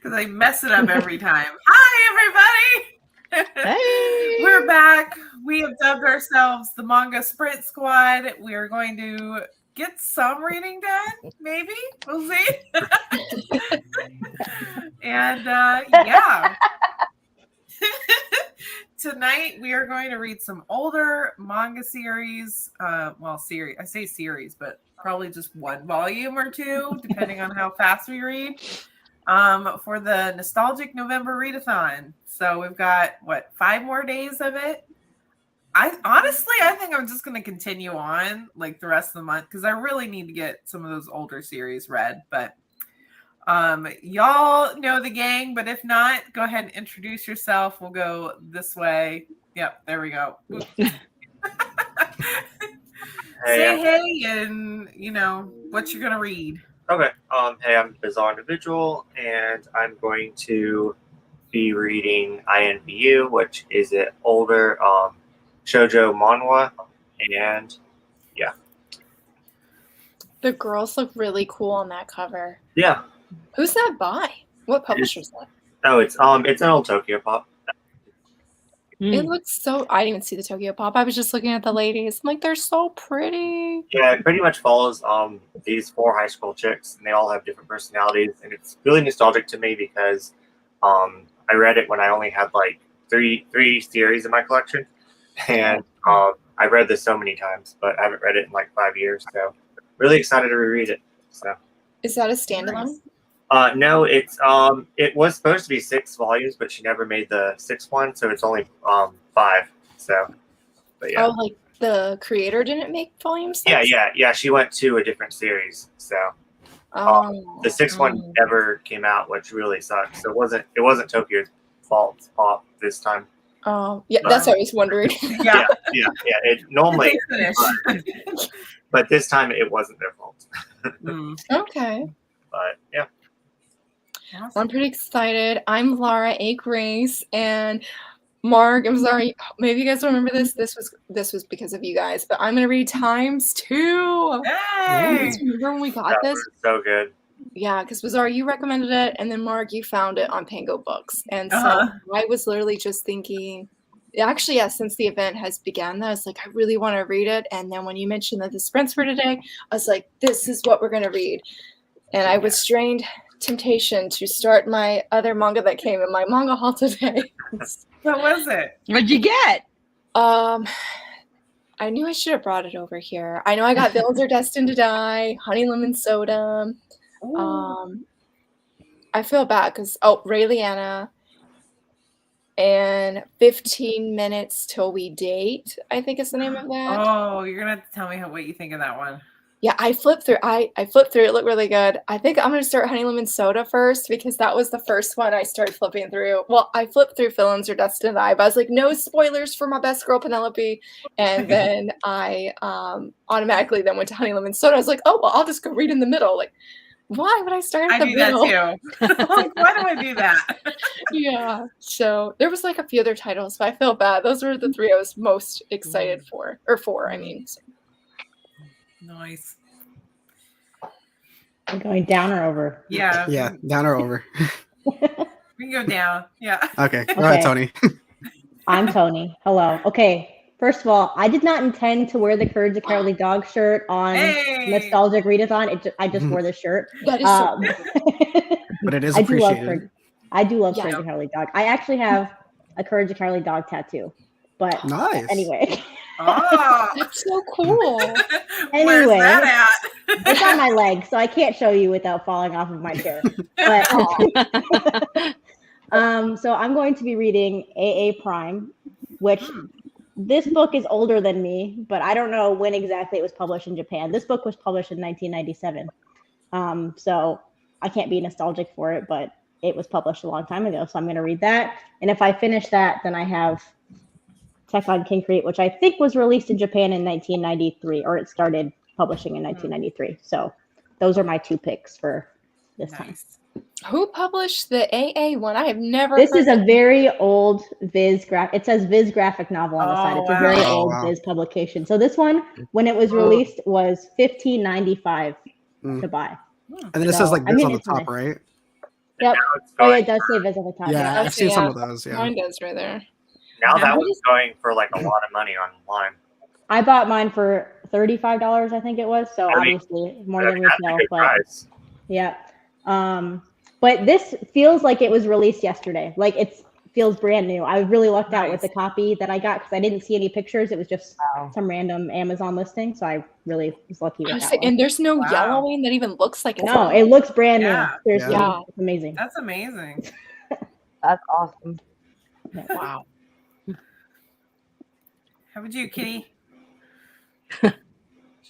because I mess it up every time. Hi, everybody. Hey. We're back. We have dubbed ourselves the Manga Sprint Squad. We are going to get some reading done. Maybe. We'll see. And yeah. Tonight we are going to read some older manga series. Series. I say series, but probably just one volume or two, depending on how fast we read. For the nostalgic November readathon. So we've got 5 more days of it. I think I'm just going to continue on like the rest of the month because I really need to get some of those older series read. But y'all know the gang, but if not, go ahead and introduce yourself. We'll go this way. Yep, there we go. Say hey, and what you're gonna read. Okay. Hey, I'm Bizarre Individual, and I'm going to be reading INVU, which is an older shoujo manhwa, and yeah. The girls look really cool on that cover. Yeah. Who's that by? What publisher is that? Oh, it's an old Tokyo Pop. It looks so. I didn't even see the Tokyo Pop. I was just looking at the ladies. I'm like, they're so pretty. Yeah, it pretty much follows these 4 high school chicks, and they all have different personalities, and it's really nostalgic to me because I read it when I only had like three series in my collection, and I've read this so many times, but I haven't read it in like 5 years, so really excited to reread it. So, is that a standalone? No, it was supposed to be 6 volumes, but she never made the 6th one, so it's only 5. So, but yeah. Oh, like the creator didn't make volume 6? Yeah. She went to a different series, so the 6th one never came out, which really sucks. So it wasn't Tokyo's fault this time. Oh, yeah, that's what I was wondering. Yeah. It normally, but this time it wasn't their fault. Okay. But yeah. I'm pretty excited. I'm Laura A. Grace, and Mark, I'm sorry, maybe you guys don't remember this. This was because of you guys, but I'm gonna read ×2. Hey! Remember when we got this? Was so good. Yeah, because Bizarre, you recommended it, and then Mark, you found it on Pango Books, and so I was literally just thinking. Actually, yeah, since the event has begun, I was like, I really want to read it. And then when you mentioned that the sprints were today, I was like, this is what we're gonna read. And I was strained temptation to start my other manga that came in my manga haul today. What was it? What'd you get? I knew I should have brought it over here. I know I got Villains Are Destined to Die, Honey Lemon Soda. I feel bad because Ray Liana and 15 Minutes Till We Date, I think is the name of that. Oh, you're gonna have to tell me what you think of that one. Yeah, I flipped through. I flipped through. It looked really good. I think I'm going to start Honey Lemon Soda first because that was the first one I started flipping through. Well, I flipped through Villains Are Destined to Die, but I was like, no spoilers for my best girl, Penelope. And then I automatically then went to Honey Lemon Soda. I was like, oh, well, I'll just go read in the middle. Like, why would I start at the middle? I do that too. Like, why do I do that? Yeah. So there was like a few other titles, but I feel bad. Those were the 3 I was most excited for. Or 4, I mean. So. Nice. I'm going down or over? Yeah. Yeah, down or over. We can go down. Yeah. Okay. Go ahead, Tony. I'm Tony. Hello. Okay. First of all, I did not intend to wear the Courage the Cowardly Dog shirt on Nostalgic Readathon. I just wore this shirt. That is so but it is appreciated. I do love Courage the Cowardly Dog. I actually have a Courage the Cowardly Dog tattoo. But nice. Anyway. Oh, that's so cool. Anyway, where's that at? It's on my leg, so I can't show you without falling off of my chair. But so I'm going to be reading AA Prime, which this book is older than me, but I don't know when exactly it was published in Japan. This book was published in 1997. So I can't be nostalgic for it, but it was published a long time ago. So I'm going to read that. And if I finish that, then I have Tech on Concrete, which I think was released in Japan in 1993, or it started publishing in 1993. So those are my 2 picks for this time. Who published the AA one? I have never. This is a very old Viz graphic. It says Viz graphic novel on the side. It's a very old Viz publication. So this one, when it was released, was $15.95 to buy. And then it says like Viz on the top, right? Yep. Now it's Oh, yeah, going it does say visit the top. Yeah, That's- I've seen some yeah. of those. Yeah. Mine does right there. now Yeah. that one's going for like a lot of money online. I bought mine for $35, I think it was. So I mean, obviously more I than mean, that's a retail, good but price. yeah. But this feels like it was released yesterday. Like it feels brand new. I really lucked out with the Nice. copy that I got because I didn't see any pictures. It was just Wow. some random Amazon listing. So I really was lucky with that And one. there's no Wow. yellowing that even looks like it's No, on. it looks brand new. Yeah. Seriously, Yeah. it's amazing. That's amazing. That's awesome. Wow. How about you, Kitty?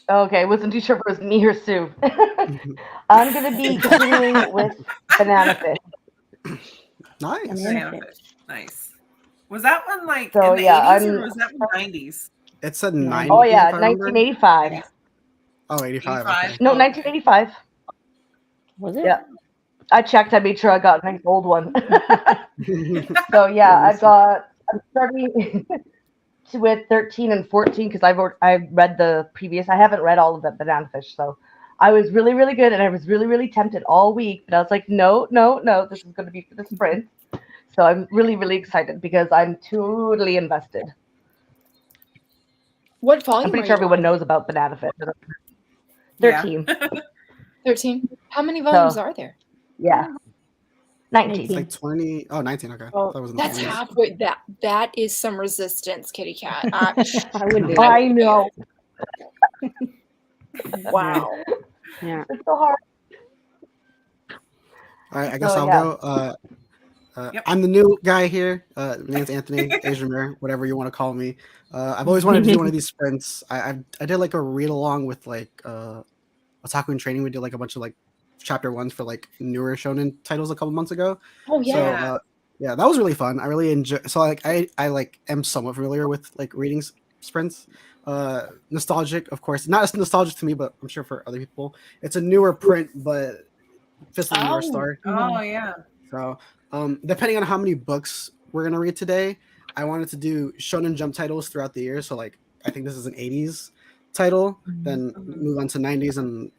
Okay, wasn't too sure if it was me or Sue. I'm gonna be continuing with Banana Fish. Nice. Banana Fish. Nice. Was that one like So, in the yeah, 80s or I'm- was that one 90s? It's a 90. Oh yeah, if I remember. 1985. Oh, 85. 85. Okay. No, Okay. 1985. Was it? Yeah. I checked. I made sure I got a nice old one. So yeah, I'm starting with 13 and 14 because I've read the previous. I haven't read all of the Banana Fish, so I was really really good and I was really really tempted all week. But I was like, no, this is going to be for the sprint. So I'm really really excited because I'm totally invested. What volume? I'm pretty are sure you everyone on? knows about Banana Fish. Yeah. 13. 13. How many volumes are there? Yeah. 19. It's like 20. Oh, 19. Okay. Oh, That was in the that's 20s. halfway. That is some resistance, kitty cat. I would do. I know. Wow. Yeah. It's so hard. All right. I guess So, I'll yeah. go. Yep. I'm the new guy here. My name's Anthony, Asian Mirror, whatever you want to call me. I've always wanted to do one of these sprints. I did like a read along with like Otaku in Training. We did like a bunch of like chapter ones for like newer shonen titles a couple months ago. Oh So yeah. yeah, that was really fun. I really enjoy. So like I like am somewhat familiar with like reading sprints. Nostalgic, of course, not as nostalgic to me, but I'm sure for other people, it's a newer print, but Fist of the North Star. Oh yeah. So depending on how many books we're gonna read today, I wanted to do Shonen Jump titles throughout the year. So like I think this is an 80s title, then move on to 90s and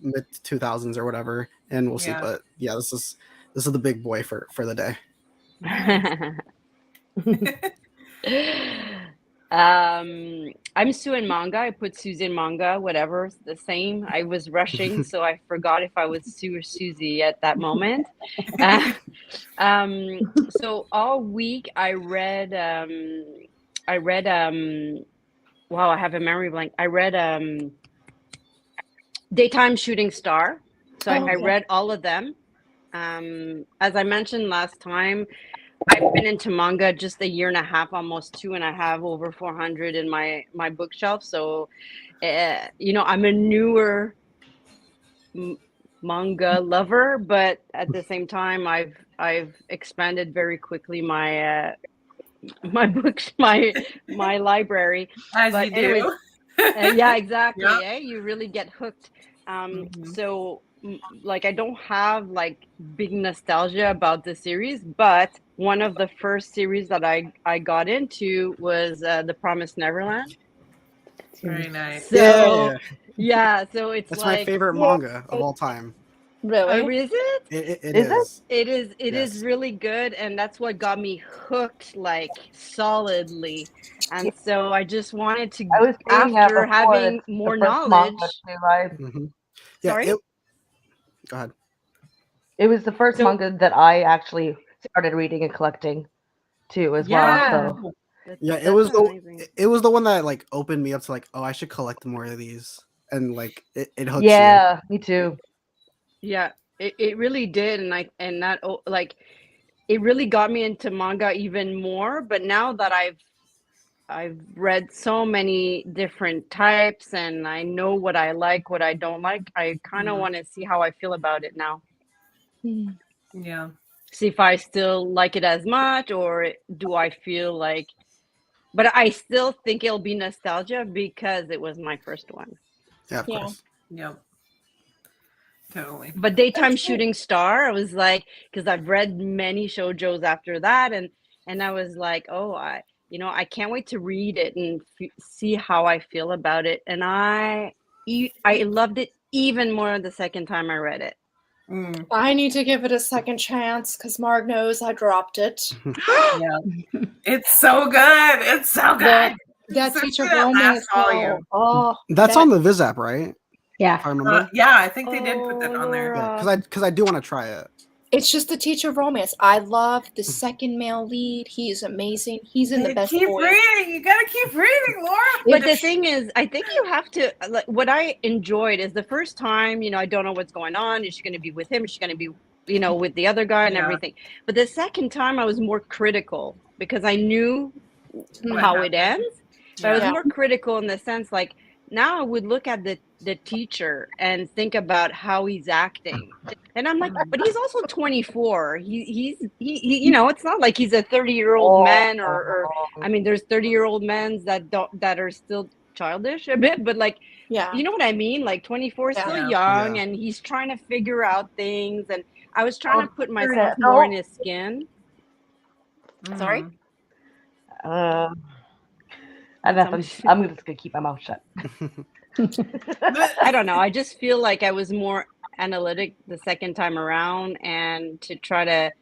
mid 2000s or whatever, and we'll see. Yeah. But yeah, this is the big boy for the day. I'm Sue in manga. I put Susie in manga, whatever, the same. I was rushing, so I forgot if I was Sue or Susie at that moment. So all week I read wow, I have a memory blank. I read Daytime Shooting Star. So I read all of them. As I mentioned last time, I've been into manga just a year and a half, almost two, and I have over 400 in my bookshelf. So, I'm a newer manga lover, but at the same time, I've expanded very quickly my my library. As But you anyways, do. yeah, exactly. Yeah. You really get hooked. So like I don't have like big nostalgia about the series, but one of the first series that I got into was The Promised Neverland. Very nice. So yeah, so it's That's like my favorite manga of all time. Really? is it? It Is it? is. It is Yes. really good, and that's what got me hooked like solidly. And so I just wanted to, I was saying that after before, having it's the more first knowledge. manga too, right? Mhm. Yeah. Sorry? Go ahead. It was the first So- manga that I actually started reading and collecting too, as Yeah. well. So Yeah, That's it was amazing. it was the one that like opened me up to like, oh, I should collect more of these, and like it hooks you. yeah, me too. Yeah, it really did, and that like it really got me into manga even more. But now that I've read so many different types and I know what I like, what I don't like, I kind of want to see how I feel about it now. Yeah. See if I still like it as much, or do I feel like, but I still think it'll be nostalgia because it was my first one. Yeah, of Yeah. course. Yep. Totally. But Daytime That's cool. Shooting Star, I was like, because I've read many shoujos after that, and I was like, oh, I can't wait to read it and see how I feel about it. And I loved it even more the second time I read it. I need to give it a second chance because Marg knows I dropped it. Yeah, it's so good. It's so good. That So teacher good at last romance. volume. That's on the Viz app, right? Yeah. If I remember. Yeah, I think they did put that on there. Yeah, because I do want to try it. It's just the teacher romance. I love the second male lead. He is amazing. He's in the best Keep boy. reading. You gotta keep reading, Laura. But the thing is, I think you have to. Like, what I enjoyed is the first time. I don't know what's going on. Is she going to be with him? Is she going to be, with the other guy and everything? But the second time, I was more critical because I knew how it ends. But I was more critical in the sense, like, now I would look at the teacher and think about how he's acting. And I'm like, but he's also 24. He's it's not like he's a 30-year-old man or I mean, there's 30-year-old men that are still childish a bit, but like, you know what I mean? Like 24 is still young and he's trying to figure out things. And I was trying to put myself more in his skin. Sorry? I'm just gonna keep my mouth shut. I don't know. I just feel like I was more analytic the second time around, and to try to,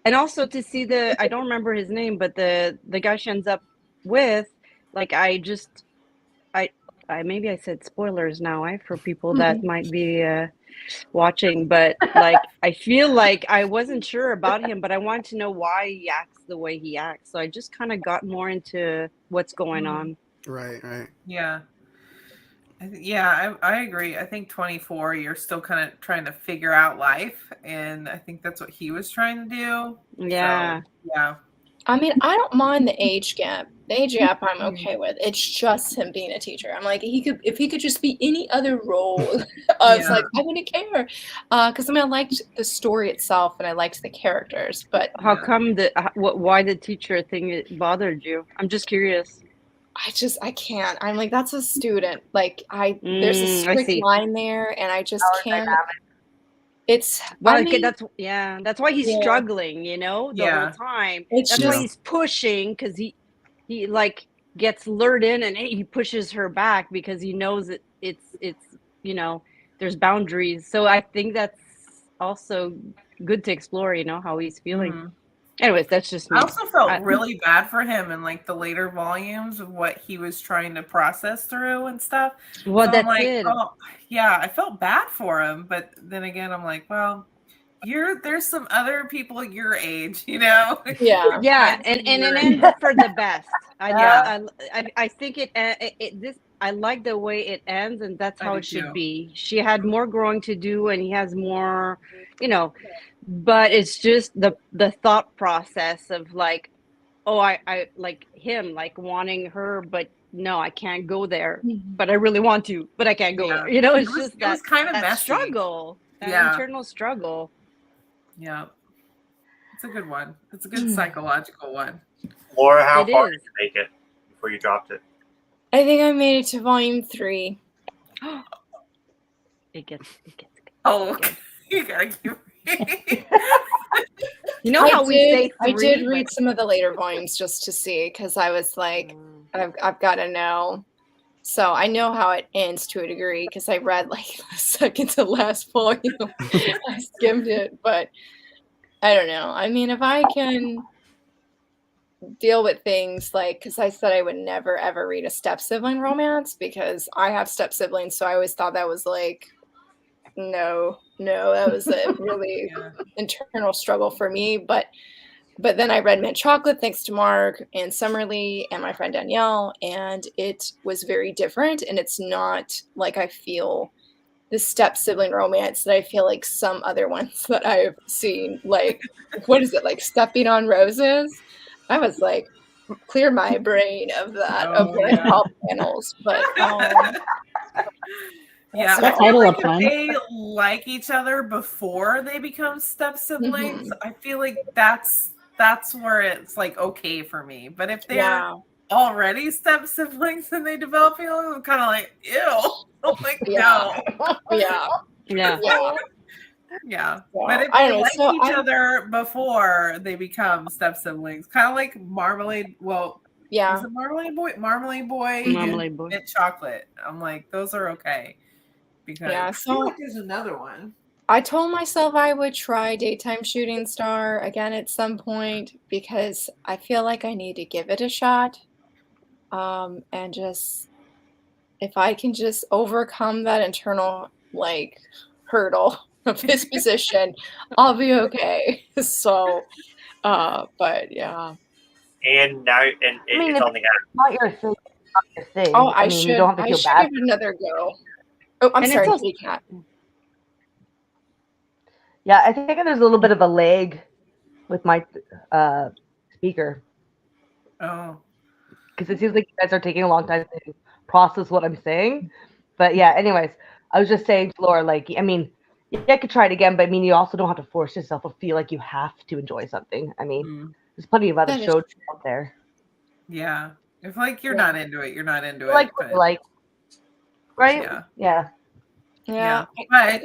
and also to see I don't remember his name, but the guy she ends up with, like, I maybe I said spoilers now, for people that might be watching, but like, I feel like I wasn't sure about him, but I wanted to know why he acts the way he acts. So I just kind of got more into what's going on. Right. Yeah. I agree. I think 24, you're still kind of trying to figure out life. And I think that's what he was trying to do. Yeah. So, yeah. I mean, I don't mind the age gap. The age gap I'm okay with. It's just him being a teacher. I'm like, if he could just be any other role, I was like, I wouldn't care. Because I mean, I liked the story itself and I liked the characters. But how come why the teacher thing it bothered you? I'm just curious. I can't. I'm like, that's a student. Like there's a strict line there, and I just can't. It's that's why he's struggling, the whole time. That's why he's pushing, because he like gets lured in and he pushes her back because he knows that it's there's boundaries. So I think that's also good to explore, how he's feeling. Anyways, that's just me. I also felt really bad for him in like the later volumes of what he was trying to process through and stuff. Well, so that's I'm like, it. I felt bad for him, but then again, I'm like, well, there's some other people your age, Yeah, and it ends for the best. I think I like the way it ends, and that's how it should be. She had more growing to do, and he has more, but it's just the thought process of like, I like him, like wanting her, but no, I can't go there, but I really want to, but I can't go there. It was kind of that messy. struggle, that internal struggle. Yeah, it's a good one. It's a good psychological one. Laura, how far did you make it before you dropped it? I think I made it to volume 3. It gets good. Oh, you gotta keep reading. I did read some of the later volumes just to see, because I was like, I've got to know. So I know how it ends to a degree because I read like the second to last volume. I skimmed it, but I don't know. I mean, if I can deal with things like, because I said I would never ever read a step sibling romance because I have step siblings, so I always thought that was like, no, that was a really internal struggle for me. But then I read Mint Chocolate thanks to Mark and Summerlee and my friend Danielle, and it was very different. And it's not like I feel the step sibling romance that I feel like some other ones that I've seen. Like, what is it, like Stepping on Roses? I was like, clear my brain of that, of the top panels. But yeah, I feel like if they like each other before they become step siblings, I feel like that's where it's like okay for me. But if they're already step siblings and they develop feelings, I'm kind of like, ew. I'm like, no. Yeah. But if they like each other before they become step siblings, kind of like Marmalade. Well, is it Marmalade Boy? Marmalade Boy and Mint Chocolate. I'm like, those are okay. Because I feel like there's another one. I told myself I would try Daytime Shooting Star again at some point because I feel like I need to give it a shot. And just if I can just overcome that internal like hurdle of his position, I'll be okay. So, but yeah. And now, and I mean, it's if on the app. it's not your thing, it's not your thing. Oh, I mean, you don't have to feel should bad. give it another go. Oh, I'm And it's sorry, also- Cat. Yeah, I think there's a little bit of a lag with my speaker Oh. because it seems like you guys are taking a long time to process what I'm saying. But yeah, anyways, I was just saying to Laura, like, I mean, yeah, I could try it again, but I mean, you also don't have to force yourself to feel like you have to enjoy something. I mean, there's plenty of other That is shows out there. Yeah. If like you're Yeah. not into it, you're not into it. Like, what but- you like, right? Yeah. Yeah. Yeah. But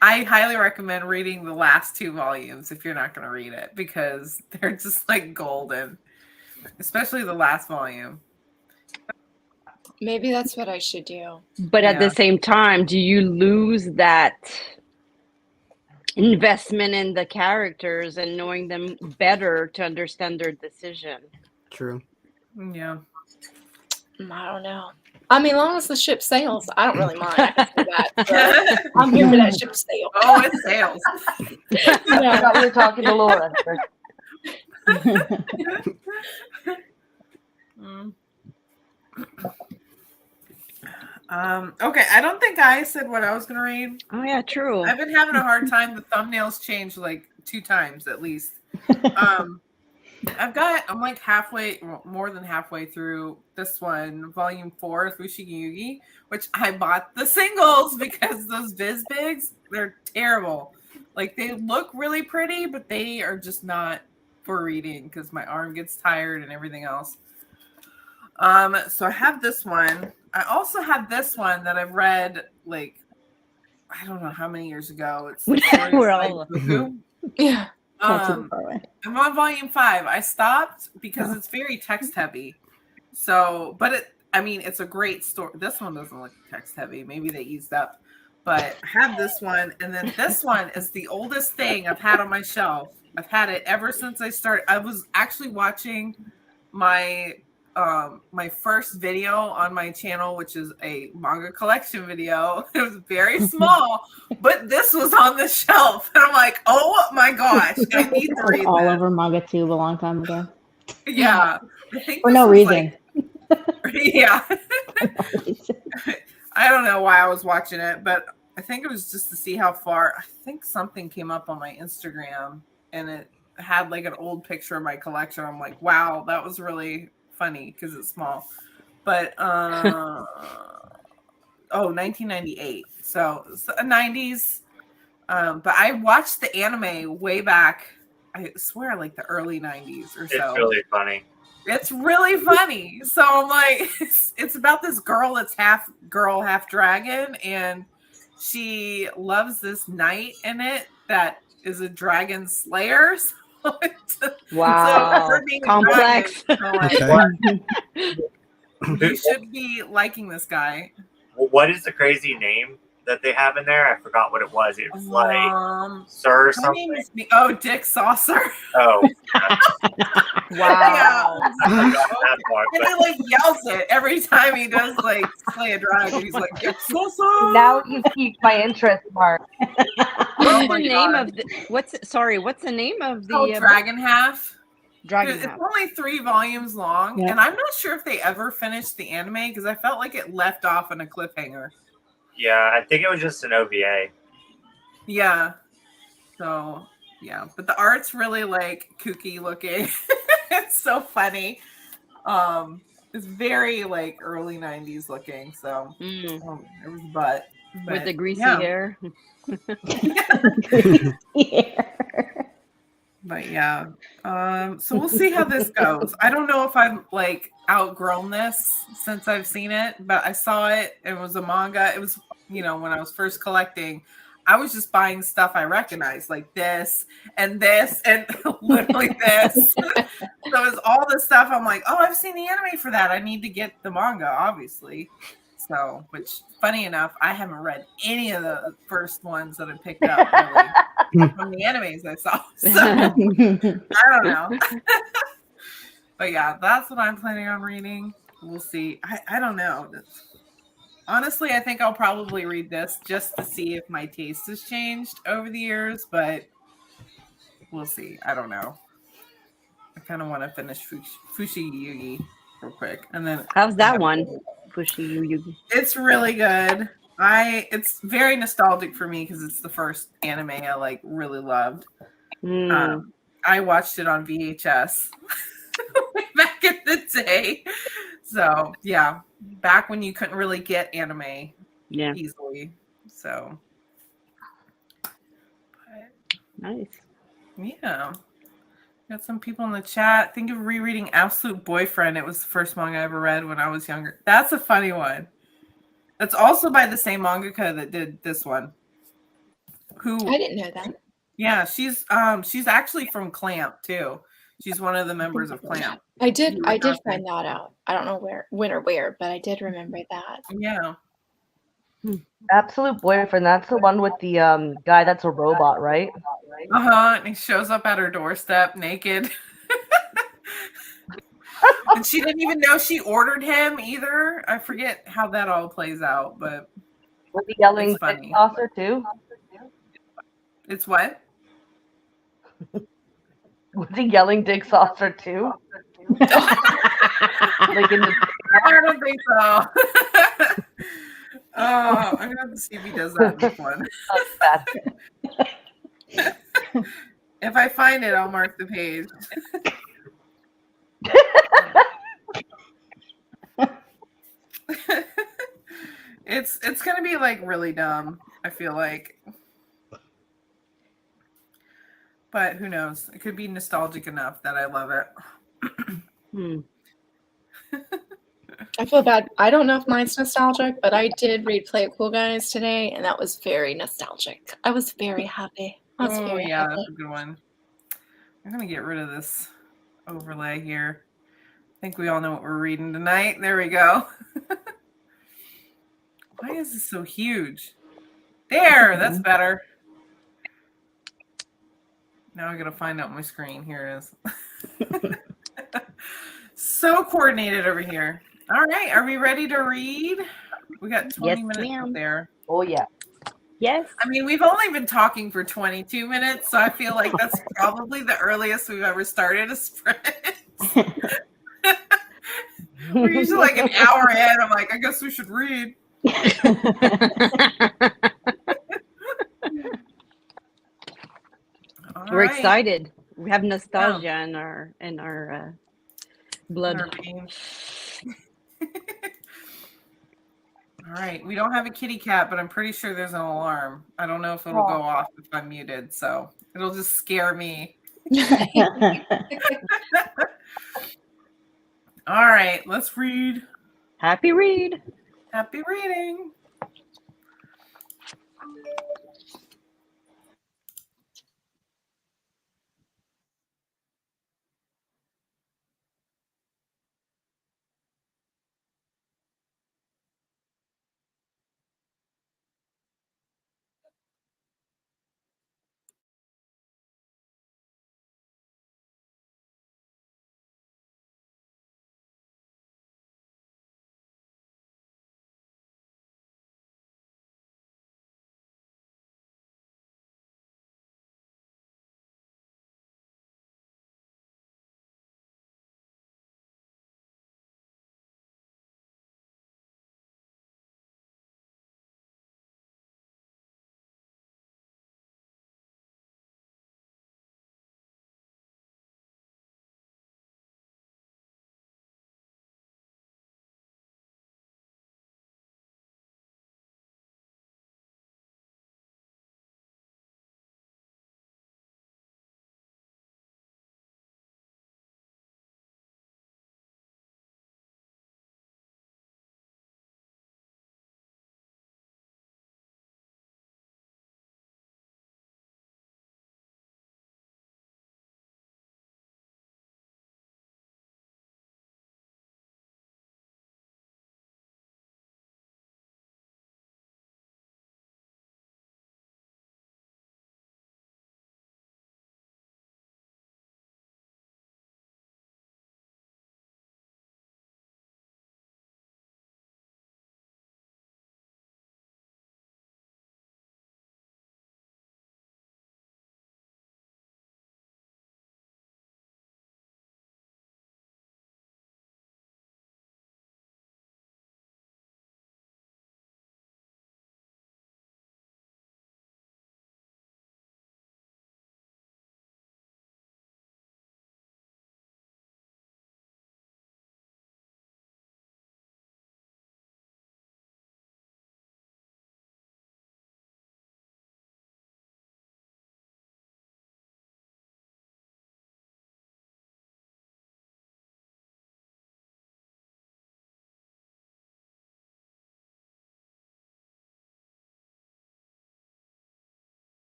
I highly recommend reading the last 2 volumes if you're not going to read it because they're just like golden, especially the last volume. Maybe that's what I should do. But at the same time, do you lose that investment in the characters and knowing them better to understand their decision? True. Yeah. I don't know. I mean, as long as the ship sails, I don't really mind. I can do that. So I'm here for that ship sail. Oh, it sails. I thought we were talking to Laura. Okay, I don't think I said what I was going to read. Oh yeah, true. I've been having a hard time. The thumbnails changed like 2 times at least. I'm like halfway, more than halfway through this one, volume 4, Fushigi Yugi, which I bought the singles because those Viz Bigs, they're terrible. Like they look really pretty, but they are just not for reading because my arm gets tired and everything else. So I have this one. I also have this one that I've read like I don't know how many years ago. It's We're all Yeah. I'm on volume 5. I stopped because it's very text heavy. So, but it's a great story. This one doesn't look text heavy. Maybe they eased up. But I have this one, and then this one is the oldest thing I've had on my shelf. I've had it ever since I started. I was actually watching my first video on my channel, which is a manga collection video. It was very small, but this was on the shelf, and I'm like, oh my gosh, I need to read all this. over Manga Tube a long time ago. Yeah, I think For this no was, reason. yeah. I don't know why I was watching it, but I think it was just to see how far. I think something came up on my Instagram, and it had like an old picture of my collection. I'm like, wow, that was really funny because it's small. But 1998. So it's the 90s. But I watched the anime way back. I swear, like the early 90s or so. It's really funny. It's really funny. So I'm like, it's about this girl that's half girl, half dragon, and she loves this knight in it that is a dragon slayer. Wow. her being a Complex. dragon, you should be liking this guy. What is the crazy name that they have in there? I forgot what it was. It was like Sir or Her name something. is Dick Saucer. Oh, Wow. And he like yells it every time he does like play a dragon. He's like, Dick Saucer. Now you piqued my interest, Mark. What's the name of the what's the name of the Dragon Half. Dragon It's Half? only 3 volumes long, Yeah. and I'm not sure if they ever finished the anime because I felt like it left off on a cliffhanger. yeah, I think it was just an OVA. Yeah. So yeah, but the art's really like kooky looking. It's so funny. It's very like early 90s looking. So it was butt. With the greasy yeah. hair. But yeah. So we'll see how this goes. I don't know if I've like outgrown this since I've seen it, but I saw it. It was a manga. It was, when I was first collecting, I was just buying stuff I recognized, like this and literally this. So it's all the stuff I'm like, oh, I've seen the anime for that. I need to get the manga, obviously. So, which funny enough, I haven't read any of the first ones that I picked up really from the animes I saw. So I don't know. But yeah, that's what I'm planning on reading. We'll see. I don't know. Honestly, I think I'll probably read this just to see if my taste has changed over the years, but we'll see. I don't know. I kind of want to finish Fushi Yugi real quick, and then How's that one? Fushi Yugi. It's really good. It's very nostalgic for me because it's the first anime I like really loved. I watched it on VHS back in the day. So yeah, back when you couldn't really get anime easily. So nice. Yeah. Got some people in the chat. Think of rereading Absolute Boyfriend. It was the first manga I ever read when I was younger. That's a funny one. That's also by the same mangaka that did this one. I didn't know that. Yeah, she's actually from Clamp too. She's one of the members of Clamp. I did find that out. I don't know when or where, but I did remember that. Yeah. Absolute Boyfriend. That's the one with the guy that's a robot, right? And he shows up at her doorstep naked. And she didn't even know she ordered him either. I forget how that all plays out, but was he yelling dick saucer too? It's what? Was he yelling dick saucer too? Like in the I don't think so. Oh, I'm gonna have to see if he does that in this one. If I find it, I'll mark the page. It's gonna be like really dumb, I feel like. But who knows? It could be nostalgic enough that I love it. I feel bad. I don't know if mine's nostalgic, but I did read Play It Cool Guys today, and that was very nostalgic. I was very happy. That's a good one. I'm gonna get rid of this overlay here. I think we all know what we're reading tonight. There we go. Why is this so huge? There, that's better. Now I gotta find out my screen. Here it is. So coordinated over here. All right, are we ready to read? We got 20 minutes up there. Oh yeah. Yes. I mean, we've only been talking for 22 minutes, so I feel like that's probably the earliest we've ever started a sprint. We're usually like an hour in. I'm like, I guess we should read. We're excited. We have nostalgia in our blood. All right. We don't have a kitty cat, but I'm pretty sure there's an alarm. I don't know if it'll go off if I'm muted, so it'll just scare me. All right. Let's read. Happy read. Happy reading.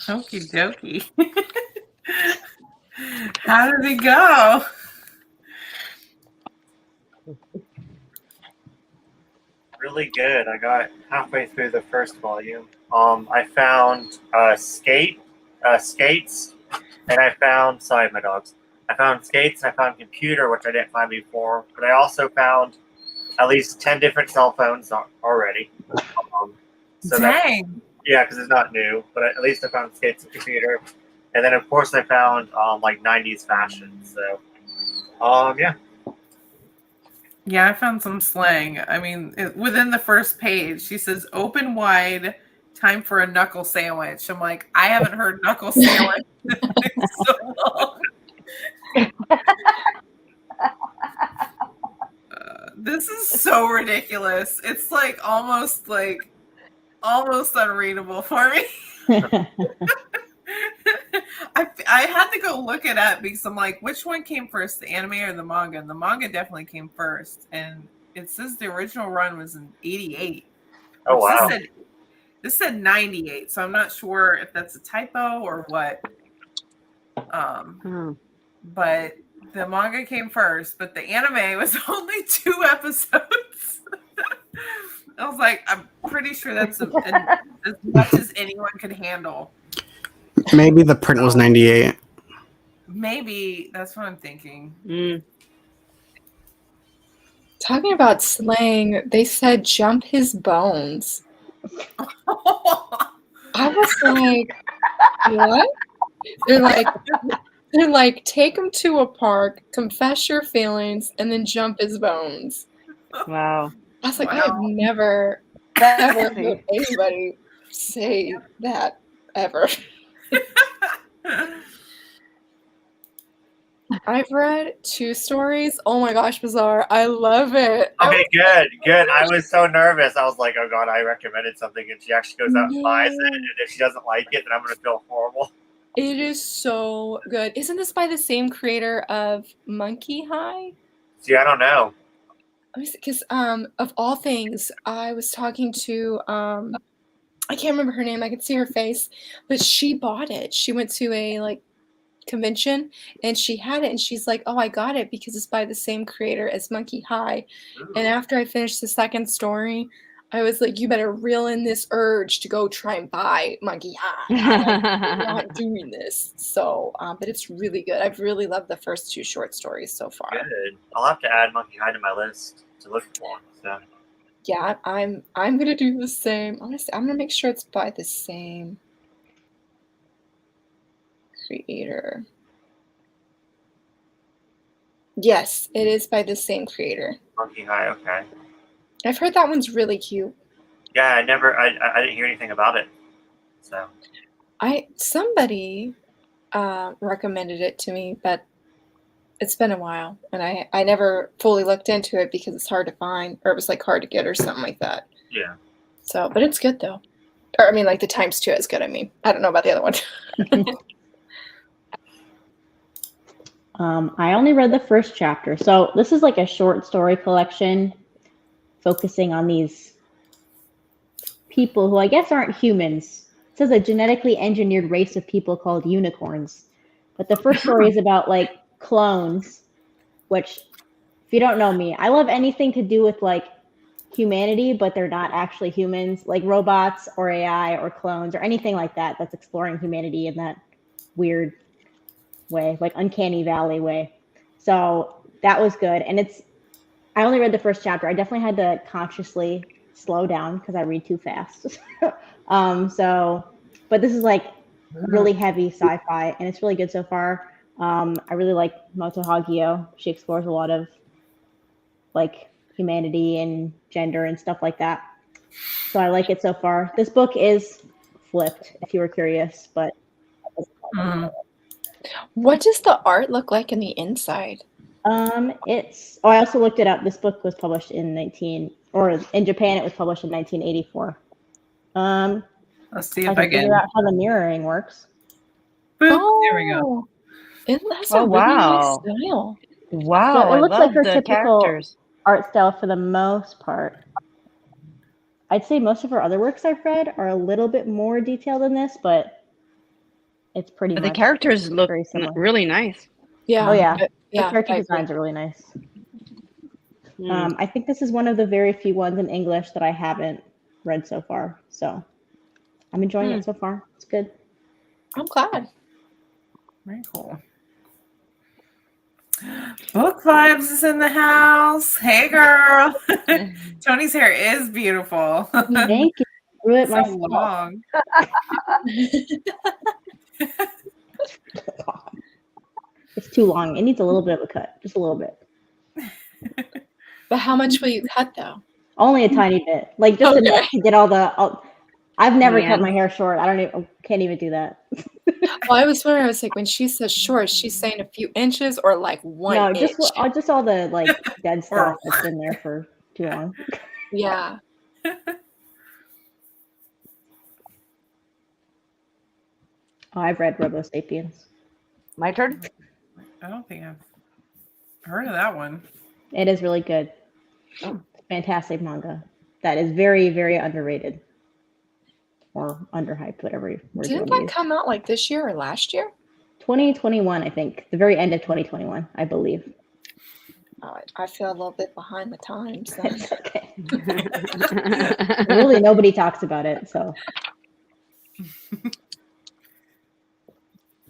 Okie dokie. How did it go? Really good. I got halfway through the first volume. I found skates, and I found my dogs. I found skates and I found computer, which I didn't find before. But I also found at least 10 different cell phones already. So Dang. yeah, because it's not new. But at least I found skates and computer, and then of course I found like 90s fashion. So yeah. Yeah, I found some slang. I mean, within the first page, she says, "Open wide, time for a knuckle sandwich." I'm like, I haven't heard knuckle sandwich in so long. This is so ridiculous. It's like almost unreadable for me. I had to go look it up because I'm like, which one came first, the anime or the manga? And the manga definitely came first. And it says the original run was in 88. Oh wow. This said 98, so I'm not sure if that's a typo or what. But the manga came first, but the anime was only 2 episodes. I was like, I'm pretty sure that's as much as anyone could handle. Maybe the print was 98. Maybe that's what I'm thinking. Talking about slang, they said jump his bones. I was like, what? They're like, take him to a park, confess your feelings, and then jump his bones. Wow. I was like, I have never heard anybody say that ever. I've read 2 stories. Oh my gosh, Bizarre. I love it. Okay, good. I was so nervous. I was like, oh god, I recommended something and she actually goes out and buys it. And if she doesn't like it, then I'm going to feel horrible. It is so good. Isn't this by the same creator of Monkey High? See, I don't know. Because of all things, I was talking to I can't remember her name. I could see her face, but she bought it. She went to a convention and she had it, and she's like, "Oh, I got it because it's by the same creator as Monkey High." And after I finished the second story, I was like, "You better reel in this urge to go try and buy Monkey High." I'm not doing this. So, but it's really good. I've really loved the first 2 short stories so far. Good. I'll have to add Monkey High to my list to look for. So. Yeah, I'm gonna do the same. Honestly, I'm gonna make sure it's by the same creator. Yes, it is by the same creator. Monkey High, okay. I've heard that one's really cute. Yeah, I didn't hear anything about it. So somebody recommended it to me, but it's been a while, and I never fully looked into it because it's hard to find, or it was hard to get or something like that. Yeah. So, but it's good though. Or I mean, the times 2 is good. I mean, I don't know about the other one. I only read the first chapter. So this is a short story collection focusing on these people who I guess aren't humans. It says a genetically engineered race of people called unicorns. But the first story is about clones, which if you don't know me, I love anything to do with humanity, but they're not actually humans, like robots or AI or clones or anything like that that's exploring humanity in that weird way, uncanny valley way. So that was good. And I only read the first chapter. I definitely had to consciously slow down because I read too fast. But this is really heavy sci-fi and it's really good so far. I really like Moto Hagio. She explores a lot of humanity and gender and stuff like that. So I like it so far. This book is flipped, if you were curious, but what does the art look like in the inside? I also looked it up. This book was published in in Japan it was published in 1984. Let's see if I can figure out how the mirroring works. Boop, there we go. It has a really nice style. Wow, So it looks like her typical characters. art style for the most part. I'd say most of her other works I've read are a little bit more detailed than this, but It's pretty But much the characters look very similar. really nice. Yeah. Oh yeah, the character I agree. designs are really nice. Mm. I think this is one of the very few ones in English that I haven't read so far. So I'm enjoying it so far. It's good. I'm glad. Very cool. Book Vibes is in the house. Hey, girl. Tony's hair is beautiful. Thank you. Grew it So myself. long. It's too long. It needs a little bit of a cut, just a little bit. But how much will you cut though? Only a tiny bit, like just Okay. enough to get all the. I've never cut Man. my hair short. Can't even do that. Well, I was wondering. I was like, when she says short, she's saying a few inches or like 1 No, inch. just all the like dead stuff that's been there for too long. Yeah. Oh, I've read Robo Sapiens. My turn. I don't think I've heard of that one. It is really good. Fantastic manga. That is very, very underrated. Or underhyped, whatever word you Didn't want to that use. come out like this year or last year? 2021, I think. The very end of 2021, I believe. Oh, I feel a little bit behind the times. Then. It's okay. Really, nobody talks about it, so.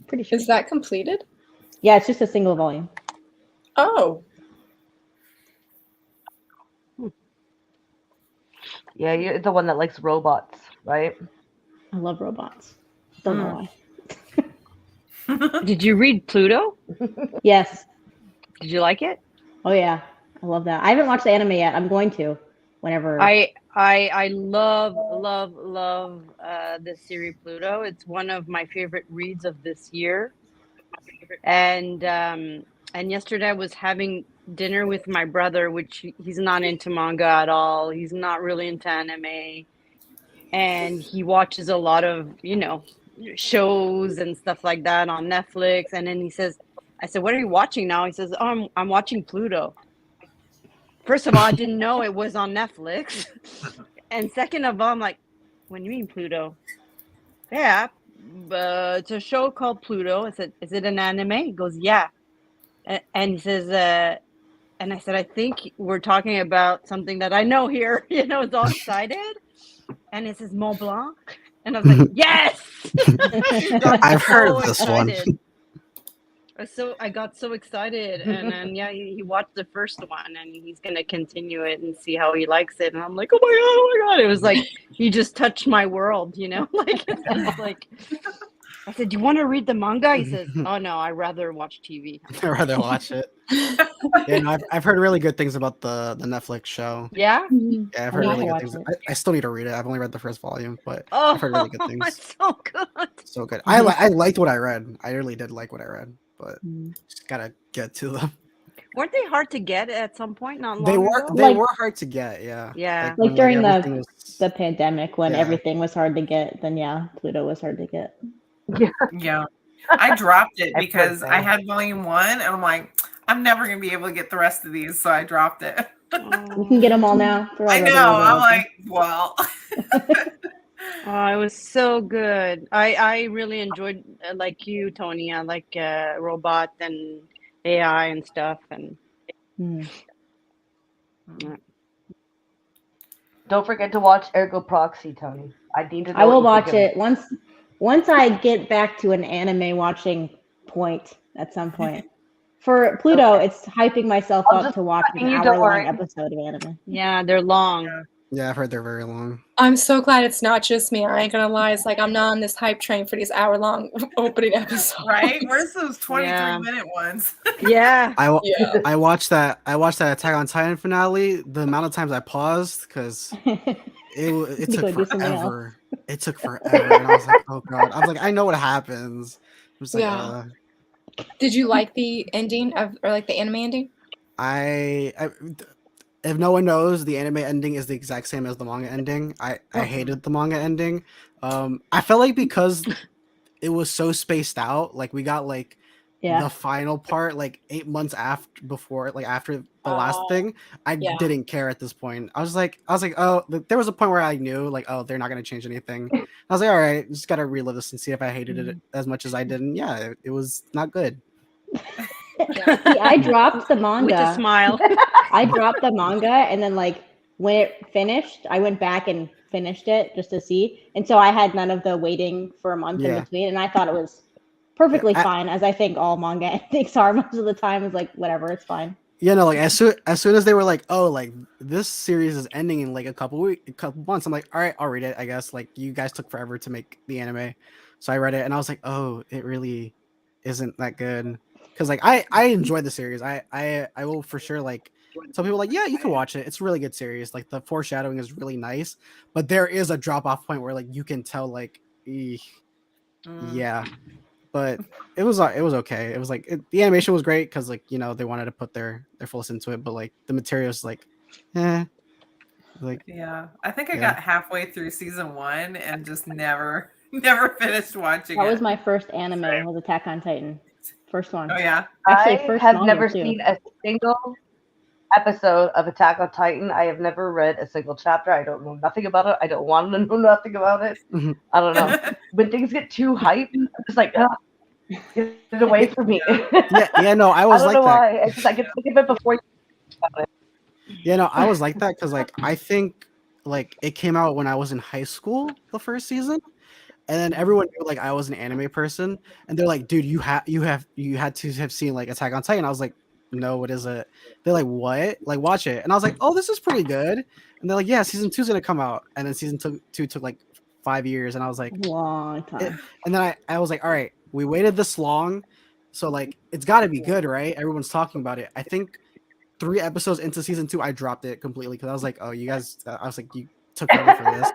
Pretty sure. Is that completed? Yeah, it's just a single volume. Oh, Yeah, you're the one that likes robots, right? I love robots. Don't know why. Did you read Pluto? Yes. Did you like it? Oh yeah. I love that. I haven't watched the anime yet. I'm going to whenever. I love this series Pluto. It's one of my favorite reads of this year. And yesterday I was having dinner with my brother, which he's not into manga at all. He's not really into anime, and he watches a lot of shows and stuff like that on Netflix. And then I said, "What are you watching now?" He says, "Oh, I'm watching Pluto." First of all, I didn't know it was on Netflix. And second of all, I'm like, "What do you mean Pluto?" Yeah, it's a show called Pluto. I said, "Is it an anime?" He goes, "Yeah." And he says, and I said, "I think we're talking about something that I know here." It's all excited. And it says Mont Blanc. And I was like, "Yes!" I've heard of this one. So I got so excited, and then he watched the first one, and he's gonna continue it and see how he likes it. And I'm like, oh my god! It was like he just touched my world, Like it's like I said, "Do you want to read the manga?" He says, "Oh no, I'd rather watch TV." I'd rather watch it. Yeah, no, I've heard really good things about the Netflix show. Yeah. Yeah, I've heard I really wanna good watch things. I still need to read it. I've only read the first volume, but Oh, I've heard really good things. it's so good. So good. I liked what I read. I really did like what I read, but just gotta get to them. Weren't they hard to get at some point? Not long They were ago. they Like- were hard to get. Yeah. Yeah. Like when, during everything was- the pandemic when Yeah. everything was hard to get, then yeah, Pluto was hard to get. Yeah. I dropped it I've heard because that. I had volume 1 and I'm like, I'm never going to be able to get the rest of these. So I dropped it. You can get them all now. They're all I know. readily I'm available. like, well. Oh, it was so good. I really enjoyed, like you, Tony. I like robot and AI and stuff. And Hmm. Don't forget to watch Ergo Proxy, Tony. I need to know I will what watch you it once I get back to an anime watching point at some point. For Pluto, Okay. it's hyping myself I'll up just to watch an you, don't hour-long worry. episode of anime. yeah, they're long. Yeah, I've heard they're very long. I'm so glad it's not just me. I ain't gonna lie. It's like I'm not on this hype train for these hour-long opening episodes. Right? Where's those 23-minute Yeah. ones? Yeah. Yeah. I watched that Attack on Titan finale. The amount of times I paused because it You took go do something else. forever. It took forever, and I was like, oh god. I was like, I know what happens. I'm just like, Yeah. Did you like the ending or like the anime ending? I if no one knows, the anime ending is the exact same as the manga ending. I hated the manga ending. I felt like because it was so spaced out, like we got like the final part, like 8 months after the last thing, I didn't care at this point. I was like, oh, there was a point where I knew like, oh, they're not gonna change anything. I was like, all right, just gotta relive this and see if I hated it as much as I did. And yeah, it was not good. See, I dropped the manga with a smile. I dropped the manga, and then like when it finished, I went back and finished it just to see. And so I had none of the waiting for a month in between, and I thought it was perfectly fine, as I think all manga endings are most of the time. Is like whatever, it's fine. Yeah, no, like as soon as they were like, oh, like this series is ending in like a couple months, I'm like, all right, I'll read it. I guess like you guys took forever to make the anime, so I read it, and I was like, oh, it really isn't that good. Because like I enjoyed the series. I will for sure like. Some people are like, yeah, you can watch it. It's a really good series. Like the foreshadowing is really nice, but there is a drop off point where like you can tell like, yeah. But it was okay. It was like the animation was great because like they wanted to put their fullest into it, but like the materials like, like yeah. I think I got halfway through season 1 and just never finished watching That it. was my first anime. Was Attack on Titan, first one. Oh yeah. Actually, I have never seen a single episode of Attack on Titan. I have never read a single chapter. I don't know nothing about it. I don't want to know nothing about it. I don't know. When things get too hyped, I'm just like, get it away from me. No, I was like that. Why. I get sick of it before you about it. Yeah, no, I was like that because like I think like it came out when I was in high school, the first season, and then everyone knew like I was an anime person, and they're like, dude, you had to have seen like Attack on Titan. I was like, no, what is it? They're like, what? Like, watch it. And I was like, oh, this is pretty good. And they're like, yeah, season 2's gonna come out. And then season 2 took like 5 years. And I was like, long time. And then I was like, all right, we waited this long, so like it's got to be good, right? Everyone's talking about it. I think 3 episodes into season 2, I dropped it completely because I was like, oh, you guys, I was like, you took forever for this.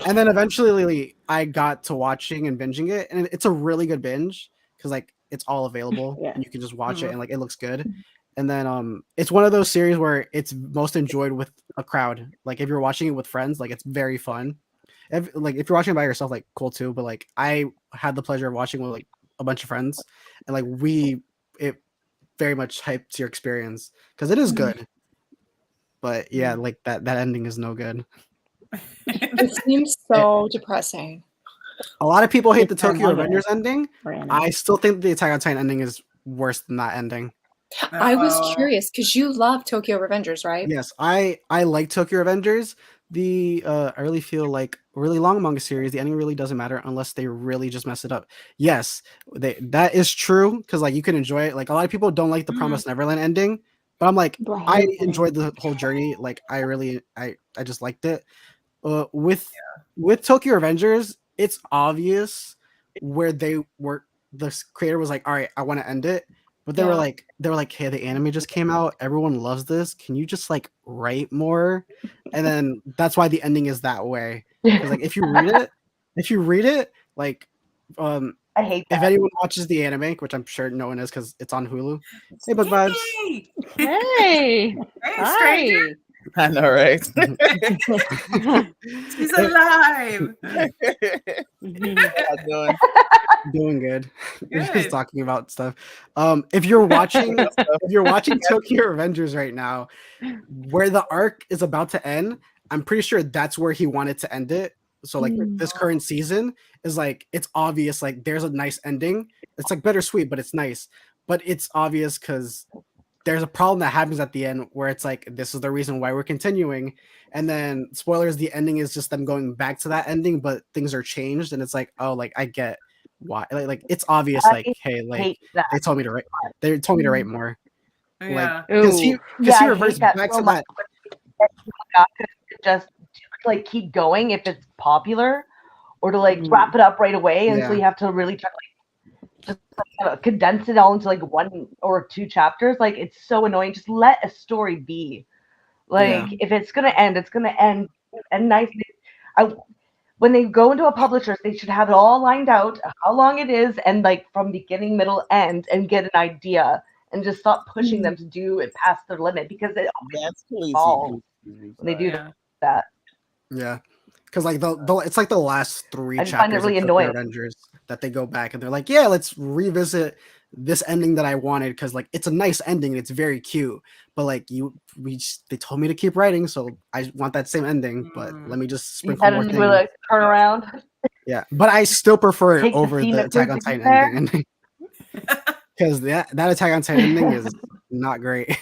And then eventually I got to watching and binging it, and it's a really good binge because like it's all available and you can just watch it and like it looks good. And then it's one of those series where it's most enjoyed with a crowd. Like if you're watching it with friends, like it's very fun. If you're watching it by yourself, like cool too. But like I had the pleasure of watching with like a bunch of friends, and like it very much hypes your experience because it is good. But yeah, like that ending is no good. It seems so depressing. A lot of people hate the Tokyo Revengers ending. I still think the Attack on Titan ending is worse than that ending. I was curious because you love Tokyo Revengers, right? Yes, I like Tokyo Revengers. I really feel like really long manga series, the ending really doesn't matter unless they really just mess it up. Yes, that is true because like you can enjoy it. Like a lot of people don't like the Promised Neverland ending, but I'm like I enjoyed the whole journey. Like I just liked it. With Tokyo Revengers, it's obvious where the creator was like, all right, I want to end it. But they were like, hey, the anime just came out. Everyone loves this. Can you just like write more? And then that's why the ending is that way. Because like if you read it, like I hate that. If anyone watches the anime, which I'm sure no one is because it's on Hulu. Hey, Book Vibes. Hey, stranger. I know, right? He's alive. Doing good. Just talking about stuff. If you're watching Tokyo Revengers right now, where the arc is about to end, I'm pretty sure that's where he wanted to end it. So like this current season is like it's obvious, like there's a nice ending. It's like bittersweet, but it's nice. But it's obvious because there's a problem that happens at the end where it's like this is the reason why we're continuing. And then spoilers, the ending is just them going back to that ending, but things are changed, and it's like, oh, like I get why. Like it's obvious, like, hey, like they told me to write. They told me to write more. Yeah. Like because he reverts back to that. Just like keep going if it's popular, or to like wrap it up right away, and so you have to really try to just condense it all into like 1 or 2 chapters. Like it's so annoying. Just let a story be. Like if it's gonna end, it's gonna end. And nice. When they go into a publisher, they should have it all lined out, how long it is, and like from beginning, middle, end, and get an idea, and just stop pushing them to do it past their limit because it always falls when they do that. Yeah, because like it's like the last 3 chapters really of Tokyo Avengers that they go back and they're like, yeah, let's revisit this ending that I wanted because like it's a nice ending and it's very cute. But like they told me to keep writing, so I want that same ending. But let me just You sprinkle had more to do things. a turnaround. Yeah, but I still prefer it Take the over scene the that Attack proves on to get Titan there. ending, because that Attack on Titan ending is not great.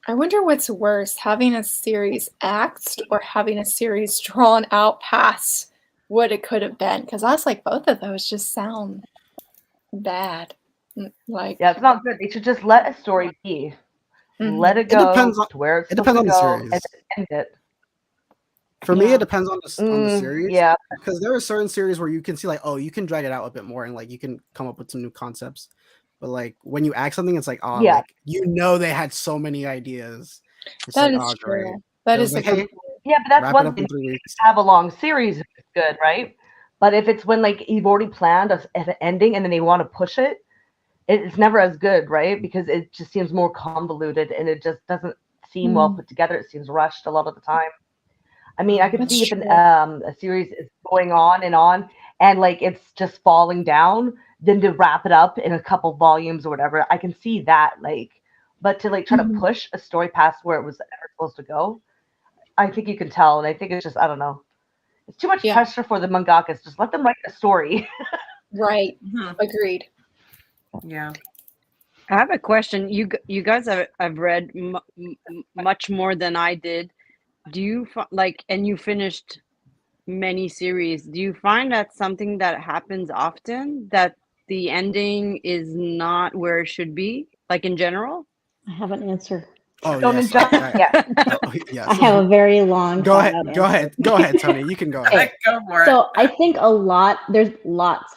I wonder what's worse, having a series axed or having a series drawn out past what it could have been. Because I was like, both of those just sound bad. Like, Yeah, it's not good. They should just let a story be. Let it It go depends on to where it's it supposed depends to on the go series. and end it. For me, Yeah. it depends on the series. Yeah. Because there are certain series where you can see like, oh, you can drag it out a bit more and like you can come up with some new concepts. But like when you act something, it's like, oh, Yeah. like they had so many ideas. It's that like, is oh, great. true. That It was is like, a good hey, point. Yeah, but that's wrap it one up thing. in 3 weeks. Have a long series if it's good, right? But if it's when like you've already planned an ending and then they want to push it, it's never as good, right? Because it just seems more convoluted and it just doesn't seem well put together. It seems rushed a lot of the time. I mean, I could That's see if true. a series is going on and like it's just falling down, then to wrap it up in a couple volumes or whatever, I can see that. Like, but to like try to push a story past where it was ever supposed to go, I think you can tell, and I think it's just I don't know. It's too much Yeah. pressure for the mangakas. Just let them write a story. Right. Agreed. Yeah. I have a question. You guys have read much more than I did. Do you like, and you finished many series? Do you find that something that happens often, that the ending is not where it should be, like in general? I have an answer. Oh Shonen yes, Jump, yeah. yes. I have a very long. Go ahead, answer. go ahead, Tony. You can go ahead. Okay. Go for it. So I think there's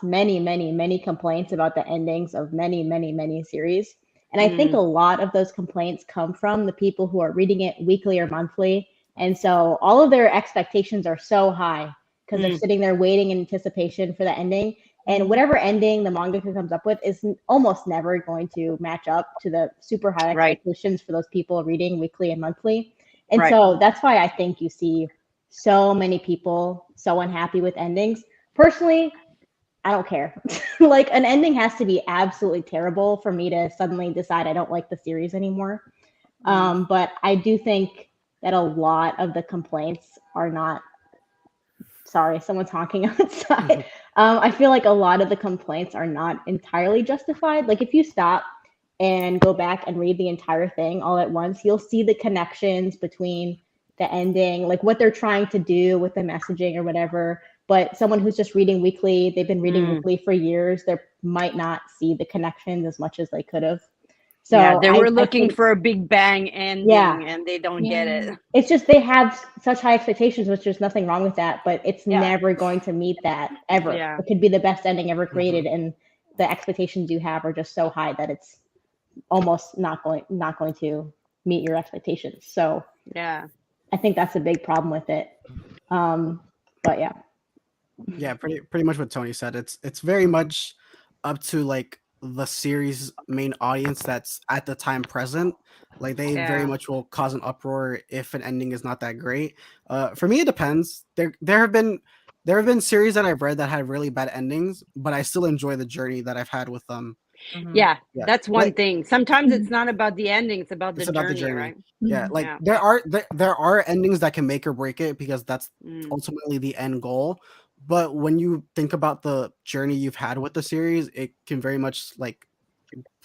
many complaints about the endings of many series. And I think a lot of those complaints come from the people who are reading it weekly or monthly. And so all of their expectations are so high because they're sitting there waiting in anticipation for the ending. And whatever ending the mangaka comes up with is almost never going to match up to the super high expectations for those people reading weekly and monthly. And so that's why I think you see so many people so unhappy with endings. Personally, I don't care. Like an ending has to be absolutely terrible for me to suddenly decide I don't like the series anymore. But I do think that a lot of the complaints are not. Sorry, someone's honking outside. I feel like a lot of the complaints are not entirely justified. Like if you stop and go back and read the entire thing all at once, you'll see the connections between the ending, like what they're trying to do with the messaging or whatever. But someone who's just reading weekly, they've been reading weekly for years, they might not see the connections as much as they could have. So yeah, they were I looking think, for a big bang ending and they don't get it. It's just they have such high expectations, which there's nothing wrong with that, but it's never going to meet that ever. Yeah. It could be the best ending ever created, and the expectations you have are just so high that it's almost not going to meet your expectations. So yeah, I think that's a big problem with it. But yeah. Yeah, pretty much what Tony said. It's very much up to like the series main audience that's at the time present. Like they very much will cause an uproar if an ending is not that great. For me, it depends. There have been series that I've read that had really bad endings, but I still enjoy the journey that I've had with them. Yeah, that's one thing. Sometimes it's not about the ending; it's about the journey, right? Yeah, like there are endings that can make or break it because that's ultimately the end goal. But when you think about the journey you've had with the series, it can very much like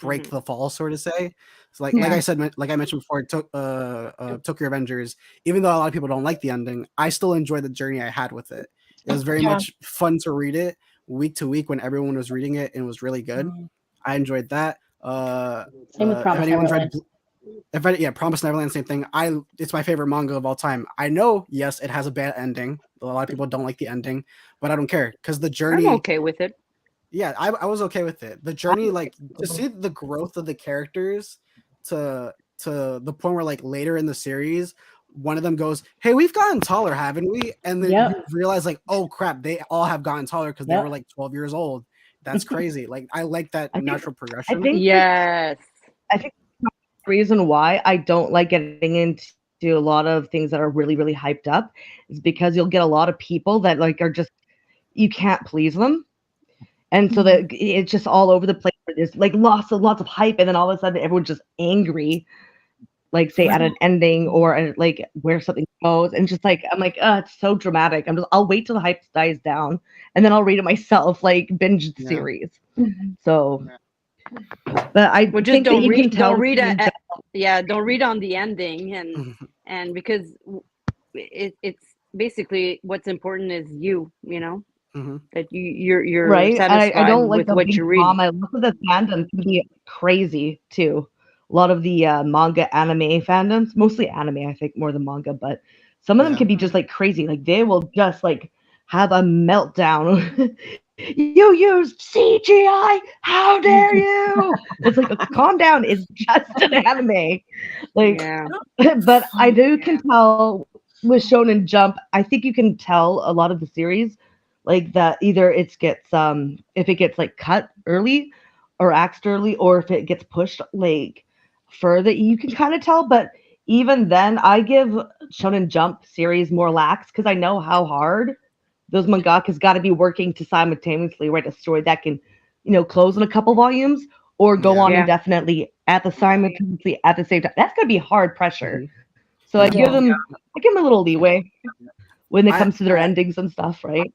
break the fall, so to say. So like I said, like I mentioned before, Tokyo Avengers. Even though a lot of people don't like the ending, I still enjoy the journey I had with it. It was very much fun to read it week to week when everyone was reading it, and it was really good. I enjoyed that. Same with Promise Neverland. Promise Neverland, same thing. It's my favorite manga of all time. I know, yes, it has a bad ending. A lot of people don't like the ending, but I don't care because the journey. I'm okay with it. Yeah, I was okay with it. The journey, like to see the growth of the characters to the point where like later in the series, one of them goes, "Hey, we've gotten taller, haven't we?" And then you realize like, "Oh crap, they all have gotten taller because they were like 12 years old." That's crazy. Like I like that natural progression. I think the reason why I don't like getting into a lot of things that are really, really hyped up is because you'll get a lot of people that like are just you can't please them. And so that it's just all over the place. there's like lots of hype, and then all of a sudden everyone's just angry, like say at an ending or like where something goes, and just like I'm like, it's so dramatic. I'll wait till the hype dies down, and then I'll read it myself, like binge the series. So, but I Well, just think that don't you can read. tell. Don't read. Don't read on the ending, and because it's basically what's important is you know that you're right. satisfied I don't like with the what big you read. drama. A lot of the fandom can be crazy too. A lot of the manga anime fandoms, mostly anime, I think more than manga, but some of them can be just like crazy. Like they will just like have a meltdown. You use CGI? How dare you? It's like calm down. It's just an anime. Like, but I can tell with Shonen Jump. I think you can tell a lot of the series, like that either it gets if it gets like cut early or axed early, or if it gets pushed like further, you can kind of tell. But even then, I give Shonen Jump series more lax because I know how hard those mangakas got to be working to simultaneously write a story that can, close in a couple volumes or go on indefinitely at the simultaneously at the same time. That's gonna be hard pressure. So I give them a little leeway when it comes to their endings and stuff, right?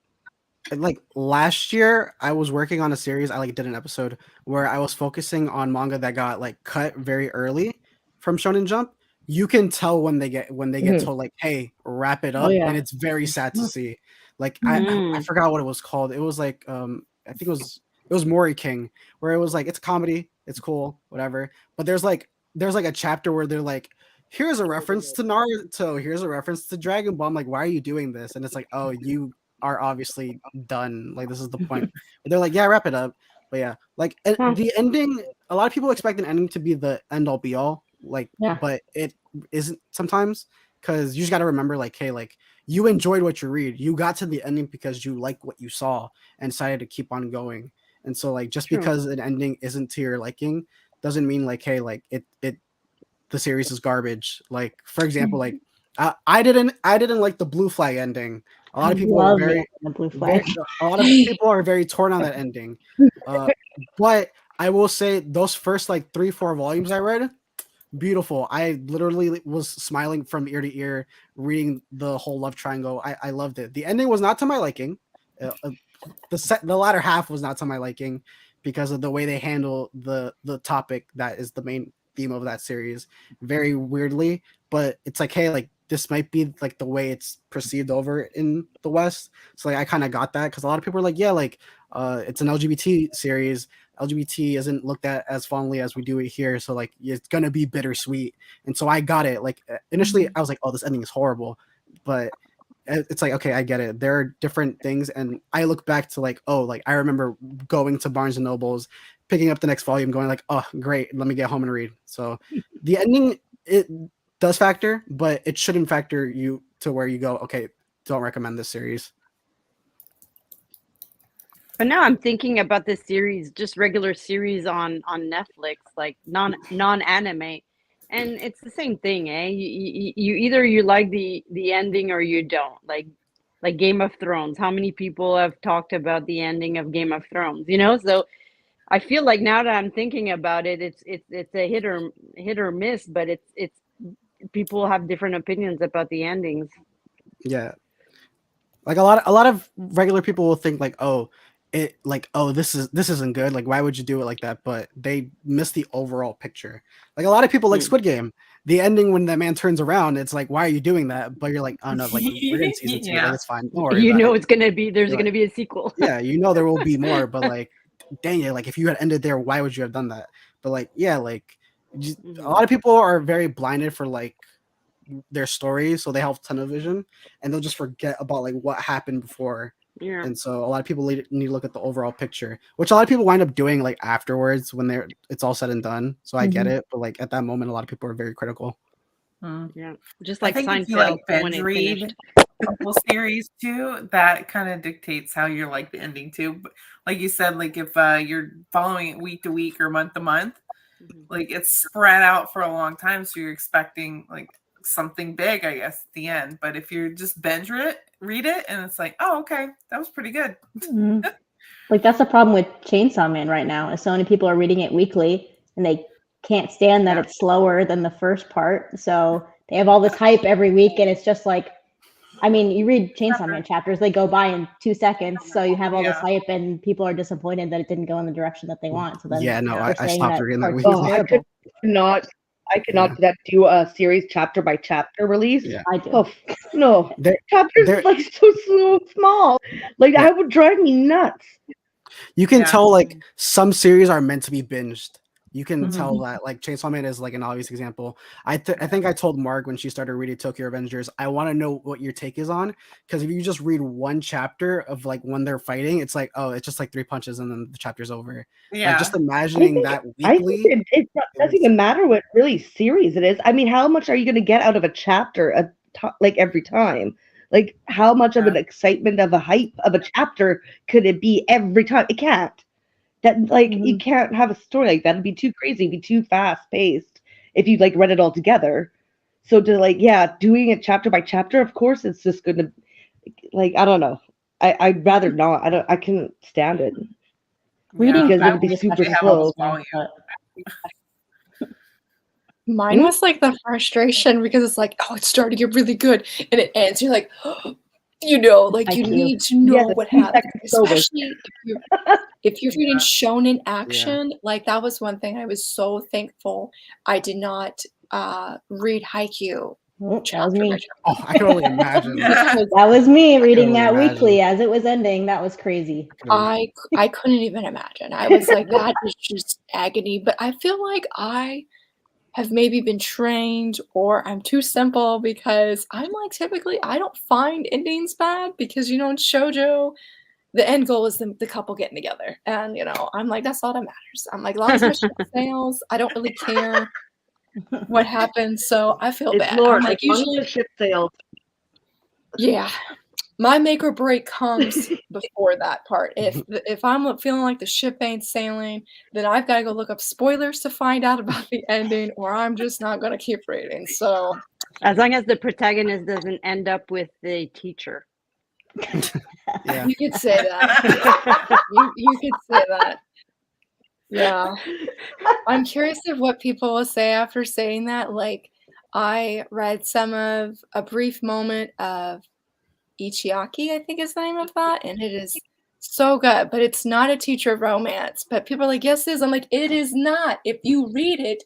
Like last year, I was working on a series. I like did an episode where I was focusing on manga that got like cut very early from Shonen Jump. You can tell when they get told like, "Hey, wrap it up," and it's very sad to see. Like I forgot what it was called. It was like I think it was Mori King, where it was like it's a comedy, it's cool, whatever. But there's like a chapter where they're like, here's a reference to Naruto, here's a reference to Dragon Ball. I'm like, why are you doing this? And it's like, oh, you are obviously done. Like this is the point. But they're like, yeah, wrap it up. But yeah, like the ending. A lot of people expect an ending to be the end all be all. Like, but it isn't sometimes, because you just got to remember, like, hey, like you enjoyed what you read. You got to the ending because you like what you saw and decided to keep on going. And so, like, just because an ending isn't to your liking doesn't mean like, hey, like it the series is garbage. Like, for example, like I didn't like the Blue Flag ending. A lot of people are a lot of people are very torn on that ending. But I will say those first like 3-4 volumes I read, beautiful. I literally was smiling from ear to ear reading the whole love triangle. I loved it. The ending was not to my liking. The latter half was not to my liking because of the way they handle the topic that is the main theme of that series very weirdly. But it's like, hey, like this might be like the way it's perceived over in the West. So like I kind of got that because a lot of people are like, yeah, like it's an LGBT series. LGBT isn't looked at as fondly as we do it here, so like it's gonna be bittersweet. And so I got it. Like initially I was like, oh, this ending is horrible, but it's like, okay, I get it. There are different things, and I look back to like, oh, like I remember going to Barnes and Nobles, picking up the next volume, going like, oh, great, let me get home and read. So the ending, it does factor, but it shouldn't factor you to where you go, okay, don't recommend this series. But now I'm thinking about this series, just regular series on Netflix, like non-anime, and it's the same thing, eh? You either you like the ending or you don't. Like Game of Thrones. How many people have talked about the ending of Game of Thrones? So I feel like now that I'm thinking about it, it's a hit or miss, but it's people have different opinions about the endings. Yeah, like a lot of regular people will think like, oh, it like, oh, this isn't good. Like, why would you do it like that? But they miss the overall picture. Like a lot of people like Squid Game. The ending when that man turns around, it's like, why are you doing that? But you're like, oh no, like we're in season 2, like it's fine. Don't worry about it. It's gonna be there's gonna be a sequel. Yeah, there will be more, but like, dang it, like if you had ended there, why would you have done that? But like, yeah, like a lot of people are very blinded for like their story, so they have tunnel vision and they'll just forget about like what happened before. And so a lot of people need to look at the overall picture, which a lot of people wind up doing like afterwards when it's all said and done. So I get it, but like at that moment, a lot of people are very critical. Yeah, just like I think Seinfeld if you like when binge it read finished. a whole series too, that kind of dictates how you're like the ending too. But like you said, like if you're following it week to week or month to month, like it's spread out for a long time, so you're expecting like something big, I guess, at the end. But if you just read it, and it's like, oh, okay, that was pretty good. Like that's the problem with Chainsaw Man right now. Is so many people are reading it weekly and they can't stand that it's slower than the first part. So they have all this hype every week, and it's just like, I mean, you read Chainsaw Man chapters, they go by in 2 seconds. So you have all this hype, and people are disappointed that it didn't go in the direction that they want. So then I stopped reading that it's weekly. I cannot do a series chapter by chapter release. Yeah. I do. Oh no, chapters like so small. Like that would drive me nuts. You can tell like some series are meant to be binged. You can tell that, like Chainsaw Man is like an obvious example. I think I told Mark when she started reading Tokyo Revengers, I want to know what your take is on, because if you just read one chapter of like when they're fighting, it's like, oh, it's just like 3 punches and then the chapter's over. Yeah. Like just imagining that weekly. I think it doesn't even matter what really series it is. I mean, how much are you going to get out of a chapter like every time? Like how much of an excitement of a hype of a chapter could it be every time? It can't. That like you can't have a story like that. It'd be too crazy, it'd be too fast paced if you like read it all together. So to like, doing it chapter by chapter, of course it's just gonna like, I don't know. I'd rather not. I can't stand it. Reading because it'd be super slow. Mine was like the frustration because it's like, oh, it's starting to get really good, and it ends. You're like, you know, like you need to know what happened, especially if you're reading shonen action. Like that was one thing I was so thankful I did not read Haikyuu. That was me. Oh, I can only imagine. That was me reading that weekly as it was ending. That was crazy. I couldn't even imagine. I was like, that is just agony. But I feel like I have maybe been trained, or I'm too simple, because I'm like, typically I don't find endings bad, because you know in shoujo the end goal is the couple getting together, and you know I'm like, that's all that matters. I'm like, as long as my ship fails, I don't really care what happens. So I feel bad. Lord, I'm like, usually the ship sails. Yeah, my make or break comes before that part. If I'm feeling like the ship ain't sailing, then I've got to go look up spoilers to find out about the ending, or I'm just not going to keep reading. So, as long as the protagonist doesn't end up with the teacher. You could say that. you could say that. Yeah. I'm curious of what people will say after saying that. Like, I read some of a brief moment of Ichiaki, I think is the name of that, and it is so good, but it's not a teacher romance. But people are like, yes, it is. I'm like, it is not. If you read it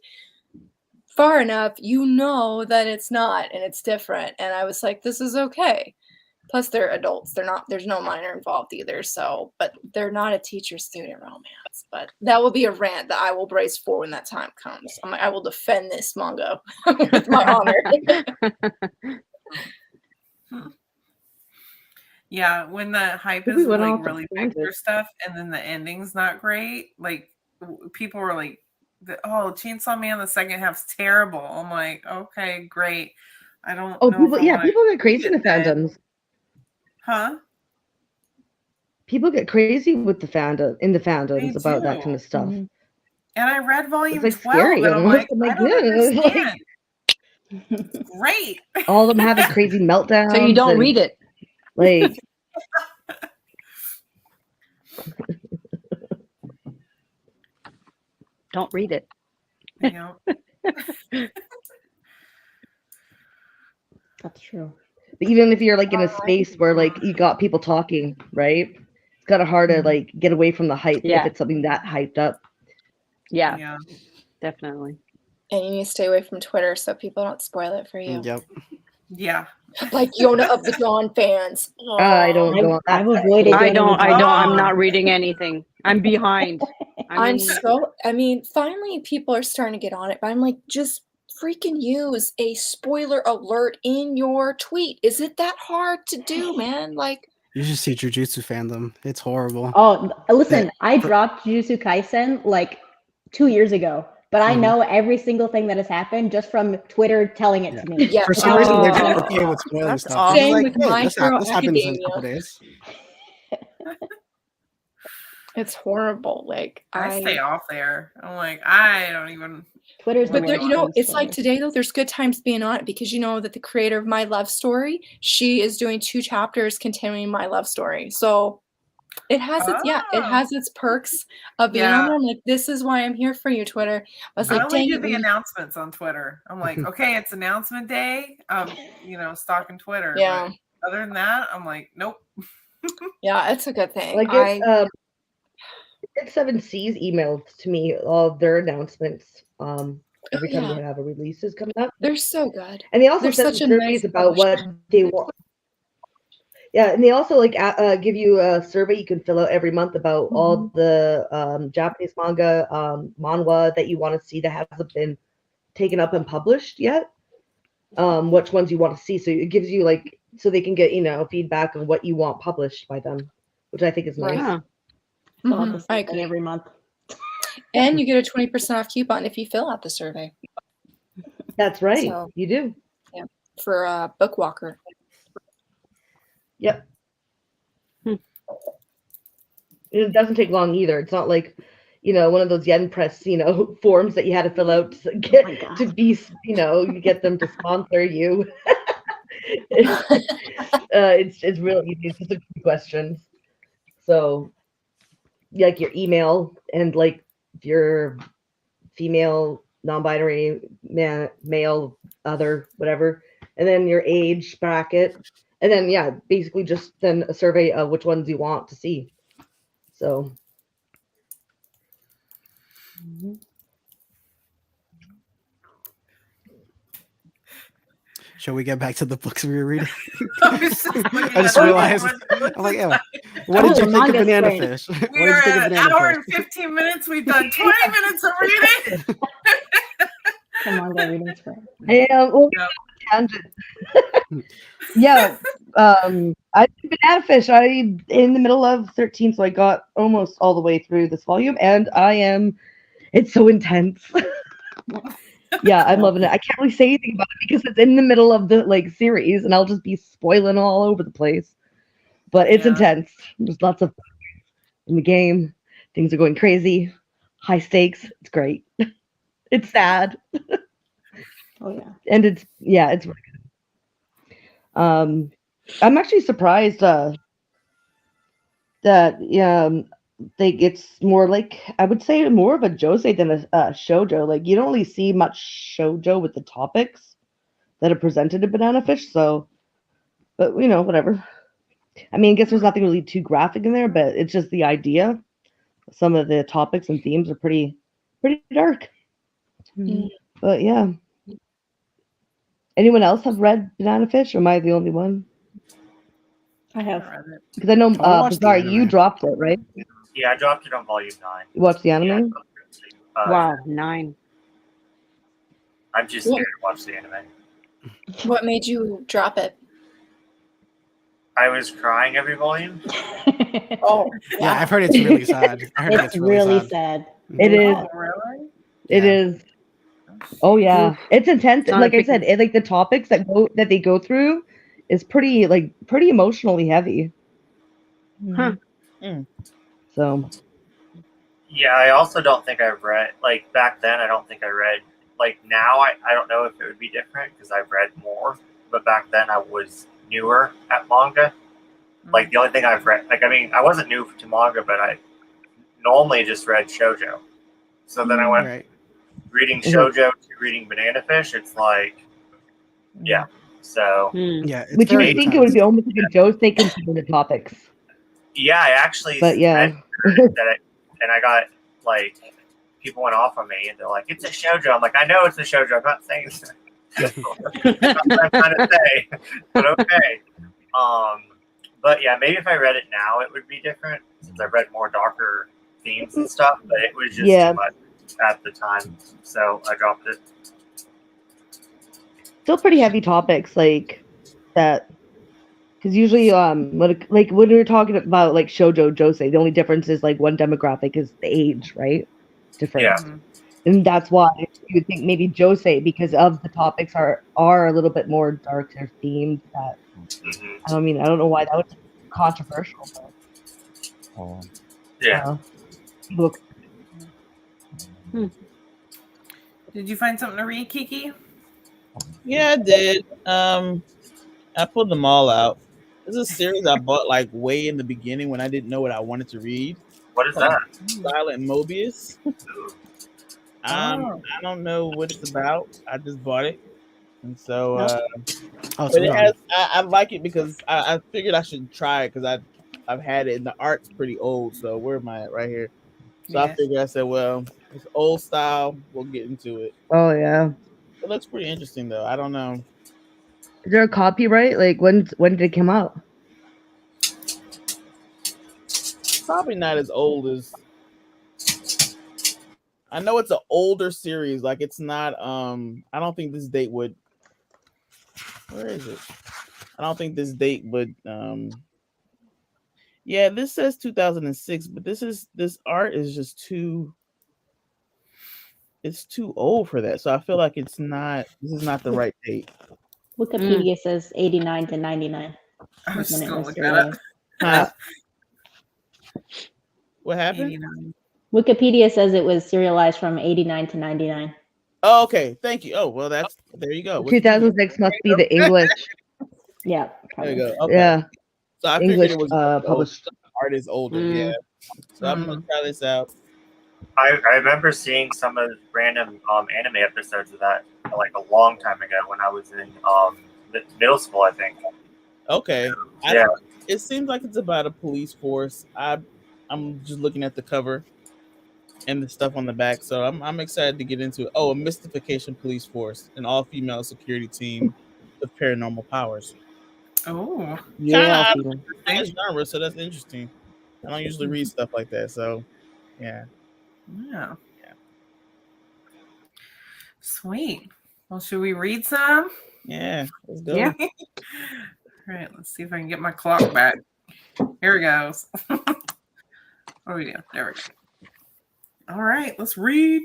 far enough, you know that it's not, and it's different. And I was like, this is okay. Plus, they're adults. There's no minor involved either. So, but they're not a teacher-student romance. But that will be a rant that I will brace for when that time comes. I'm like, I will defend this manga with my honor. Yeah, when the hype is like really big for stuff, and then the ending's not great, like people were like, "Oh, Chainsaw Man, the second half's terrible." I'm like, "Okay, great." I don't. Oh, know people get crazy in the fandoms. Huh? People get crazy with the fandoms about that kind of stuff. And I read volume 12, scary, and I'm like, I don't understand. Great. All of them having crazy meltdowns. So you don't read it. Like, don't read it. Yeah. That's true. But even if you're like in a space where like you got people talking, right? It's kind of hard to like get away from the hype if it's something that hyped up. Yeah, definitely. And you need to stay away from Twitter so people don't spoil it for you. Yep. Yeah. Like Yona of the Dawn fans. I don't go on that. I've avoided. I don't. I'm not reading anything. I'm behind. Finally people are starting to get on it, but I'm like, just freaking use a spoiler alert in your tweet. Is it that hard to do, man? Like, you should see Jujutsu fandom. It's horrible. Oh, listen, I dropped Jujutsu Kaisen like 2 years ago, but I know every single thing that has happened just from Twitter telling it to me. Yeah. For some reason, they're just okay with spoiling stuff. Same like, with My Hero this happens in a Academia. couple days. It's horrible. Like, I stay off there. I'm like, I don't even. Twitter's But there, you know, it's like today though, there's good times being on it, because you know that the creator of My Love Story, she is doing 2 chapters continuing My Love Story. So It has its it has its perks of being on there. I'm like, this is why I'm here for you, Twitter. I was I like, only dang do it, the announcements on Twitter. I'm like, okay, it's announcement day. Stalking Twitter. Yeah. But other than that, I'm like, nope. Yeah, it's a good thing. Like Seven Seas emailed to me all of their announcements every time they have a releases coming up. They're so good. And they also They're send such a surveys nice about what they want. Yeah, and they also give you a survey you can fill out every month about all the Japanese manga, manhwa that you want to see that hasn't been taken up and published yet. Which ones you want to see. So it gives you so they can get, feedback on what you want published by them, which I think is nice. Yeah. I'll have the same thing every month. And you get a 20% off coupon if you fill out the survey. That's right. So, you do. Yeah. For Bookwalker. Yep. It doesn't take long either. It's not like, one of those Yen Press, forms that you had to fill out to get you get them to sponsor you. It's really easy. It's just a few questions. So, like your email and if you're female, non-binary, male, other, whatever, and then your age bracket, and then basically just then a survey of which ones you want to see. So. Shall we get back to the books we were reading? I just realized. I'm like, Emma, what did you think of Banana Fish? We are at an hour and 15 minutes. We've done 20 minutes of reading. Come on, go reading sprint. Tangent. Yeah. I did Banana Fish. I'm in the middle of 13, so I got almost all the way through this volume, and it's so intense. Yeah, I'm loving it. I can't really say anything about it because it's in the middle of the series, and I'll just be spoiling all over the place. But it's intense. There's lots of in the game. Things are going crazy. High stakes. It's great. It's sad. Oh yeah. And it's really good. I'm actually surprised that it's more I would say more of a josei than a shoujo. You don't really see much shoujo with the topics that are presented in Banana Fish. So, but whatever. I mean, I guess there's nothing really too graphic in there, but it's just the idea. Some of the topics and themes are pretty dark. Mm. But yeah. Anyone else have read Banana Fish, or am I the only one? I have. Because I know, Bizarre, you dropped it, right? Yeah, I dropped it on volume 9. You watched the anime? Wow, 9. I'm just scared to watch the anime. What made you drop it? I was crying every volume. Oh, yeah, I've heard it's really sad. I heard it's really sad. It is. Oh, really? It is. Oh yeah, it's intense. Like I said, the topics that they go through is pretty emotionally heavy. Huh. So. Yeah, I also don't think I've read back then. I don't think I read now. I don't know if it would be different because I've read more. But back then I was newer at manga. The only thing I've read, I wasn't new to manga, but I normally just read shoujo. So then I went reading shoujo to reading Banana Fish. It's yeah. So yeah, would you think it would be almost like a josei considering the topics? Yeah, I actually. But yeah. And I got people went off on me, and they're like, "It's a shoujo." I'm like, "I know it's a shoujo. I'm not saying it's that's what I'm trying to say." But okay. But yeah, maybe if I read it now, it would be different since I read more darker themes and stuff. But it was just too much at the time, so I dropped it. Still pretty heavy topics that. Because usually, when we're talking about shoujo, josei, the only difference is one demographic is the age, right? Different. Yeah. And that's why you would think maybe josei, because of the topics are a little bit more darker themed. That I don't know why that would be controversial. But, yeah. Look. Did you find something to read, Kiki? Yeah, I did. I pulled them all out. This is a series I bought like way in the beginning when I didn't know what I wanted to read. What is Called that? Silent Mobius. Oh. I don't know what it's about. I just bought it, and so Nope. Oh, it's but it real. has. I like it because I figured I should try it because I've had it and the art's pretty old. So where am I at? Right here. So I Yeah. figured I said, well, it's old style. We'll get into it. Oh yeah. It looks pretty interesting though. I don't know. Is there a copyright? Like when did it come out? Probably not as old as. I know it's an older series. Like it's not. I don't think this date would. Where is it? I don't think this date would. Yeah, this says 2006, but this art is just too. It's too old for that. So I feel like it's not. This is not the right date. Wikipedia says 89 to 99 I was is when just it gonna was look that up. serialized. Huh? What happened? 89. Wikipedia says it was serialized from 89 to 99. Oh, okay. Thank you. Oh, well, that's there you go. Wikipedia. 2006 must be the English. Yeah, There you probably. go. Okay. Yeah, So I figured English it was old. published. The art is older. Yeah. So I'm gonna try this out. I remember seeing some of the random anime episodes of that like a long time ago when I was in middle school, I think. Okay. Yeah. It seems like it's about a police force. I'm just looking at the cover and the stuff on the back, so I'm excited to get into it. Oh, a mystification police force, an all-female security team with paranormal powers. Oh. Kind of Yeah, out people. of my genre, so that's interesting. I don't usually read stuff like that, so yeah. Yeah. Sweet. Well, should we read some? Yeah, let's go. Yeah. All right, let's see if I can get my clock back. Here it goes. Oh yeah, there we go. All right, let's read.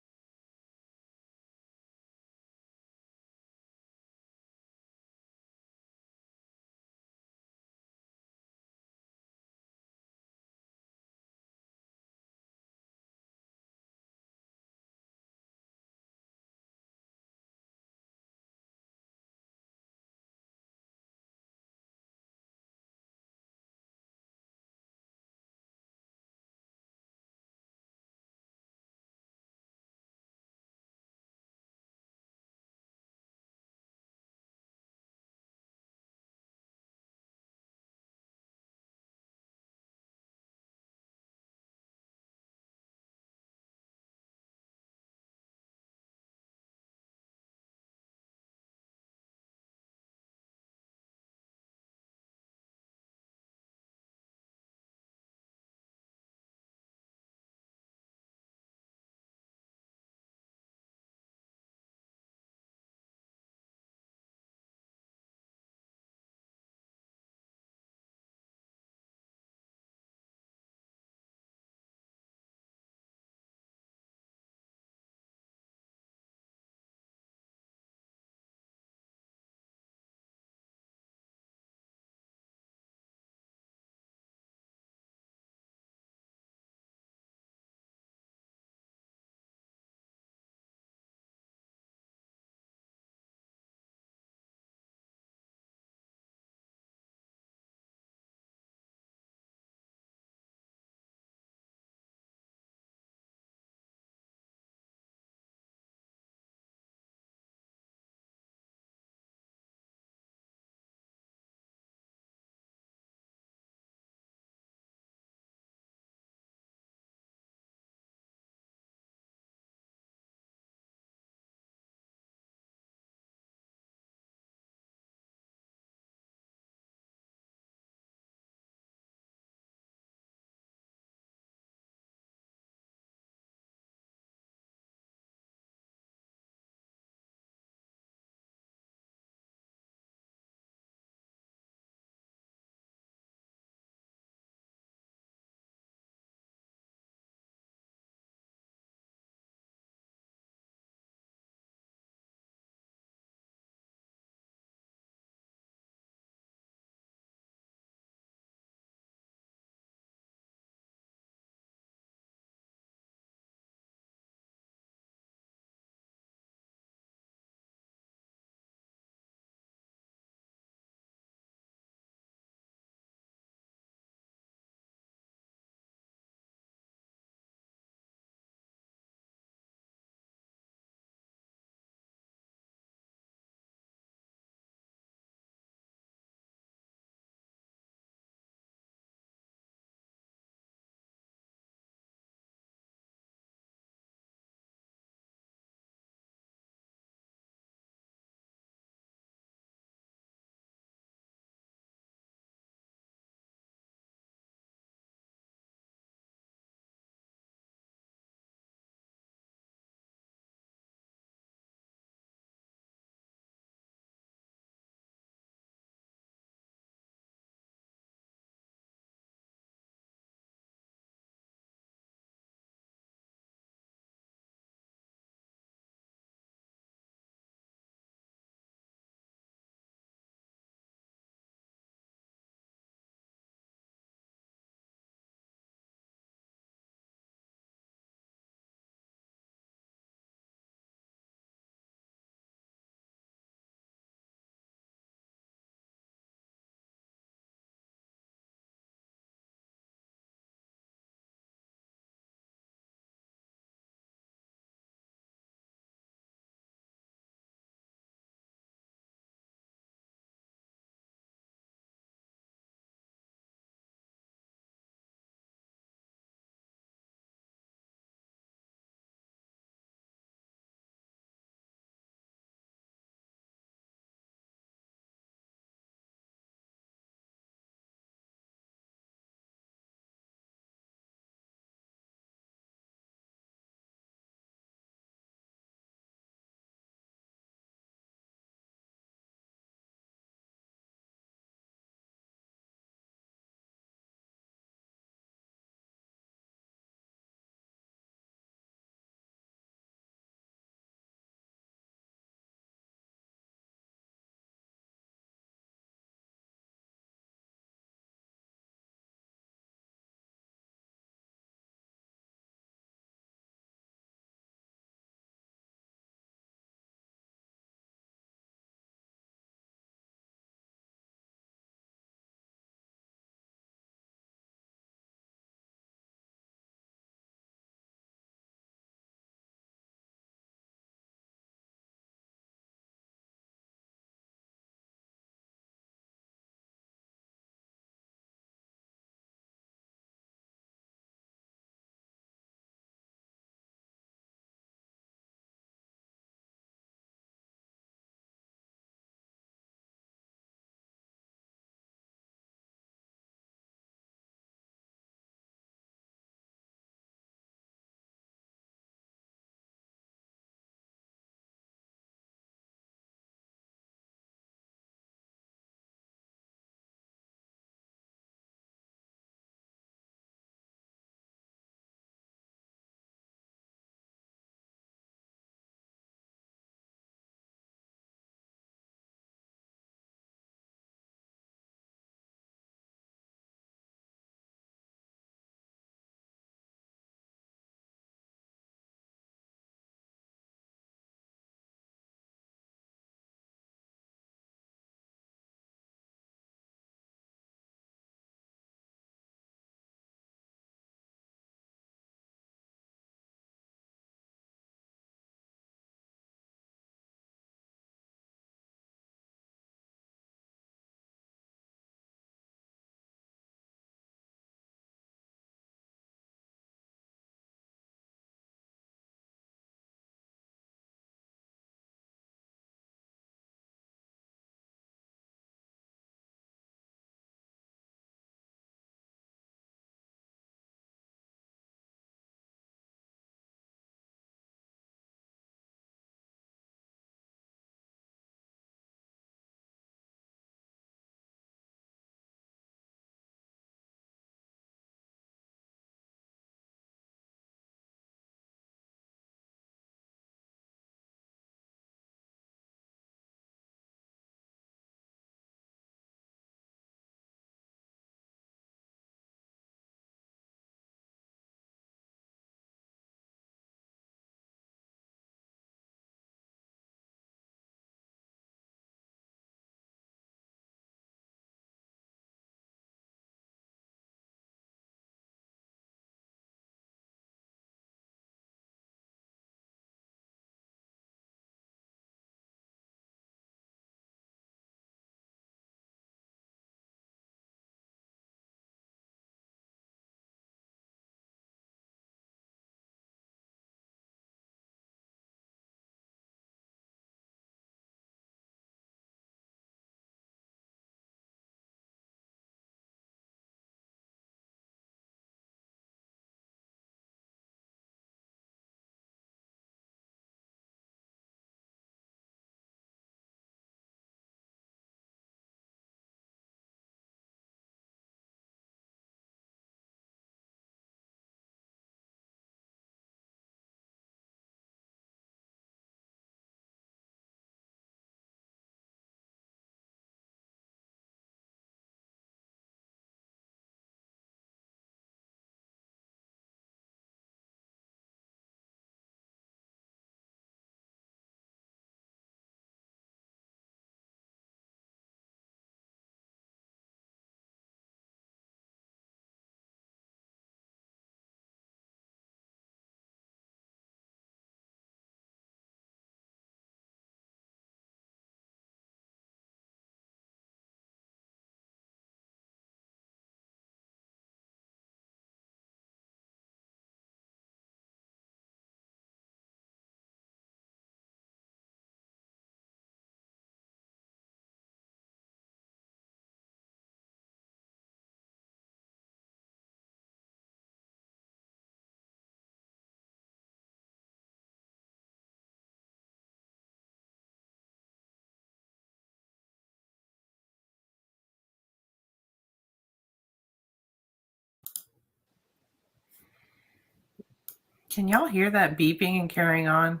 Can y'all hear that beeping and carrying on?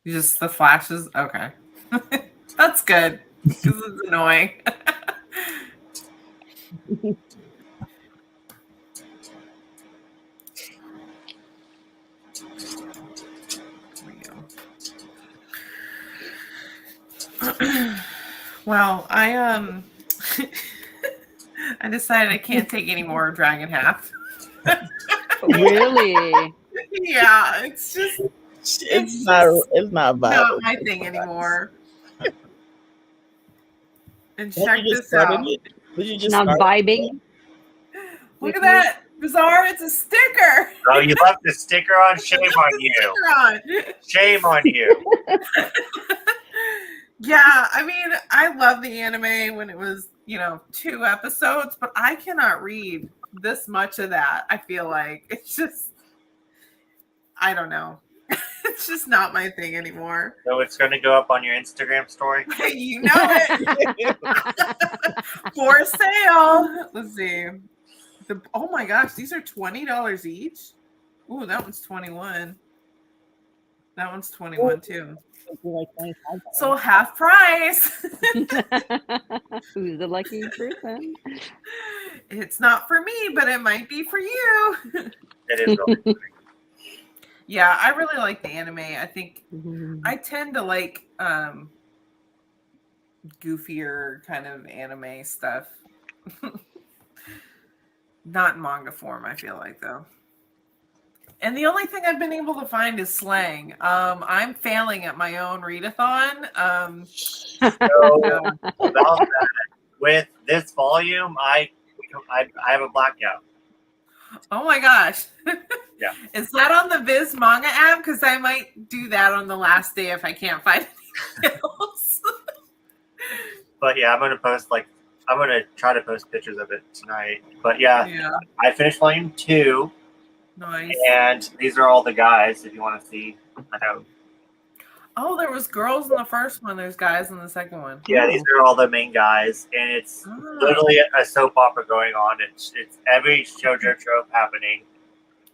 Just the flashes? Okay. That's good. Because it's annoying. Well, I I decided I can't take any more Dragon Half. Really? Yeah, it's just It's not viable. not my thing anymore. And check this out. Did you just Not start vibing. Look at that. Bizarre, it's a sticker. Oh, you left the sticker on? Shame on you. Sticker on. Shame on you. Yeah, I mean, I love the anime when it was, 2 episodes, but I cannot read this much of that. I feel like it's just, I don't know. It's just not my thing anymore. So it's going to go up on your Instagram story? You know it. For sale. Let's see. Oh my gosh, these are $20 each. Ooh, that one's 21. That one's 21 too. So half price. Who's the lucky person? It's not for me, but it might be for you. It is really Yeah, I really like the anime. I think I tend to like goofier kind of anime stuff. Not in manga form, I feel like, though. And the only thing I've been able to find is slang. I'm failing at my own readathon. So about that, with this volume, I have a blackout. Oh my gosh. Yeah. Is that on the Viz manga app? Because I might do that on the last day if I can't find anything else. But yeah, I'm gonna try to post pictures of it tonight. But yeah. I finished volume 2. Nice. And these are all the guys if you want to see. I know. Oh, there was girls in the first one. There's guys in the second one. Yeah, these are all the main guys, and it's literally a soap opera going on. It's every shoujo trope happening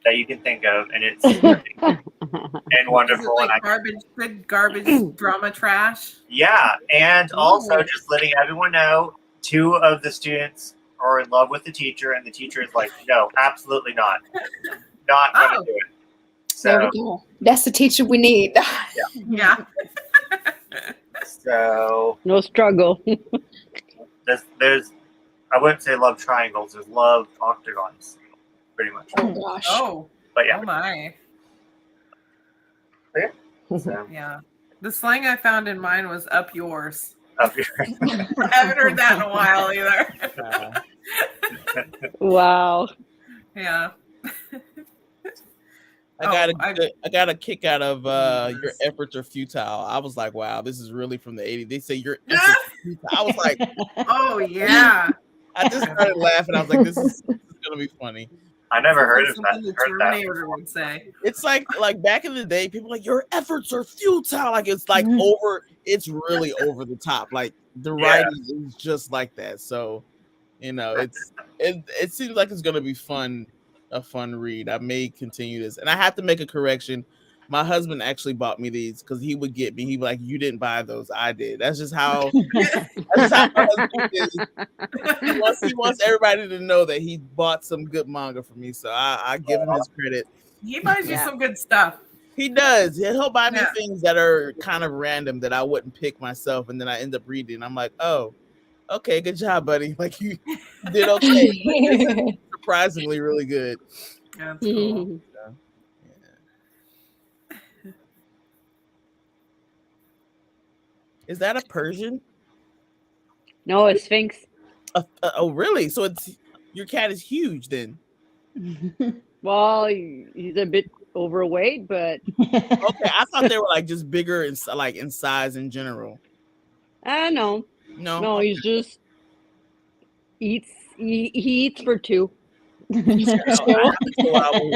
that you can think of, and it's and wonderful. Is it like garbage drama trash? Yeah, and also just letting everyone know 2 of the students are in love with the teacher, and the teacher is like, no, absolutely not. Not going to do it. So, there we go. That's the teacher we need. Yeah. So no struggle. there's I wouldn't say love triangles. There's love octagons, pretty much. Oh gosh. Oh. But yeah. Oh my. So, yeah. The slang I found in mine was up yours. Up yours. I haven't heard that in a while either. Wow. Yeah. I got a kick out of your efforts are futile. I was like, wow, this is really from the 80s. They say your efforts are futile. I was like, oh yeah. I just started laughing. I was like, this is gonna be funny. I never heard of that. The Terminator would say. It's like back in the day, people were like, your efforts are futile. Like it's like it's really over the top. Like the writing is just like that. So, it seems like it's gonna be a fun read. I may continue this, and I have to make a correction. My husband actually bought me these because he would get me. He'd be like, "You didn't buy those, I did." That's just how. That's how my husband is. He wants everybody to know that he bought some good manga for me, so I give him his credit. He buys you some good stuff. He does. He'll buy me things that are kind of random that I wouldn't pick myself, and then I end up reading. I'm like, "Oh, okay, good job, buddy. Like you did okay." Surprisingly really good. That's cool. Is that a Persian? No, a Sphinx. Oh, really? So your cat is huge then? Well, he's a bit overweight, but okay. I thought they were like just bigger in size in general. No, he's just he eats for 2. I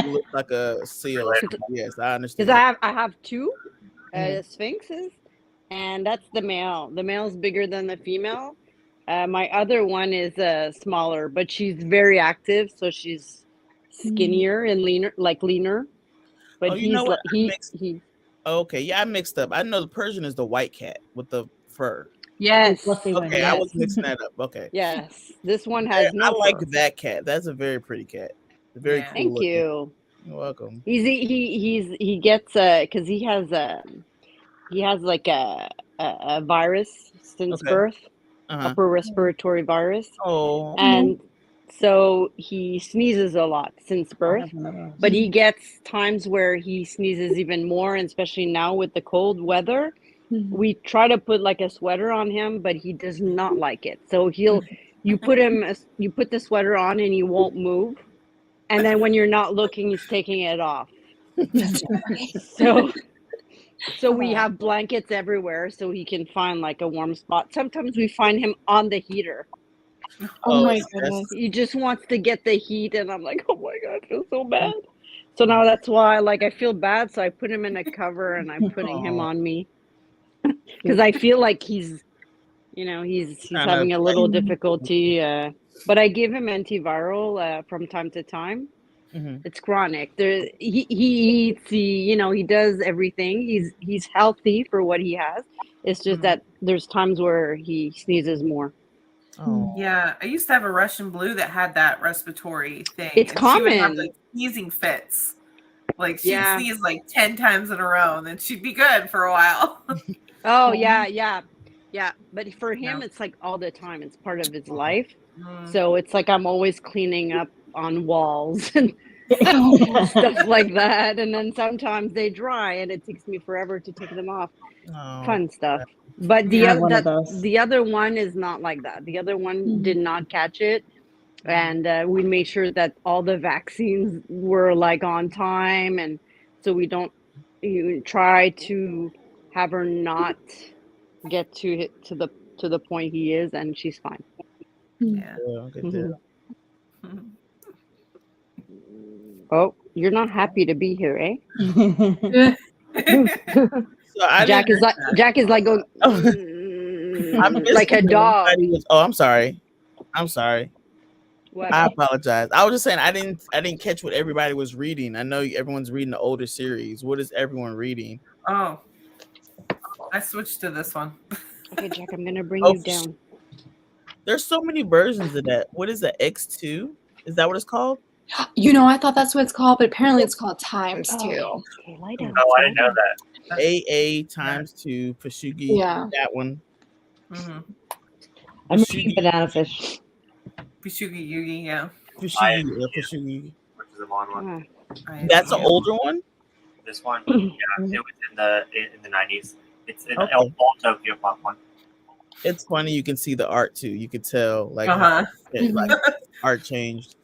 look like a seal. Yes, I understand. Because I have 2 Sphinxes, and that's the male. The male's bigger than the female. My other one is smaller, but she's very active, so she's skinnier and leaner. But Oh, he's you know what? he. Okay, yeah, I mixed up. I know the Persian is the white cat with the fur. Yes. Fluffy one. Okay, I was mixing that up. Okay. Yes. This one Yeah, has no I like fur. that cat. That's a very pretty cat. Very Yeah. cool. Thank looking. you. You're welcome. He gets because he has like a virus since Okay. birth, Uh-huh. upper respiratory virus, Oh. and so he sneezes a lot since birth. But he gets times where he sneezes even more, and especially now with the cold weather. We try to put like a sweater on him, but he does not like it. So you put the sweater on and he won't move. And then when you're not looking, he's taking it off. So we have blankets everywhere so he can find like a warm spot. Sometimes we find him on the heater. Oh my yes. goodness. He just wants to get the heat, and I'm like, oh my God, I feel so bad. So now that's why like I feel bad. So I put him in a cover and I'm putting him on me because I feel like he's having a little difficulty. But I give him antiviral from time to time. Mhm. It's chronic. He eats. He does everything. He's healthy for what he has. It's just that there's times where he sneezes more. Oh. Yeah, I used to have a Russian blue that had that respiratory thing. It's and she would have common. like sneezing fits. Like she'd Yeah. sneeze like 10 times in a row and then she'd be good for a while. Oh yeah. But for him, Yeah. it's like all the time. It's part of his life. So it's like I'm always cleaning up on walls and stuff like that. And then sometimes they dry and it takes me forever to take them off. Oh. Fun stuff. But I have one of those. the other one is not like that. The other one did not catch it. And we made sure that all the vaccines were like on time. And so we don't try to have her not get to the point he is, and she's fine. Yeah. Yeah, good deal. Oh, you're not happy to be here, eh? So Jack is like going I missed like a when dog. everybody was- oh, I'm sorry. What? I apologize. I was just saying I didn't catch what everybody was reading. I know everyone's reading the older series. What is everyone reading? Oh, I switched to this one. Okay, Jack, I'm gonna bring you down. There's so many versions of that. What is the X2? Is that what it's called? I thought that's what it's called, but apparently it's called times 2. Okay, lie down. Oh, I didn't know that. AA times 2 Fashugi. Yeah. That one. Mm-hmm. I'm reading Banana Fish. Pishugi Yugi, yeah. Fashugi. Which is a long one. That's an older one? This one, yeah, it was in the 90s. It's in Okay. all Tokyo Pop one. It's funny. You can see the art too. You could tell like, like art changed.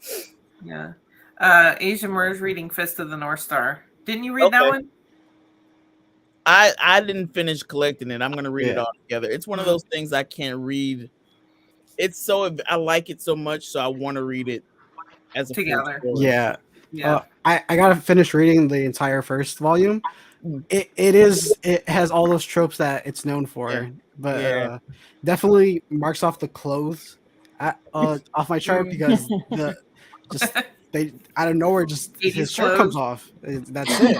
Yeah. Asian Mer's reading Fist of the North Star. Didn't you read that one? I didn't finish collecting it. I'm gonna read it all together. It's one of those things I can't read. It's so I like it so much, so I want to read it as a together. Yeah. Yeah. I gotta finish reading the entire first volume. It has all those tropes that it's known for, but definitely marks off the clothes off my chart because they out of nowhere just his shirt comes off. That's it.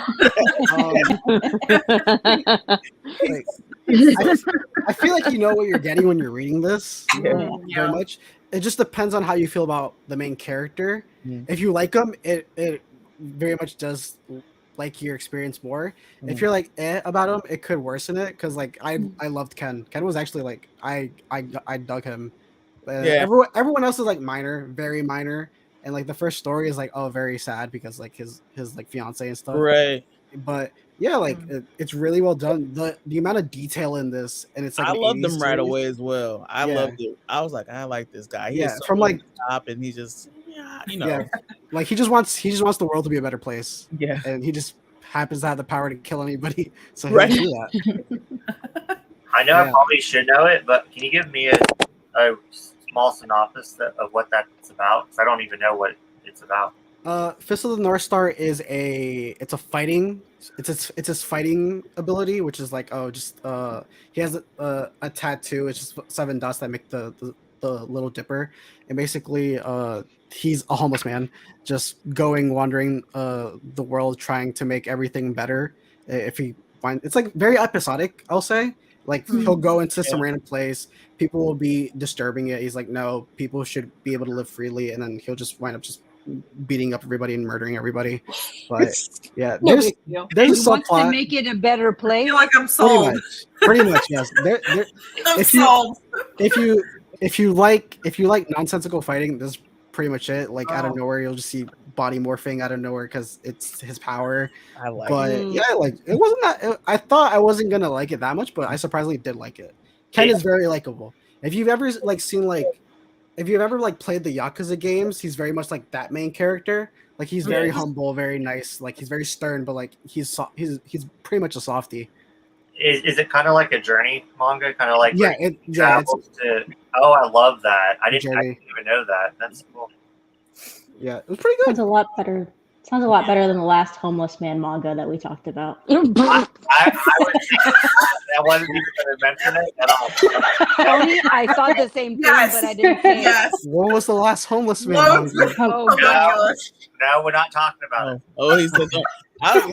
I feel like you know what you're getting when you're reading this very much. It just depends on how you feel about the main character. If you like him, it very much does like your experience more. If you're like about him, it could worsen it because like I loved Ken. Ken was actually like I dug him. Everyone else is like minor, very minor, and like the first story is like very sad because like his like fiance and stuff. Right. But yeah, like it's really well done. The amount of detail in this, and it's like I loved him right away as well. I loved it. I was like, I like this guy. He is so from like top, and he just like he just wants the world to be a better place. Yeah, and he just happens to have the power to kill anybody, so he right. can do that. I know I probably should know it, but can you give me a small synopsis of what that's about? Because I don't even know what it's about. Fist of the North Star is it's his fighting ability, which is like he has a tattoo. It's just 7 dots that make the Little Dipper, and basically he's a homeless man, just wandering the world, trying to make everything better. If he it's like very episodic, I'll say. Like he'll go into some random place, people will be disturbing it. He's like, no, people should be able to live freely, and then he'll just wind up just beating up everybody and murdering everybody. But yeah, No there's big deal. a He wants to subplot. make it a better I place. feel like I'm sold. Pretty much, yes. I'm if you sold. if you like nonsensical fighting, this is pretty much it. Like out of Oh. nowhere, you'll just see body morphing out of nowhere because it's his power. I like But it. yeah, like it wasn't that. I thought I wasn't gonna like it that much, but I surprisingly did like it. Ken is very likable. If you've ever if you've ever played the Yakuza games, he's very much like that main character. Like he's very humble, very nice. Like he's very stern, but like he's pretty much a softie. Is it kind of like a journey manga? Kind of like It's to. Oh, I love that. I didn't even know that. That's cool. Yeah, it was pretty good. Sounds a lot better. Sounds a lot better than the last homeless man manga that we talked about. I wasn't even going to mention it at all. Tony, I thought the same thing, but I didn't say it. Yes. What was the last homeless man? Oh, No, God. no, we're not talking about it. Oh, he said, I feel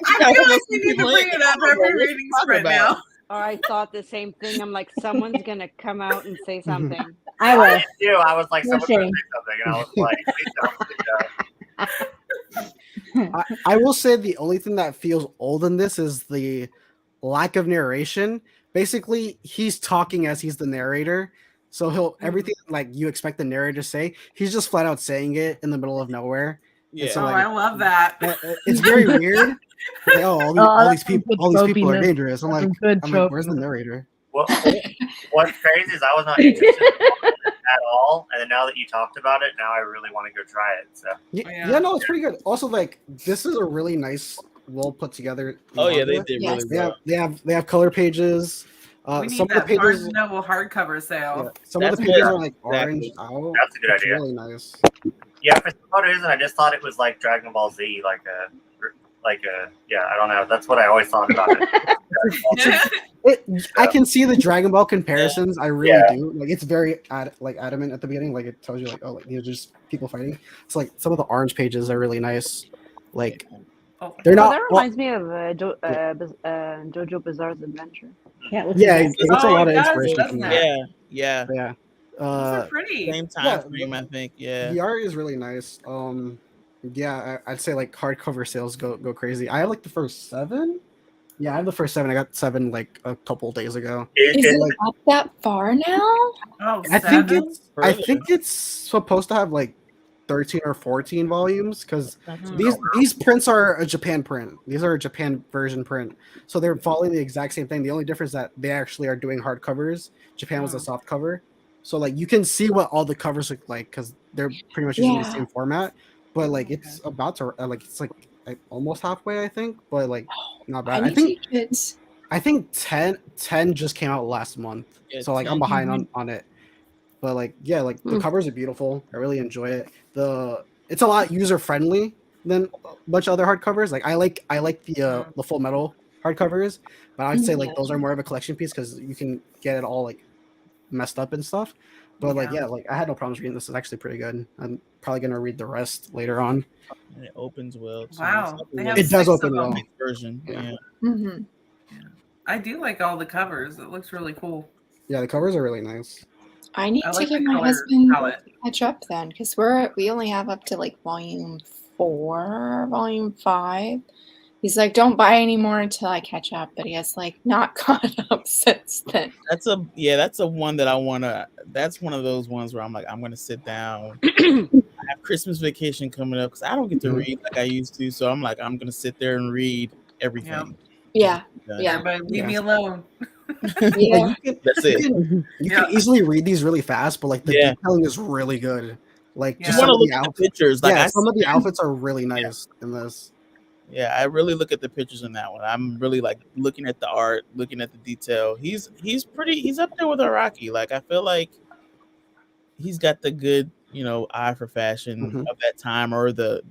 like we need to bring it up every reading sprint now. Oh, I thought the same thing. I'm like, someone's gonna come out and say something. I will. Too. I was like, No someone's going to shame. say something, and I was like, please don't. I will say the only thing that feels old in this is the lack of narration. Basically, he's talking as he's the narrator. So he'll everything like you expect the narrator to say, he's just flat out saying it in the middle of nowhere. Yeah. So, I love that. It's very weird. Like, all these people are dangerous. I'm like, where's the narrator? What's crazy is I was not interested at all, and then now that you talked about it, now I really want to go try it. So Yeah, no, it's pretty good. Also, like this is a really nice, well put together. Oh yeah, they manga. did really well. They have color pages. We need Some of the that pages, Barnes and Noble hardcover sale. some of the pages are like orange out. that's a good It's idea. really nice. Yeah, for some reason, I just thought it was like Dragon Ball Z, like a I don't know. That's what I always thought about it. I can see the Dragon Ball comparisons. I really do. Like it's very adamant at the beginning. Like it tells you like, oh, like these are just people fighting. It's like some of the orange pages are really nice. Like they're not. That reminds me of JoJo Bizarre's Adventure. Yeah, it gets a lot of it does, inspiration doesn't from it? that. Yeah. Yeah. These are pretty. Same time frame, I think. Yeah. The art is really nice. I'd say like hardcover sales go crazy. I have like the first 7. Yeah, I have the first 7. I got 7 like a couple days ago. Is it up that far now? Oh, I think 7? it's supposed to have like 13 or 14 volumes because these prints are a Japan print. These are a Japan version print, so they're following the exact same thing. The only difference is that they actually are doing hardcovers. Japan was a soft cover, so like you can see what all the covers look like because they're pretty much using the same format. But like it's about to it's like almost halfway, I think. But like not bad. I think 10 just came out last month, so like I'm behind on it. But like like the covers are beautiful. I really enjoy it. It's a lot user friendly than a bunch of other hardcovers. Like I like the Full Metal hardcovers, but I'd say like those are more of a collection piece because you can get it all like messed up and stuff. But like I had no problems reading this. It's actually pretty good. I'm probably gonna read the rest later on. And it opens well. Too. Wow, It does open well. Version. Yeah. Mm-hmm. I do like all the covers. It looks really cool. Yeah, the covers are really nice. I need to get my husband to catch up then because we only have up to like volume 4, volume 5. He's like, don't buy any more until I catch up, but he has like not caught up since then. That's a one that I wanna. That's one of those ones where I'm like, I'm gonna sit down. I have Christmas vacation coming up because I don't get to read like I used to, so I'm like, I'm gonna sit there and read everything. Yeah, but leave me alone. Yeah, that's it. You can easily read these really fast, but like the detailing is really good. Like just want to look at the pictures. Like some of the outfits are really nice in this. Yeah, I really look at the pictures in that one. I'm really like looking at the art, looking at the detail. He's up there with Araki. Like I feel like he's got the good, eye for fashion of that time or the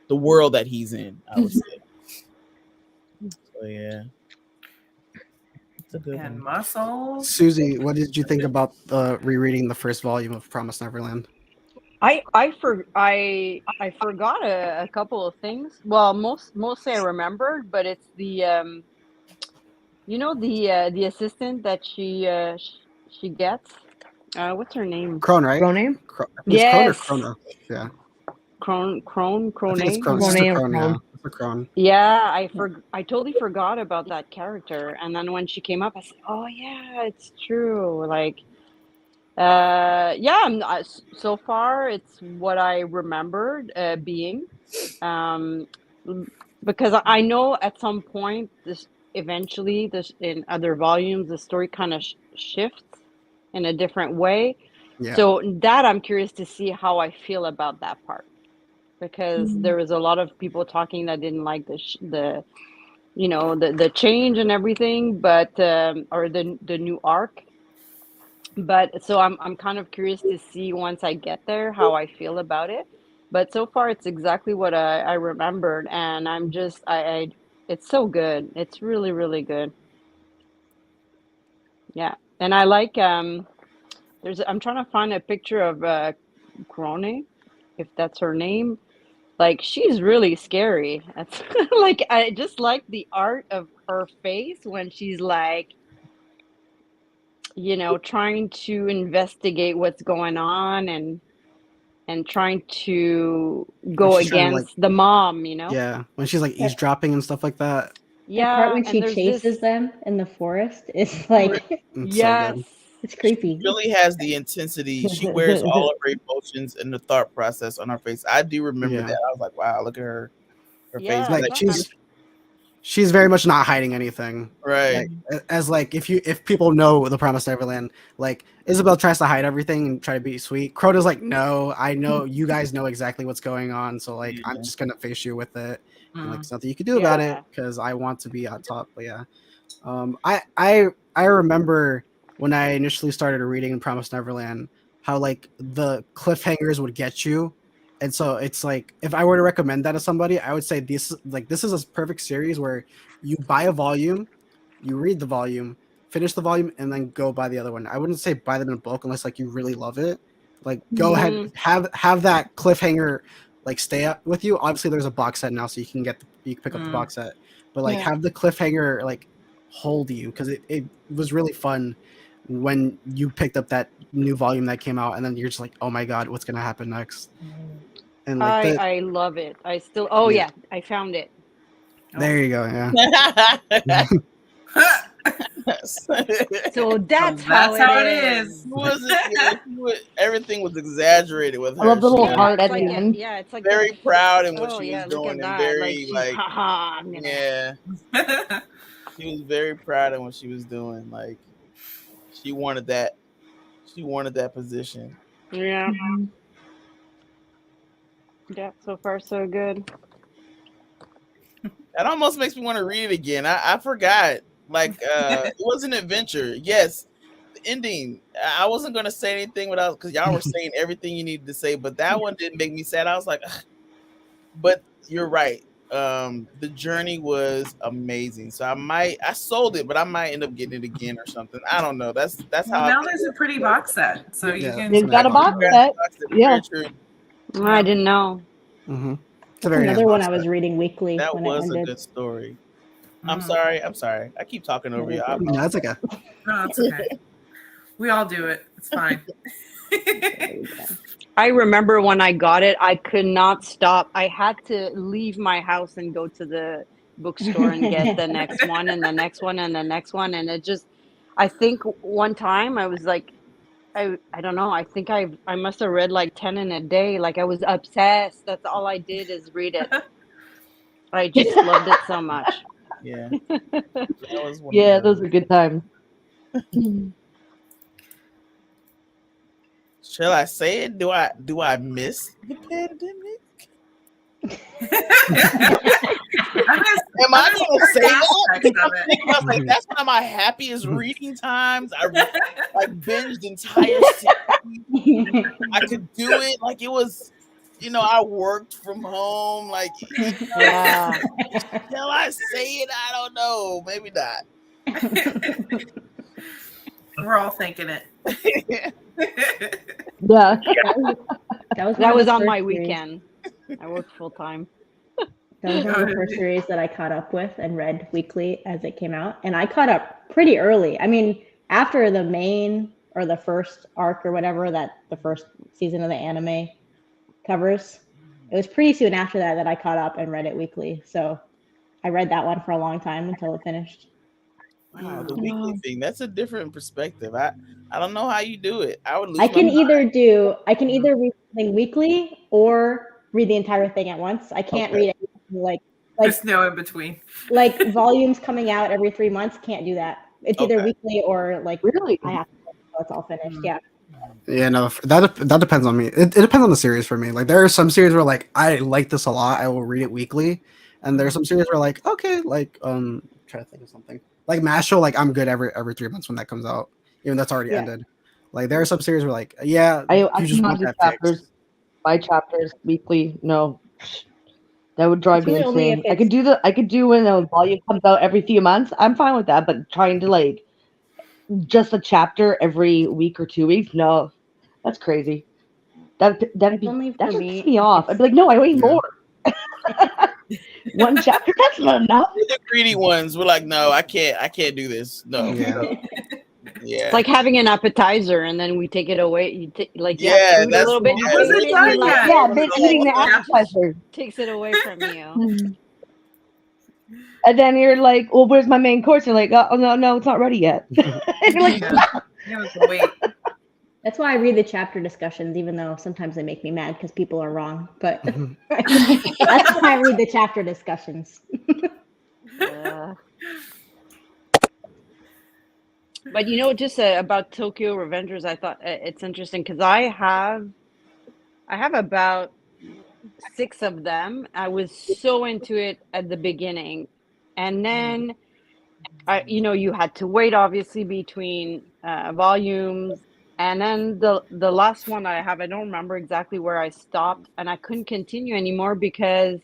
world that he's in, I would say. So yeah. It's a good one. Muscles. Susie, what did you think about rereading the first volume of Promised Neverland? I forgot a couple of things. Well, mostly I remembered, but it's the the assistant that she gets. What's her name? Crone, right? Crone? It's Crone or Yes, Crona? Yeah. I think it's Crone. Crone. Crone Sister or Crone, yeah. Crone. Sister Crone. Yeah, I totally forgot about that character, and then when she came up, I said, "Oh yeah, it's true." Like, yeah, so far it's what I remembered being, um, because I know at some point this eventually this in other volumes the story kind of shifts in a different way. Yeah. So that I'm curious to see how I feel about that part because there was a lot of people talking that didn't like the the change and everything, but or the new arc. But so I'm kind of curious to see once I get there how I feel about it. But so far it's exactly what I remembered, and I'm just I it's so good. It's really really good. Yeah, and I like there's I'm trying to find a picture of Crone, if that's her name. Like she's really scary. That's like I just like the art of her face when she's like, trying to investigate what's going on and trying to When go she's trying to like, against the mom. yeah, when she's like eavesdropping and stuff like that. That part Yeah, when and she there's chases this them in the forest is like It's so yes. good. it's creepy. Really has the intensity. She wears all of her emotions and the thought process on her face. I do remember Yeah. that. I was like, wow, look at her face. Yeah, Like Like, she's very much not hiding anything. right. Like, as like if people know the Promised Neverland, like Isabel tries to hide everything and try to be sweet. Crota's like, no, I know you guys know exactly what's going on, so like I'm just gonna face you with it. And like there's nothing you can do about it Yeah. because I want to be on top. But yeah. I remember when I initially started reading Promised Neverland, how like the cliffhangers would get you. And so it's like if I were to recommend that to somebody, I would say this is a perfect series where you buy a volume, you read the volume, finish the volume, and then go buy the other one. I wouldn't say buy them in bulk unless like you really love it. Like go ahead, have that cliffhanger like stay up with you. Obviously, there's a box set now, so you can pick up the box set. But like have the cliffhanger like hold you because it was really fun when you picked up that new volume that came out and then you're just like, oh my god, what's gonna happen next? And like I love it. I still Yeah. I found it. there you go, yeah. So that's That's how how it it is. is. Everything was exaggerated with her. I love the little She was heart at It's the like end. yeah, it's like very proud in what oh she yeah, was look doing at and that. Like very she's like haha, I'm gonna yeah. She was very proud of what she was doing. Like she wanted that position. yeah. Yeah, so far so good. That almost makes me want to read it again. I forgot. Like it was an adventure. Yes. The ending. I wasn't gonna say anything without because y'all were saying everything you needed to say, but that one didn't make me sad. I was like, ugh. But you're right. The journey was amazing. So I sold it, but I might end up getting it again or something. I don't know. That's Well, how now there's a pretty box set, so you Yeah, can. They've got a box set. Yeah. Very true. I didn't know. Mm-hmm. It's a That's very another nice one box I was set. reading weekly That when was it a ended. good story. I'm Mhm. sorry. I keep talking over you. No, that's okay. No, it's okay. We all do it. It's fine. I remember when I got it, I could not stop. I had to leave my house and go to the bookstore and get the next one and the next one and the next one. And it just, I think one time I was like, I don't know. I think I must have read like 10 in a day. Like I was obsessed. That's all I did is read it. I just loved it so much. Yeah. That was one Yeah, of those are good times. Shall I say it? Do I miss the pandemic? Am I gonna say that? I was like, that's one of my happiest reading times. I like binged entire series. I could do it. Like it was, I worked from home. Like, Yeah. shall I say it? I don't know. Maybe not. We're all thinking it. Yeah. That was on my series. weekend. I worked full time. That was one of the first series that I caught up with and read weekly as it came out. And I caught up pretty early. I mean, after the main or the first arc or whatever that the first season of the anime covers, it was pretty soon after that I caught up and read it weekly. So I read that one for a long time until it finished. Wow, the weekly thing, that's a different perspective. I don't know how you do it. I would lose I can my mind. either read something weekly or read the entire thing at once. I can't Okay. read anything like There's no in between. like volumes coming out every 3 months. Can't do that. It's either Okay. weekly or like Really? I have to wait until it's all finished. Yeah. Yeah, no, that depends on me. It depends on the series for me. Like there are some series where like I like this a lot, I will read it weekly, and there's some series where like okay, like try to think of something like Mashal, like I'm good every 3 months when that comes out, even that's already Yeah. ended. Like there are some series where like yeah, I you just cannot want do that chapters fixed. by chapters weekly. No, that would drive It's me really only insane. if I could do when a volume comes out every few months. I'm fine with that, but trying to like just a chapter every week or 2 weeks, no, that's crazy. That'd It's only that for just piss me. me off. I'd be like, no, I need Yeah. more. One chapter, that's not enough. We're the greedy ones. We're like, no, I can't do this. No. Yeah. Yeah. It's like having an appetizer and then we take it away. You you Yeah, have food a that's little bit. You what was taste it it. And you're done like, yet? Yeah, then eating the Yeah. appetizer. takes it away from you. And then you're like, well, where's my main course? You're like, oh, no, it's not ready yet. And you're like, Yeah. You have to wait. That's why I read the chapter discussions, even though sometimes they make me mad because people are wrong. But Mhm. that's why I read the chapter discussions. Yeah. But just about Tokyo Revengers, I thought it's interesting because I have about 6 of them. I was so into it at the beginning, and then you had to wait obviously between volumes, and then the last one I have, I don't remember exactly where I stopped, and I couldn't continue anymore because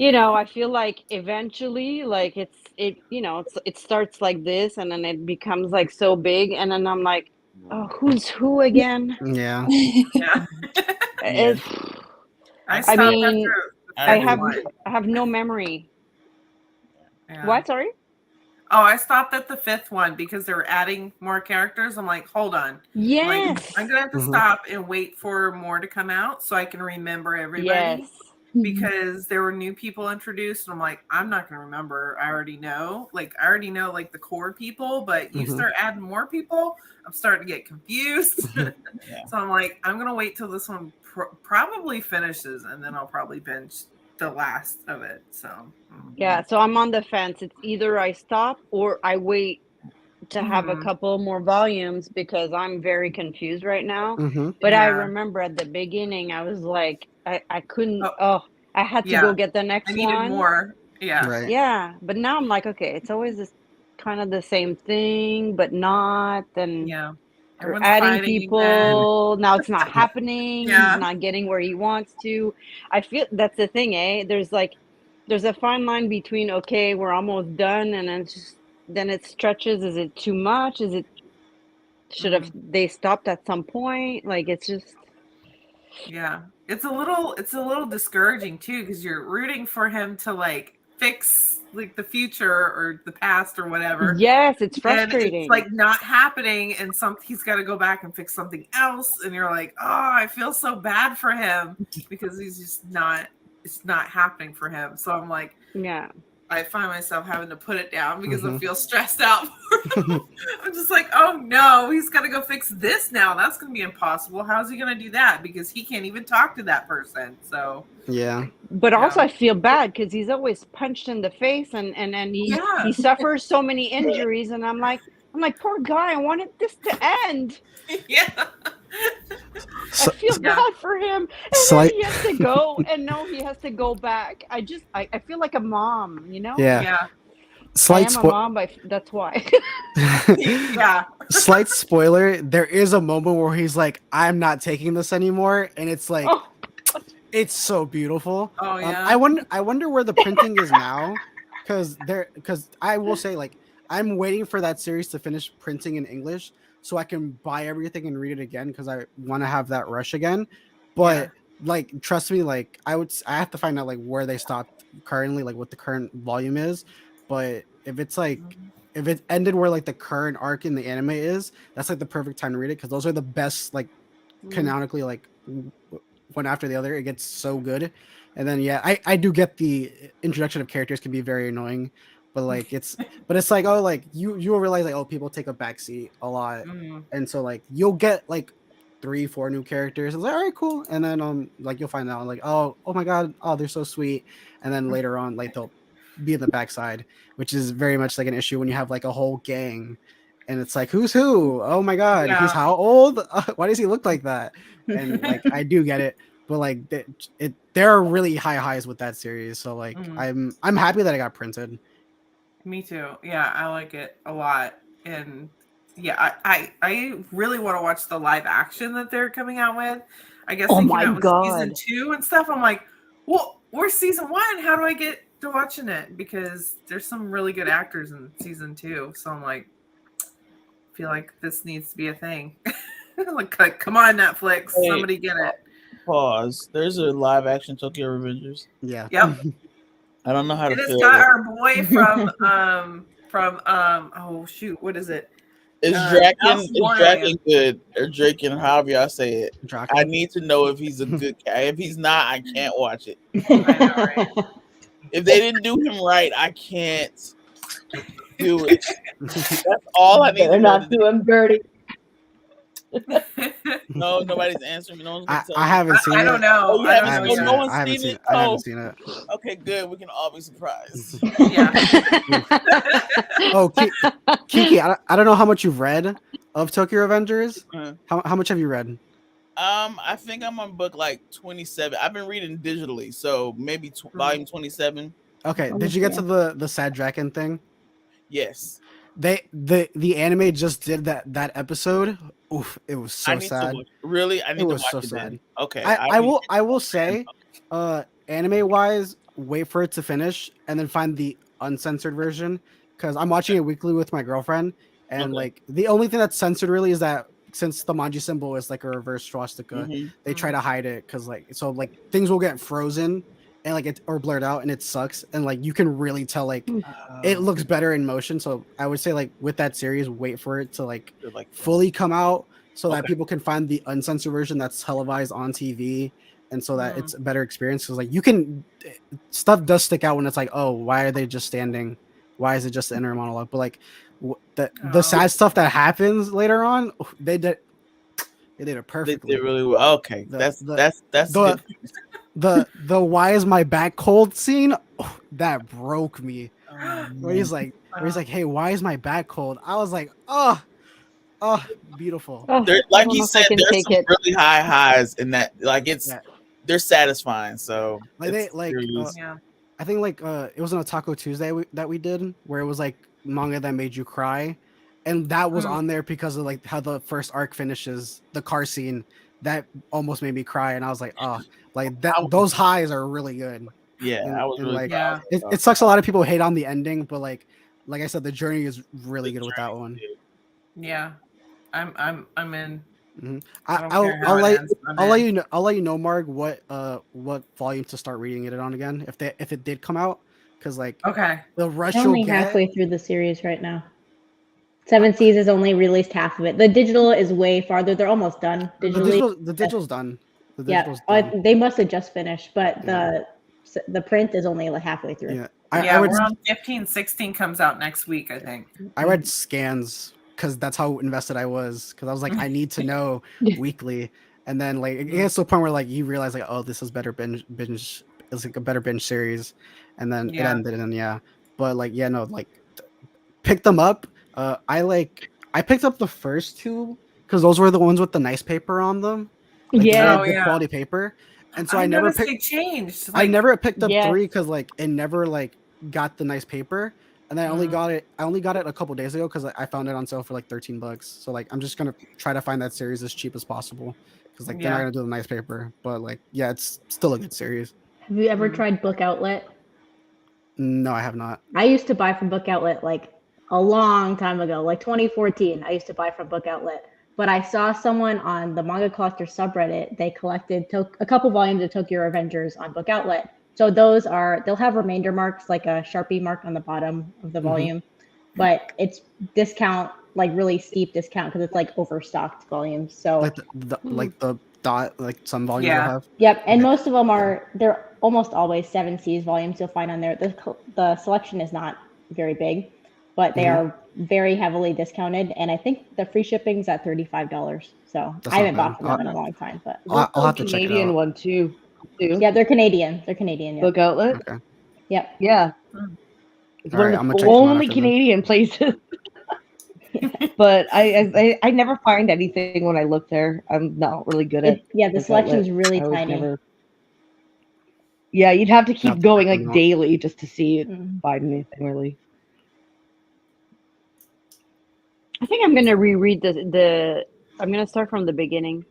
I feel like eventually, like it starts like this, and then it becomes like so big, and then I'm like, oh, who's who again? Yeah. Yeah. It, I stopped mean, after the I fifth have one. I have no memory. Yeah. What? Sorry? Oh, I stopped at the 5th one because they were adding more characters. I'm like, hold on. Yes. I'm gonna have to Mhm. stop and wait for more to come out so I can remember everybody. Yes. Because there were new people introduced, and I'm like, I'm not gonna remember. I already know like the core people, but you Mhm. start adding more people, I'm starting to get confused. Yeah. So I'm like, I'm gonna wait till this one probably finishes, and then I'll probably binge the last of it. So Yeah, so I'm on the fence. It's either I stop or I wait to have a Mhm. couple more volumes because I'm very confused right now. Mhm. But I Yeah. remember at the beginning, I was like, I couldn't, Oh, I had to yeah. go get the I next needed one. more. Yeah. Right. Yeah, but now I'm like, okay, it's always this kind of the same thing, but not. And Yeah. they're Everyone's adding fighting again. people. Now it's not happening. He's Yeah. not getting where he wants to. I feel that's the thing, eh? There's a fine line between, okay, we're almost done, and then it stretches. Is it too much? Should have they stopped at some point? Like it's just Yeah. It's a little discouraging too, because you're rooting for him to like fix like the future or the past or whatever. yes, it's And it's frustrating. like not happening, and he's got to go back and fix something else, and you're like, oh, I feel so bad for him because he's just not. It's not happening for him. So I'm like, Yeah. I find myself having to put it down because I Mhm. feel stressed out for him. I'm just like, oh no, he's got to go fix this now. That's going to be impossible. How's he going to do that? Because he can't even talk to that person. So Yeah. But also Yeah. I feel bad because he's always punched in the face and he Yeah. suffers so many injuries, and I'm like, poor guy, I wanted this to end. Yeah. I feel Yeah. bad for him. And So then I- he has to go, and no, he has to go back. I feel like a mom, Yeah. Yeah. I Slight am a spoiler. mom, but that's why. Yeah. Slight spoiler. There is a moment where he's like, "I'm not taking this anymore," and it's like, Oh. it's so beautiful. Oh yeah. I wonder where the printing is now, because I will say, like, I'm waiting for that series to finish printing in English, so I can buy everything and read it again because I want to have that rush again. But like, trust me, like I have to find out like where they stopped currently, like what the current volume is. But if it's like if it ended where like the current arc in the anime is, that's like the perfect time to read it because those are the best like canonically like one after the other. It gets so good. And then I do get the introduction of characters can be very annoying, but like it's like, oh, like you will realize like, oh, people take a backseat a lot, and so like you'll get like 3-4 new characters. It's like, all right, cool. And then like you'll find out like, oh my god, oh, they're so sweet. And then later on like they'll be in the backside, which is very much like an issue when you have like a whole gang and it's like, who's who? Oh my god, he's how old? Why does he look like that? And like I do get it, but like there are really high highs with that series. So like I'm happy that it got printed. Me too. Yeah, I like it a lot. And yeah, I really want to watch the live action that they're coming out with. I guess they came out with season 2 and stuff. I'm like, well, we're season 1. How do I get to watching it? Because there's some really good actors in season 2. So I'm like, I feel like this needs to be a thing. like, come on, Netflix, somebody get it. Pause. There's a live action Tokyo Revengers. Yeah. Yep. I don't know how to feel. It's got our boy from oh shoot, what is it? Is Draken good? Or Draken, however y'all say it. Draken. I need to know if he's a good guy. If he's not, I can't watch it. I know, right? If they didn't do him right, I can't do it. That's all I need. They're not doing dirty. No, nobody's answering me. No one's gonna tell I haven't seen it. I don't know. Oh, I haven't seen it. I haven't seen it. Okay, good. We can all be surprised. Yeah. Oh, Kiki, I don't know how much you've read of Tokyo Revengers. How much have you read? I think I'm on book like 27. I've been reading digitally, so maybe volume 27. Okay. Did you get to the sad dragon thing? Yes. The anime just did that episode. Oof, it was so sad. Really? I need to watch so it sad. then. Okay. I will say, anime wise, wait for it to finish and then find the uncensored version because I'm watching it weekly with my girlfriend, and like the only thing that's censored really is that since the manji symbol is like a reverse swastika, they try to hide it because like things will get frozen and like or blurred out and it sucks, and like you can really tell like it looks better in motion. So I would say like with that series, wait for it to like fully come out so that people can find the uncensored version that's televised on TV, and so that it's a better experience. Because like stuff does stick out when it's like, oh, why are they just standing? Why is it just the inner monologue? But like the sad stuff that happens later on, they did it perfectly. They did really well. Okay, that's good. The why is my back cold scene, that broke me. Where he's like, hey, why is my back cold? I was like, oh, beautiful. Like he said, there's some really high highs in that. Like they're satisfying. So like I think like it was on a Taco Tuesday that we did where it was like manga that made you cry, and that was on there because of like how the first arc finishes, the car scene that almost made me cry, and I was like, oh, like that. Those highs are really good. Yeah, and, I was really like it sucks. A lot of people hate on the ending, but like I said, the journey is really good with that one. Yeah, I'm in. Mm-hmm. I'll let you know, Marg, what volume to start reading it on again if it did come out, because like the rush. I'm only halfway through the series right now. 7 Seas has only released half of it. The digital is way farther. They're almost done digitally. The digital's done. They must have just finished, but the print is only like halfway through. Yeah, we're on 15. 16 comes out next week, I think. I read scans because that's how invested I was. Because I was like, I need to know weekly, and then like it gets to a point where like you realize like, oh, this is better binge. It's like a better binge series, and then it ended, and but like like pick them up. I picked up the first 2 because those were the ones with the nice paper on them. Like, good quality paper. And so I never picked I never picked up 3 because like it never like got the nice paper. And then I only got it a couple days ago because I found it on sale for like $13. So like I'm just gonna try to find that series as cheap as possible. Because like they're not gonna do the nice paper. But like it's still a good series. Have you ever tried Book Outlet? No, I have not. I used to buy from Book Outlet like a long time ago, like 2014. I used to buy from Book Outlet, but I saw someone on the Manga Collector subreddit. They collected a couple volumes of Tokyo Revengers on Book Outlet. So they'll have remainder marks, like a Sharpie mark on the bottom of the volume, but it's discount, like really steep discount because it's like overstocked volumes. So like the dot, like some volumes will have. Yep, and most of them they're almost always 7Cs volumes you'll find on there. The selection is not very big, but they are very heavily discounted, and I think the free shipping's at $35. So That's I haven't not bought from them in a long time, but I'll have to check it Canadian out. one too. yeah, they're Canadian. They're Canadian. Yeah. Book Outlet. Okay. Yep. Yeah. It's All one right, of I'm the gonna check them out only after this. Canadian places. But I never find anything when I look there. I'm not really good at the Book selection's Outlet. really I was tiny. never. Yeah, you'd have to I'll keep have to going check them like out. daily just to see it, Mm. find anything really. I think I'm gonna reread the. I'm gonna start from the beginning.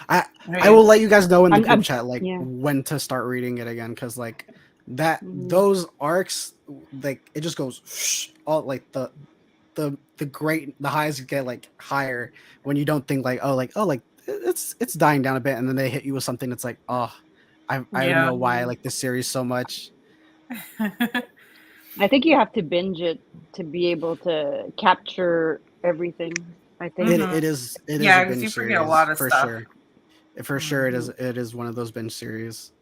I will let you guys know in the group chat yeah. when to start reading it again, because like that Mhm. those arcs, like it just goes all like the highs get like higher when you don't think like it's dying down a bit, and then they hit you with something that's like, oh, I know why I like this series so much. I think you have to binge it to be able to capture everything. I think. It is a because binge you series forget a lot of for stuff. sure. For sure, it is one of those binge series.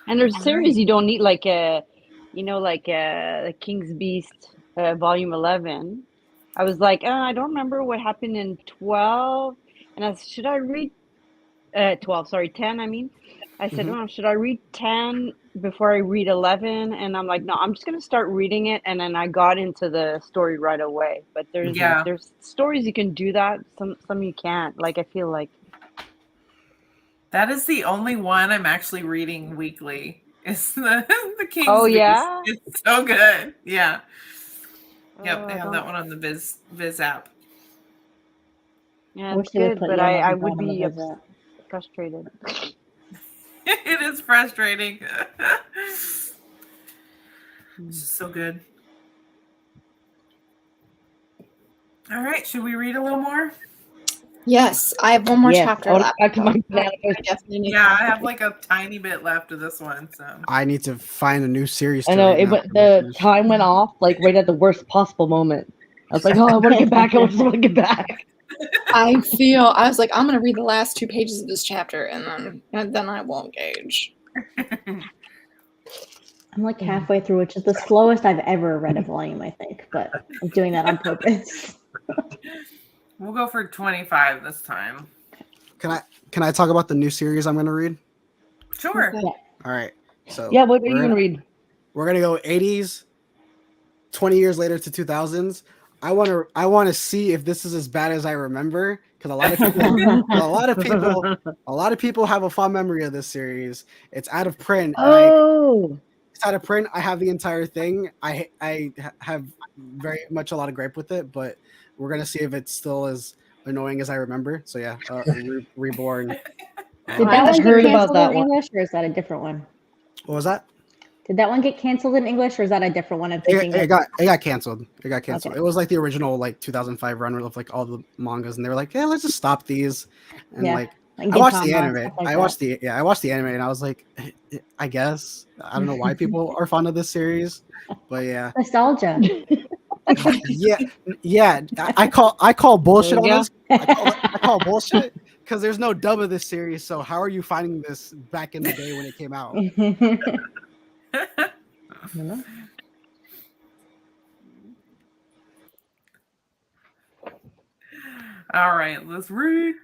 And there's series you don't need, like like King's Beast, Volume 11. I was like, I don't remember what happened in 12, and should I read 12? Sorry, 10. I mean, I said, oh, should I read 10 before I read 11? And I'm like, no, I'm just gonna start reading it, and then I got into the story right away. But there's stories you can do that, some you can't. Like, I feel like that is the only one I'm actually reading weekly. Is the King's Oh, Beast. yeah? It's so good. Yeah. Yep, Oh, they I have don't- that one on the Viz app. Yeah, I wish it's they would good, put but Yellow I Dawn would on the be Viz app. frustrated. It is frustrating. It's just so good. All right, should we read a little more? Yes, I have one more Yes, chapter I wanna left. go back to my I banana definitely need Yeah, I to- have like a tiny bit left of this one. So I need to find a new series. I know the time went off like right at the worst possible moment. I was like, oh, I want to get back. I just want to get back. I was like, I'm gonna read the last 2 pages of this chapter, and then I won't gauge. I'm like halfway through, which is the slowest I've ever read a volume, I think, but I'm doing that on purpose. we'll go for 25 this time. Can I talk about the new series I'm gonna read? Sure. Okay. All right. So Yeah, what are you gonna read? We're gonna go 80s, 20 years later to 2000s. I want to see if this is as bad as I remember, because a lot of people have a fond memory of this series. It's out of print. Oh, It's out of print. I have the entire thing. I have very much a lot of gripe with it, but we're gonna see if it's still as annoying as I remember. So yeah, Reborn. Did I that one heard get about canceled that in one. English, or is that a different one? What was that? Did that one get canceled in English, or is that a different one? I'm thinking It got canceled. It got canceled. Okay. It was like the original like 2005 run of like all the mangas, and they were like, yeah, let's just stop these. And Yeah, like like I watched the Gintama, anime. stuff like I watched the anime, and I was like, I guess I don't know why people are fond of this series, but yeah, nostalgia. yeah. I call bullshit on There you this. I call bullshit because there's no dub of this series. So how are you finding this back in the day when it came out? All right, let's read.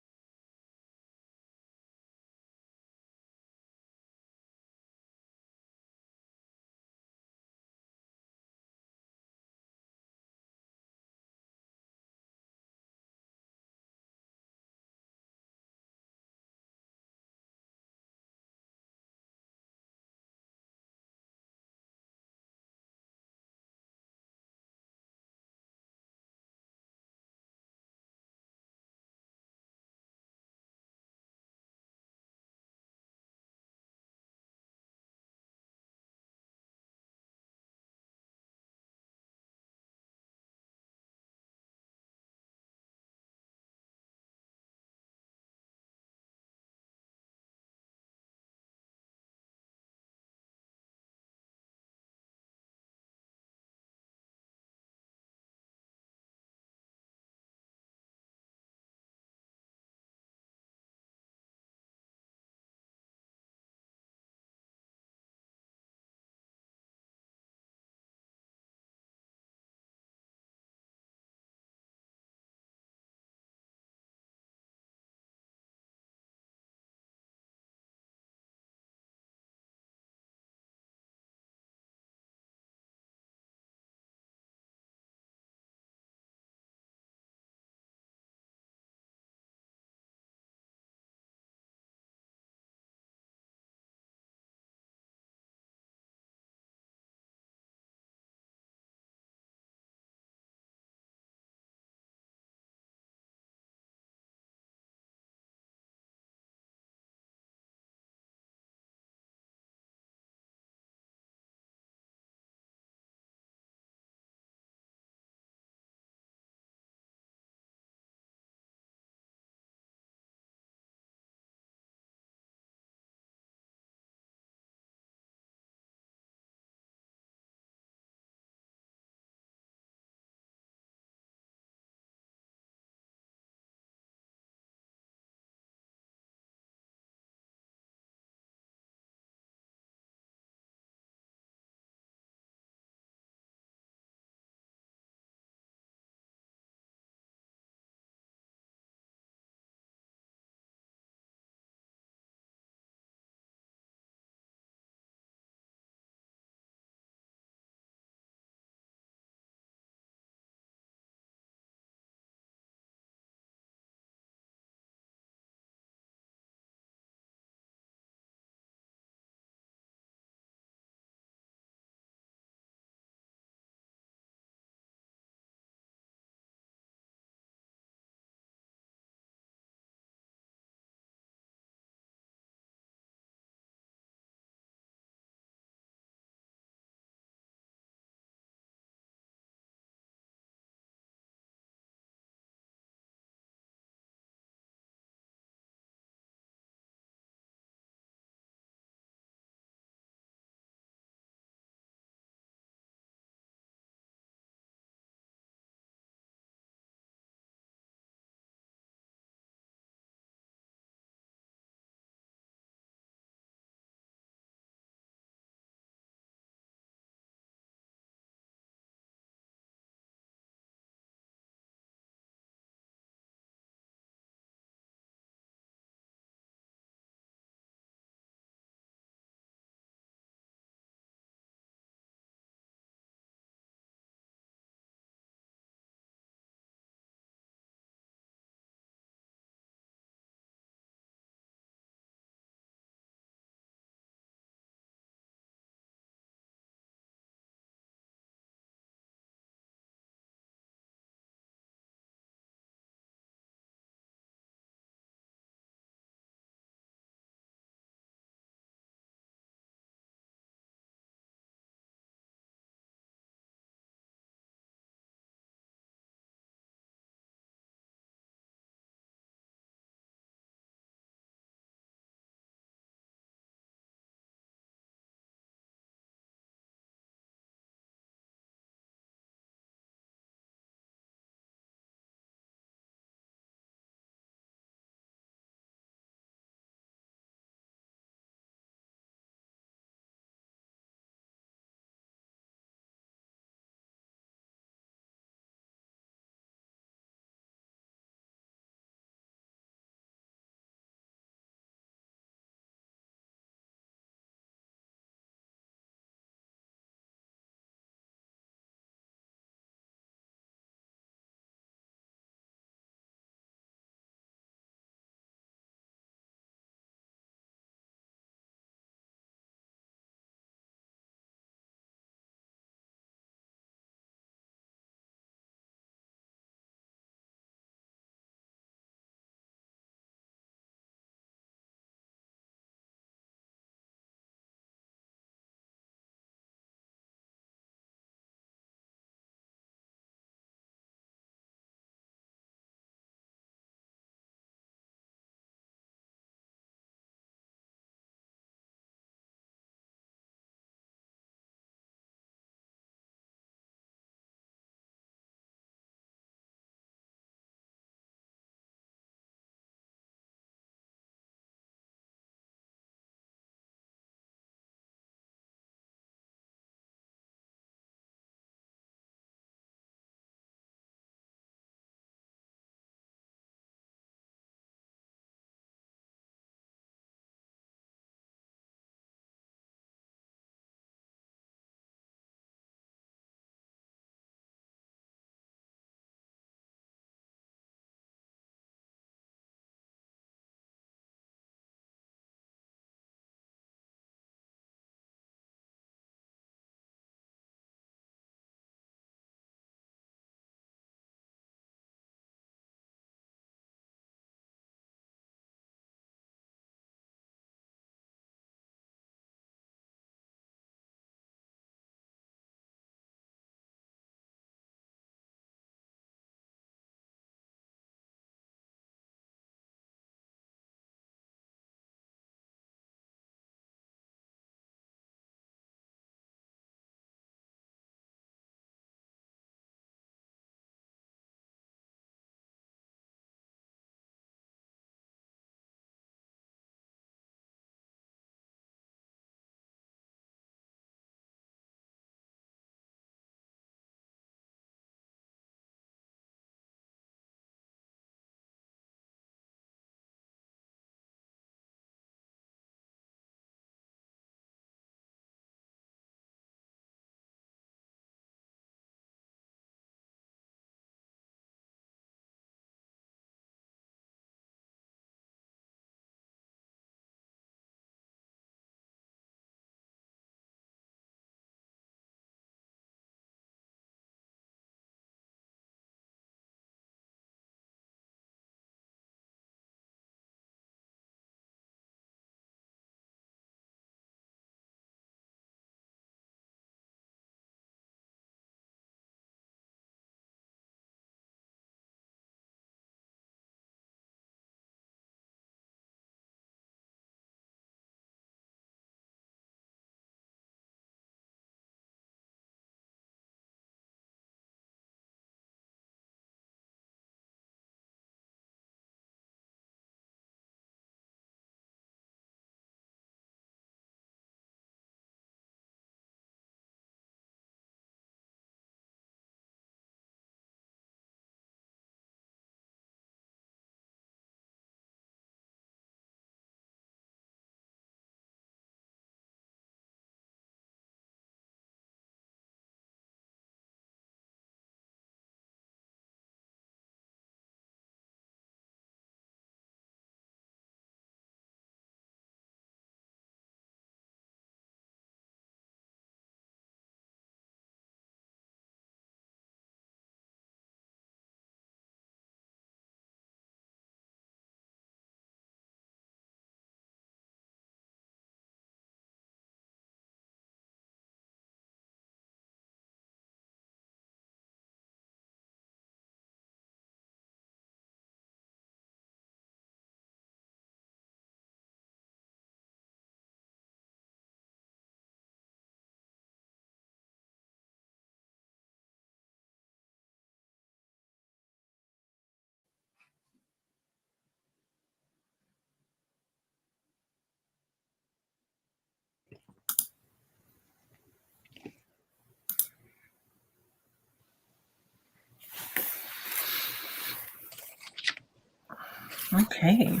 Okay.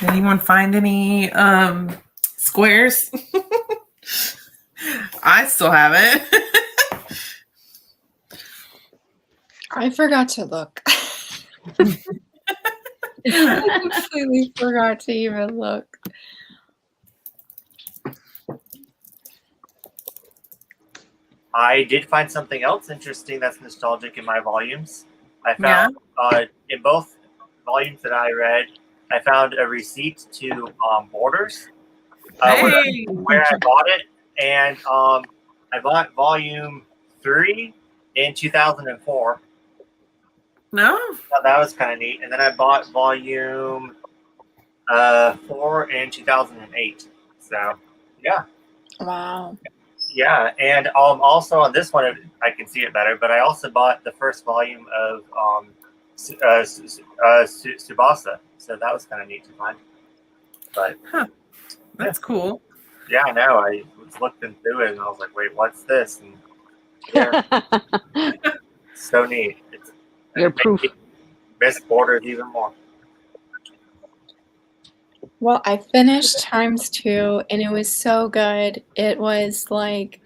Anyone find any squares? I still haven't. I forgot to look. I completely forgot to even look. I did find something else interesting that's nostalgic in my volumes. I found in both volumes that I read, I found a receipt to Borders, where I bought it, and I bought volume 3 in 2004. No. So that was kind of neat. And then I bought volume 4 in 2008. So yeah. Wow. Yeah, and also on this one, I can see it better. But I also bought the first volume of Tsubasa, so that was kind of neat to find. But that's cool. Yeah, I know. I was looking through it, and I was like, "Wait, what's this?" And yeah, so neat. Your proof. Miss Borders even more. Well, I finished ×2 and it was so good. It was like,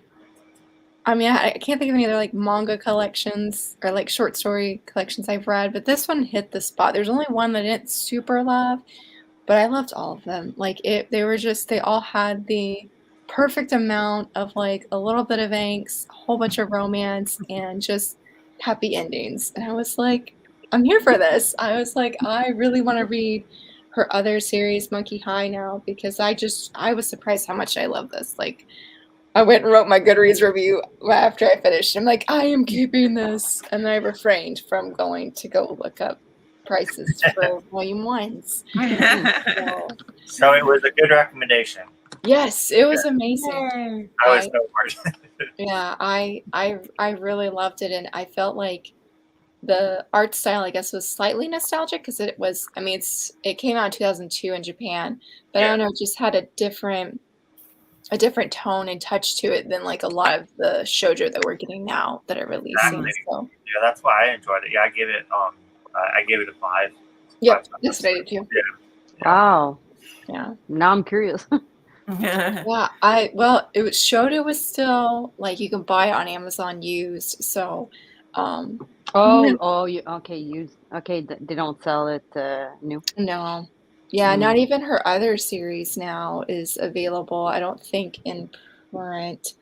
I mean, I can't think of any other like manga collections or like short story collections I've read, but this one hit the spot. There's only one that I didn't super love, but I loved all of them. Like they all had the perfect amount of like a little bit of angst, a whole bunch of romance, and just happy endings. And I was like, I'm here for this. I was like, I really want to read her other series, Monkey High, now, because I was surprised how much I love this. Like, I went and wrote my Goodreads review after I finished. I'm like, I am keeping this. And I refrained from going to go look up prices for volume 1s. So it was a good recommendation. Yes, it was amazing. I was so worried. Yeah, I really loved it, and I felt like the art style, I guess, was slightly nostalgic because it came out in 2002 in Japan, but I don't know, it just had a different tone and touch to it than like a lot of the shoujo that we're getting now that are releasing. Exactly. So. Yeah, that's why I enjoyed it. Yeah, I gave it a 5. Yep, that's what I did too. Yeah. Wow. Yeah. Now I'm curious. Yeah, Shoujo was still like you can buy it on Amazon used. So, used. Okay, they don't sell it new. No. Yeah, not even her other series now is available. I don't think in print.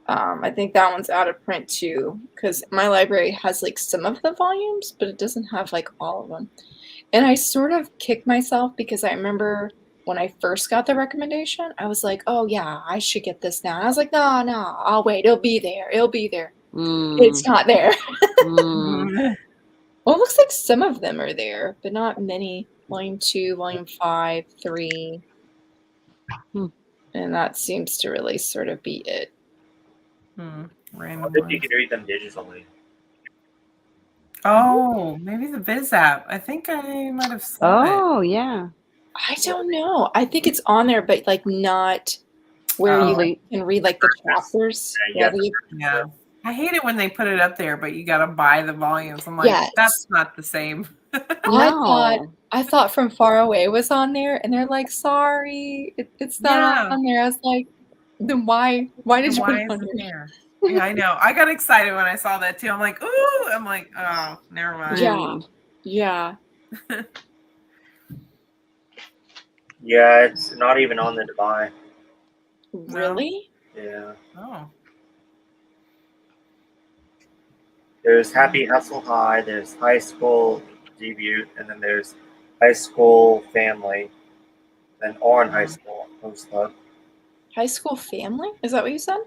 I think that one's out of print too, because my library has like some of the volumes, but it doesn't have like all of them. And I sort of kicked myself because I remember when I first got the recommendation, I was like, oh yeah, I should get this now. And I was like, no, I'll wait. It'll be there. It's not there. Well, it looks like some of them are there, but not many. Volume 2, Volume 5, 3. And that seems to really sort of be it. What if you could read them digitally? Oh, maybe the Viz app. I think I might have saw it. Oh, yeah. I don't know. I think it's on there, but like not where you can read like the chapters. Yeah. I hate it when they put it up there, but you got to buy the volumes. I'm like, that's not the same. I thought From Far Away was on there, and they're like, sorry, it's not on there. I was like, then why did you put it on there? Yeah, I know. I got excited when I saw that too. I'm like, ooh. I'm like, oh, never mind. Yeah. Yeah, it's not even on the to buy. Really? Yeah. Oh. There's Happy Hustle High, there's High School Debut, and then there's High School Family, then Oran High School Host Club. High School Family? Is that what you said?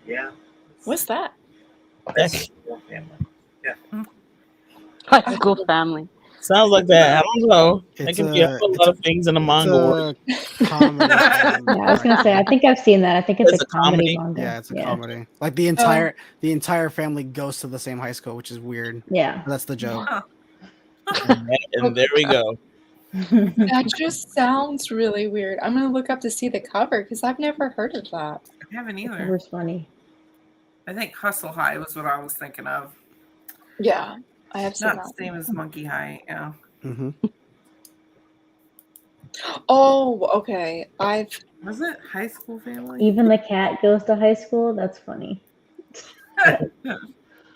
Yeah. What's that? High School Family. Yeah. High School Family. Sounds like that. I don't know. It can be a lot of things in a manga world. Comedy. I was gonna say, I think I've seen that. I think it's a comedy manga. Yeah, it's a comedy. Like the entire family goes to the same high school, which is weird. Yeah, that's the joke. And there we go. That just sounds really weird. I'm gonna look up to see the cover because I've never heard of that. I haven't either. It was funny. I think Hustle High was what I was thinking of. Yeah, I have seen not that. the same as Monkey High. Yeah. Oh, okay. Was it High School Family? Even the cat goes to high school. That's funny.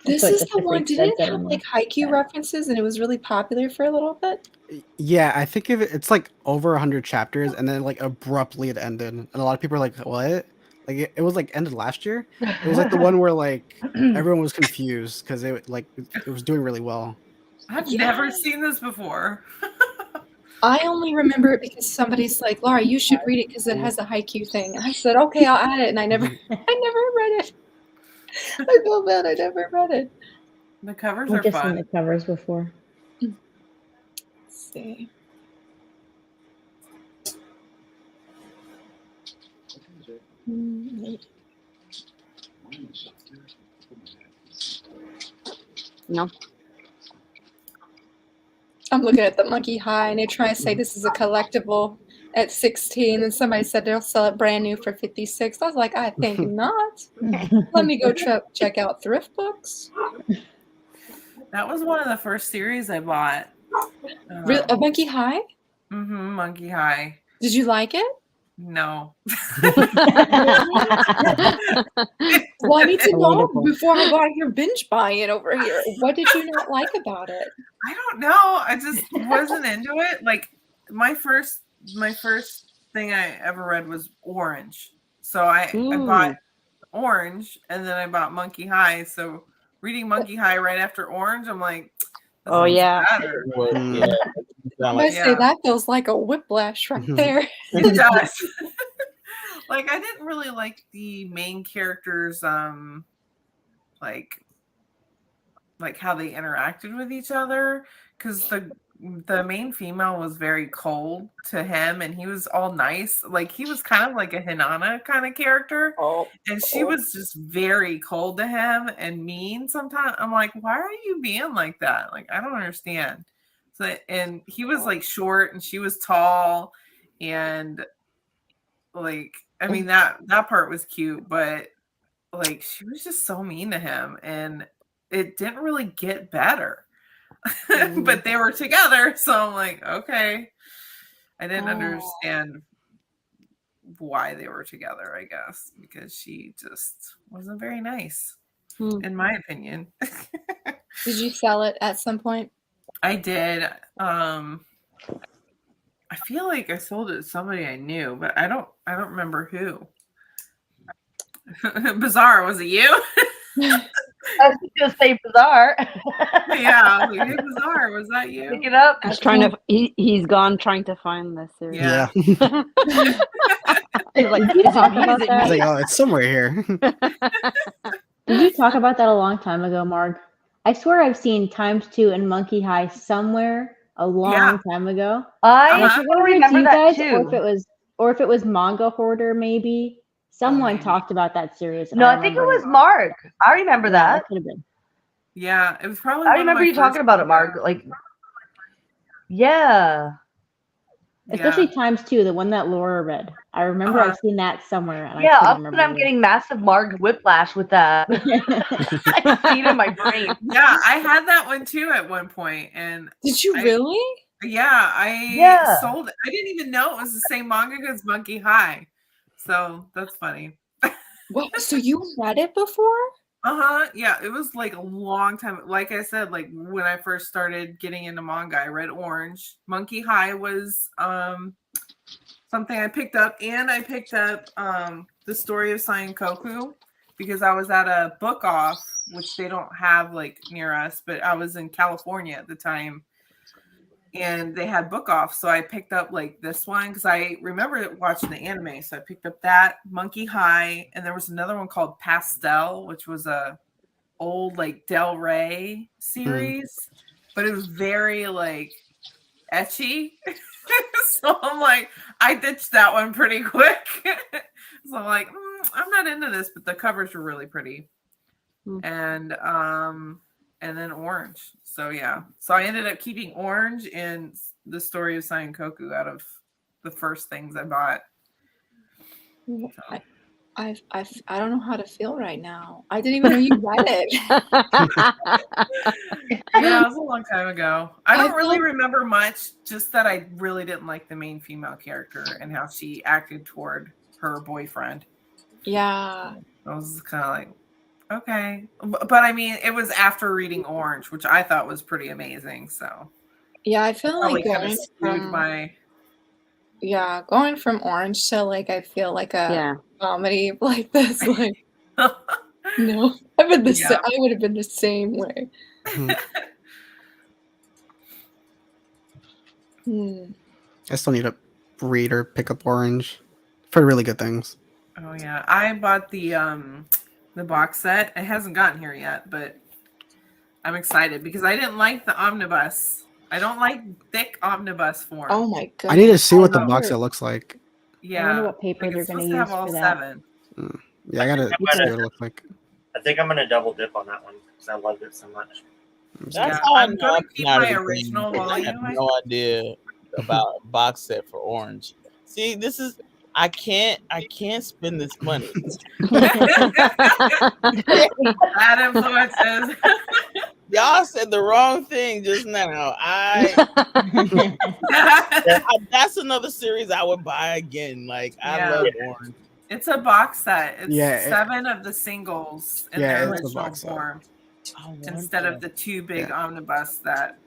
This put is just the a one. freak Didn't said it have on like there. haiku references and it was really popular for a little bit? Yeah, I think of it, it's like over 100 chapters, and then like abruptly it ended, and a lot of people are like, "What?" Like it was like ended last year. It was like the one where like everyone was confused because it was doing really well. I've Yeah. never seen this before. I only remember it because somebody's like, Laura, you should read it because it has a haiku thing. And I said, okay, I'll add it. And I never read it. I feel bad. I never read it. The covers I've are just seen fun. the covers before. Let's see. No. I'm looking at the Monkey High and they're trying to say this is a collectible at 16, and somebody said they'll sell it brand new for 56. I was like, I think not. Let me go check out thrift books. That was one of the first series I bought. A Monkey High? Monkey High. Did you like it? No. Well, I need to know Relatable. before I go out here binge buying it over here. What did you not like about it? I don't know. I just wasn't into it. Like my first thing I ever read was Orange. So I bought Orange and then I bought Monkey High. So reading Monkey High right after Orange, I'm like, Oh, yeah. better. Yeah. I say that feels like a whiplash right there. It does. Like I didn't really like the main characters like how they interacted with each other, because the main female was very cold to him and he was all nice. Like he was kind of like a Hinata kind of character, and she was just very cold to him and mean sometimes. I'm like, why are you being like that? Like I don't understand. So, and he was like short and she was tall, and like I mean that part was cute, but like she was just so mean to him and it didn't really get better. But they were together, so I'm like, okay. I didn't understand why they were together, I guess, because she just wasn't very nice, in my opinion. Did you sell it at some point? I did. I feel like I sold it to somebody I knew, but I don't remember who. Bizarre, was it you? I was going to say Bizarre. Yeah, like, hey, Bizarre, was that you? Pick it up. I was trying to. He's gone trying to find this series. Yeah. He's like, Did you talk about It's that? like, oh, it's somewhere here. Did you talk about that a long time ago, Marg? I swear I've seen ×2 and Monkey High somewhere a long time ago. I can't remember if remember you that guys too. or if it was Manga Hoarder, maybe. Someone talked about that series. No, I think it was Marg. I remember that. Could have been. Yeah, it was probably. I remember you talking about it, Marg. Like, yeah. Especially ×2, the one that Laura read. I remember I've seen that somewhere. And Yeah, I up and I'm getting massive Marg whiplash with that. I see it in my brain. Yeah, I had that one too at one point, and did you really? Yeah, I sold it. I didn't even know it was the same manga as Monkey High, so that's funny. What? So you read it before? Yeah, it was like a long time. Like I said, like when I first started getting into manga, I read Orange. Monkey High was something I picked up, and I picked up the story of Koku because I was at a book off, which they don't have like near us, but I was in California at the time. And they had book off, so I picked up like this one because I remember watching the anime. So I picked up that Monkey High, and there was another one called Pastel, which was a old like Del Rey series, but it was very like etchy. So I'm like, I ditched that one pretty quick. So I'm like, I'm not into this, but the covers were really pretty, and then Orange. So yeah. So I ended up keeping Orange and the story of Koku out of the first things I bought. So. I don't know how to feel right now. I didn't even know you read it. Yeah, it was a long time ago. I don't I really feel- remember much, just that I really didn't like the main female character and how she acted toward her boyfriend. Yeah. I was kind of like, okay. But I mean, it was after reading Orange, which I thought was pretty amazing. So Yeah, I feel probably like kind of going skewed from my. going from Orange to like I feel like a Yeah. comedy like this. Like no, I would Yeah. I would have been the same way. Hmm. I still need to read or pick up Orange for really good things. Oh yeah, I bought the box set. It hasn't gotten here yet, but I'm excited because I didn't like the omnibus. I don't like thick omnibus form. Oh my god. I need to see what the Oh. box set looks like. Yeah, I wonder what paper like they're it's going to supposed to have use all for that. 7. Yeah, I gotta I'm see gonna- what it looks like. I think I'm gonna double dip on that one because I loved it so much. That's Yeah, how I I'm know gonna I'm keep not my a thing. original I have volume. no idea about a box set for Orange. See, this is I can't spend this money. Bad influences. Y'all said the wrong thing just now. That's another series I would buy again. Like I Yeah. love Orange. It's a box set. It's Yeah, 7 of the singles in Yeah, their it's a original box set. form I instead wonder. of the 2 big omnibus that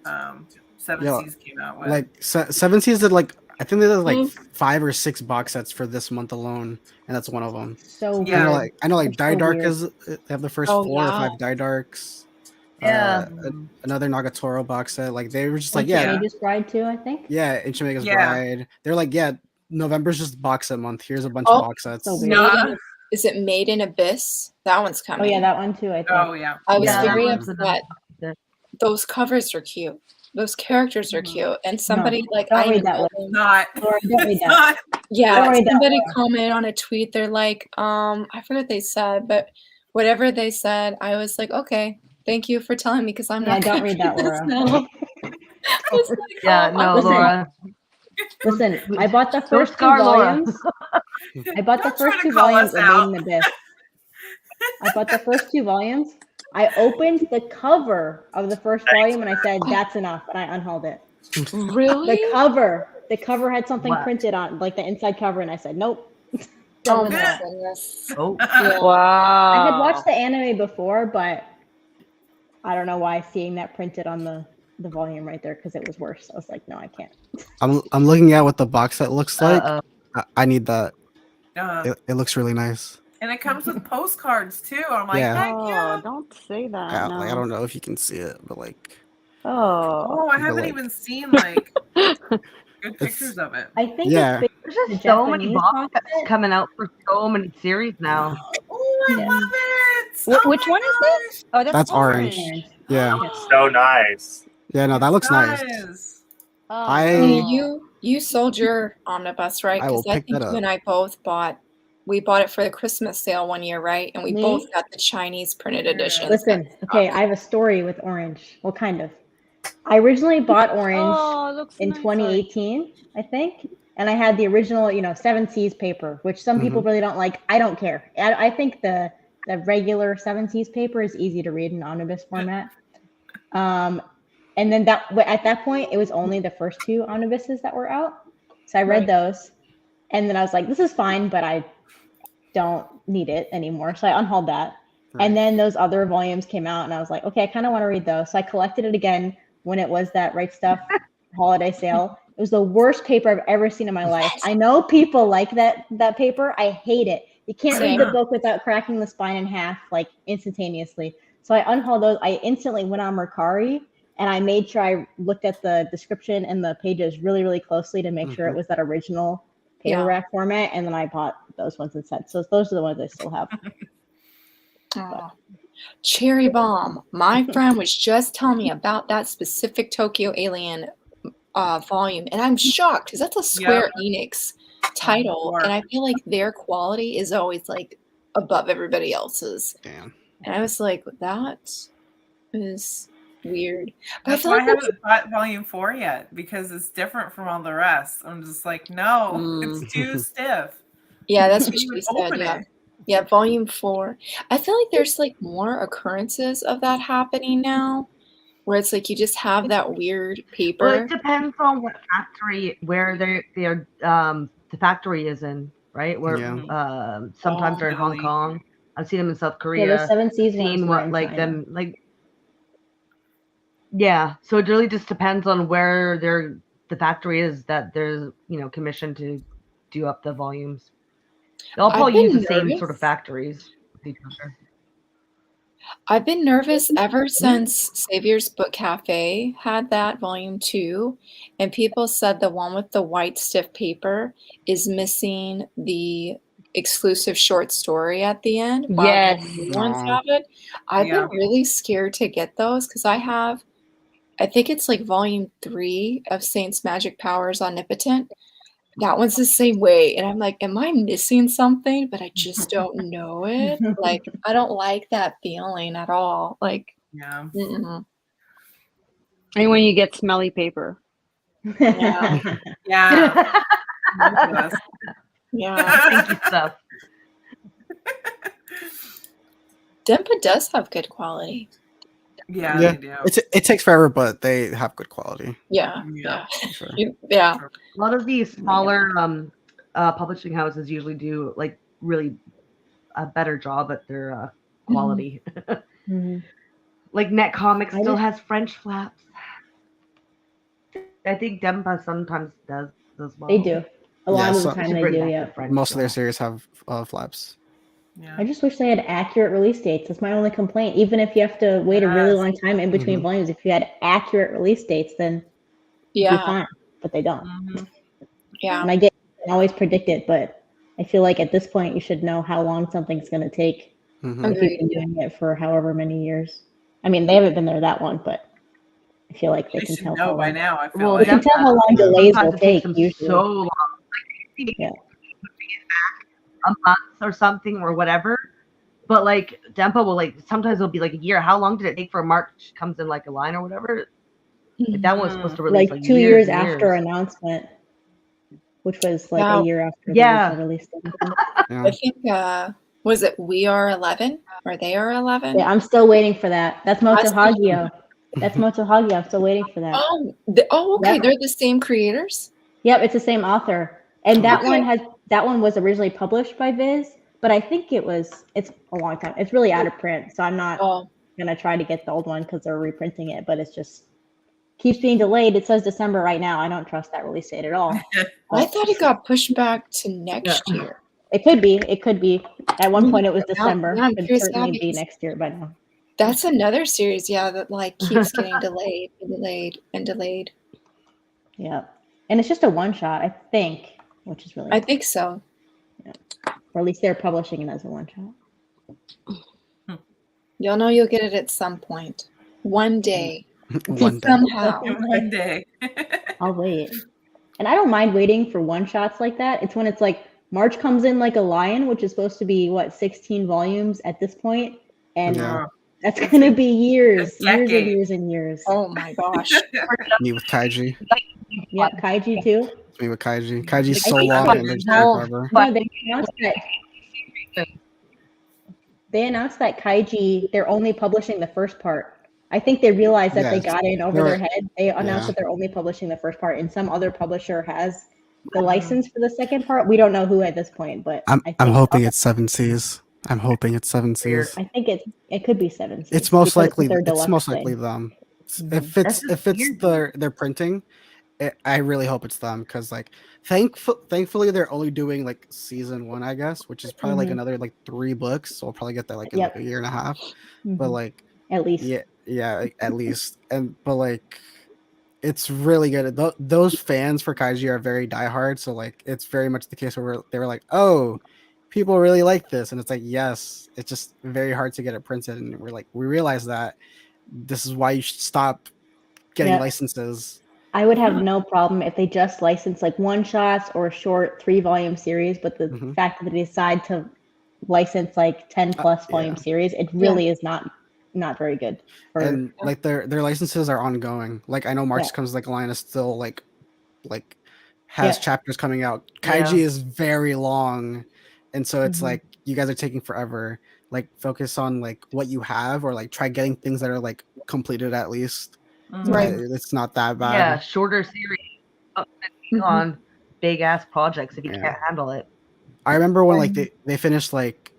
Seven Yeah, Seas came out with. Like Seven Seas did like I think they did like 5 or 6 box sets for this month alone, and that's one of them. So Yeah. weird. I know like It's so Die Dark weird. is they have the first Oh, 4 or yeah. 5 Die Darks. Yeah. Another Nagatoro box set. Like they were just like Yeah. yeah, Mage's Bride too, I think. yeah, Ancient Mega's Yeah. Bride. They're like yeah, November's just box set month. Here's a bunch Oh, of box sets. so weird. Nah. Is it Made in Abyss? That one's Oh coming. yeah, that one too, I think. Oh yeah. I was Yeah, very that one's upset. Those covers are cute. Those characters are Mhm. cute. And somebody like don't I read even that know one. them. Not. Laura, don't read It's that. not. Yeah, Don't read that, somebody Laura. commented on a tweet. They're like, I forget what they said, but whatever they said, I was like, okay, thank you for telling me because I'm Yeah, not don't gonna read that, read this Laura. now. I was like, Yeah, oh, no, Listen. Laura. Listen, I bought the Don't first 2 scar Laura. volumes. I bought the Don't try first to 2 call volumes us of Made out. in Abyss. I bought the first 2 volumes. I opened the cover of the first volume and I said, that's enough. And I unhauled it. really? The cover had something What? printed on, like the inside cover, and I said, nope. Oh Don't do my that. goodness. Oh, Yeah. wow. I had watched the anime before, but I don't know why seeing that printed on the volume right there because it was worse. I was like, no, I can't. I'm looking at what the box set looks like. Uh-oh. I need that. Uh, It looks really nice. and it comes with postcards too. I'm like, Yeah. heck yeah. Don't say that. Like, I don't know if you can see it, but like Oh, I But, haven't like- even seen like good pictures of it. I think Yeah. it's There's the just so many Japanese box box sets set. coming out for so many series now. Oh, I Yeah. love it. Which one is this? Oh, That's orange. Orange. Yeah. So nice. Yeah, no, that looks nice. Oh, I- You sold your omnibus, right? I will Because I pick think that you up. and I both bought. We bought it for the Christmas sale one year, right? And we Me? both got the Chinese printed edition. Listen, okay, I have a story with Orange. Well, kind of. I originally bought Orange Oh, it looks in nice. 2018, I think. And I had the original, Seven Seas paper, which some people really don't like. I don't care. I think the regular Seven Seas paper is easy to read in omnibus format. And then at that point, it was only the first 2 omnibuses that were out. So I read those. And then I was like, this is fine, but I don't need it anymore. So I unhauled that. Right. And then those other volumes came out and I was like, okay, I kind of want to read those. So I collected it again when it was that Right Stuff holiday sale. It was the worst paper I've ever seen in my life. I know people like that paper. I hate it. You can't read the book without cracking the spine in half like instantaneously. So I unhauled those. I instantly went on Mercari and I made sure I looked at the description and the pages really, really closely to make sure it was that original paper rack format. And then I bought those ones instead. So those are the ones I still have. Oh. Cherry Bomb. My friend was just telling me about that specific Tokyo Alien volume, and I'm shocked because that's a Square Enix title, and I feel like their quality is always like above everybody else's. Damn. And I was like, that is weird. But That's I feel why I like that's, haven't bought volume 4 yet because it's different from all the rest. I'm just like, no, it's too stiff. yeah, that's You what she can't said. open Yeah. it. Yeah, volume 4. I feel like there's like more occurrences of that happening now, where it's like you just have that weird Well, paper. it depends on what factory, where they're the factory is in, right? Where Yeah. sometimes they're in Hong Italy. Kong. I've seen them in South Yeah, Korea. the 7 Seas ones Seen were what in like China. them like. Yeah, so it really just depends on where the factory is that they're commissioned to do up the volumes. They'll I've probably use been the same sort of nervous. factories with each other. I've been nervous ever since Savior's Book Cafe had that volume 2, and people said the one with the white stiff paper is missing the exclusive short story at the end, while the Yes. new ones Aw. have it. I've Yeah. been really scared to get those because I think it's like volume 3 of Saint's Magic Powers Omnipotent. That one's the same way, and I'm like, "Am I missing something?" But I just don't know it. Like, I don't like that feeling at all. Like, Yeah. mm-mm. And when you get smelly paper. Yeah. Yeah. Yes. Yeah. Stinky stuff. Dempa does have good quality. Yeah, Yeah. they do. It takes forever, but they have good quality. Yeah. Yeah. Yeah. Sure. Yeah. A lot of these smaller publishing houses usually do like really a better job at their quality. Mhm. Like Net Comics I still just- has French flaps. I think Dempa sometimes does as well. They do. A lot of the so- time should they bring do, back yeah. the French Most of their flap. series have flaps. Yeah. I just wish they had accurate release dates. That's my only complaint. Even if you have to wait a really Yes. long time in between Mhm. volumes, if you had accurate release dates, then it'd be Yeah. fine. But they don't. Mhm. Yeah. And I get you can always predict it, but I feel like at this point you should know how long something's going to take Mhm. if you've been doing it for however many years. I mean, they haven't been there that long, but I feel like they They can should tell know how by long. now, I feel Well, They like. can tell how long Yeah. delays Sometimes will it takes take them usually. so long. Like, Yeah. a month or something or whatever. But like Dempa will like sometimes it'll be like a year. How long did it take for March comes in like a line or whatever? Like that one was supposed to release Like like 2 years years and after years. announcement, which was like Wow. a year after Yeah. the original release date. Yeah. I think was it We Are 11 or They Are 11? Yeah, I'm still waiting for that. That's I still- Motohagio. That's Motohagio. I'm still waiting for that. Okay. Yep. They're the same creators. Yep, it's the same author. And that Okay. one was originally published by Viz, but I think it's a long time. It's really out of print, so I'm not Oh, gonna try to get the old one because they're reprinting it, but it's just keeps being delayed. It says December right now. I don't trust that release date at all. I thought it got pushed back to next year. It could be. It could be. At one point it was Now- December. now I'm Could curious certainly now be because- next year by now. That's another series, yeah, that like keeps getting delayed and delayed and delayed. Yeah. And it's just a one shot, I think, which is really I think so. or at least they're publishing it as a one shot. You'll know you'll get it at some point. One day. One day. Somehow. One day. I'll wait. And I don't mind waiting for one shots like that. It's when it's like March comes in like a lion, which is supposed to be 16 volumes at this point, and Yeah. that's gonna be years, A years and decade. years and years. Oh my gosh. Me with Kaiji. Yeah, Kaiji too. Me with Kaiji. Kaiji's I so think long so. and they're No. forever. No, they announced that. They announced that Kaiji, they're only publishing the first part. I think they realized that they Yes. got in over They're- their head. They announced yeah. that they're only publishing the first part, and some other publisher has the license for the second part. We don't know who at this point, but I'm I I'm think hoping it's Seven Seas. I'm hoping it's Seven Seas. I think it could be 7 Seas. It's most because likely their it's deluxe most thing. likely them. Mhm. If it's That's if it's their printing, I really hope it's them because like thankfully they're only doing like season 1, I guess, which is probably like Mhm. another like 3 books, so I'll probably get that like in Yep. like a year and a half. But Mhm. like At least. yeah, like, at least. But like it's really good. Those fans for Kaiji are very diehard, so like it's very much the case where they were like, oh, people really like this, and it's like yes, it's just very hard to get it printed, and we realize that this is why you should stop getting Yep. licenses. I would have no problem if they just license like one shots or a short 3-volume series, but the Mhm. fact that they decide to license like 10 plus volume series, it really is not very good. And like their licenses are ongoing. Like I know March Yeah. Comes Like a Lion is still like has Yeah. chapters coming out. Kaiji Yeah. is very long, and so it's Mhm. like you guys are taking forever, like focus on like what you have, or like try getting things that are like completed at least. Right. It's not that bad. Yeah, shorter series on big ass projects if you Yeah. can't handle it. I remember when like they finished like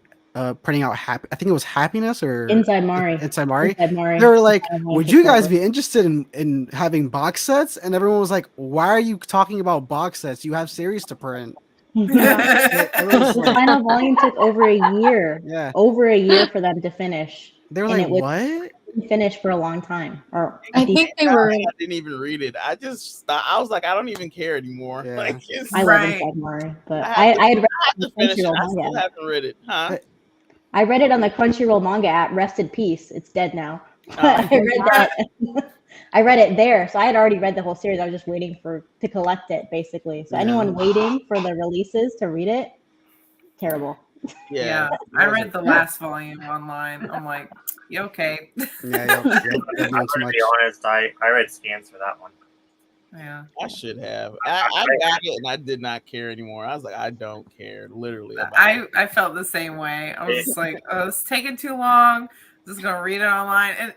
printing out happy. I think it was Happiness or Inside Mari. Inside Mari. Inside Mari. They were like, Inside Mari "Would took you guys forever. be interested in having box sets?" And everyone was like, "Why are you talking about box sets? You have series to print." The final volume took over a year. Yeah. Over a year for them to finish. They were And like, it was "What?" finished for a long time. Or I think they were. I didn't even read it. I just stopped. I was like, I don't even care anymore. Yeah. Like, it's, I love Right. Inside Mari, but I I had read I have it to on the finish it. Crunchyroll I still manga. haven't read it, huh? I read it on the Crunchyroll manga app. Rest in peace. It's dead now. Oh. I read that. I read it there, so I had already read the whole series. I was just waiting to collect it, basically. So Yeah. anyone waiting for the releases to read it, terrible. Yeah, I read the last volume online. I'm like, you okay? Yeah, I'm going to be honest. I read scans for that one. Yeah, I should have. I got it and I did not care anymore. I was like, I don't care, literally. About it. I felt the same way. I was just like, oh, it's taking too long. Just gonna read it online, and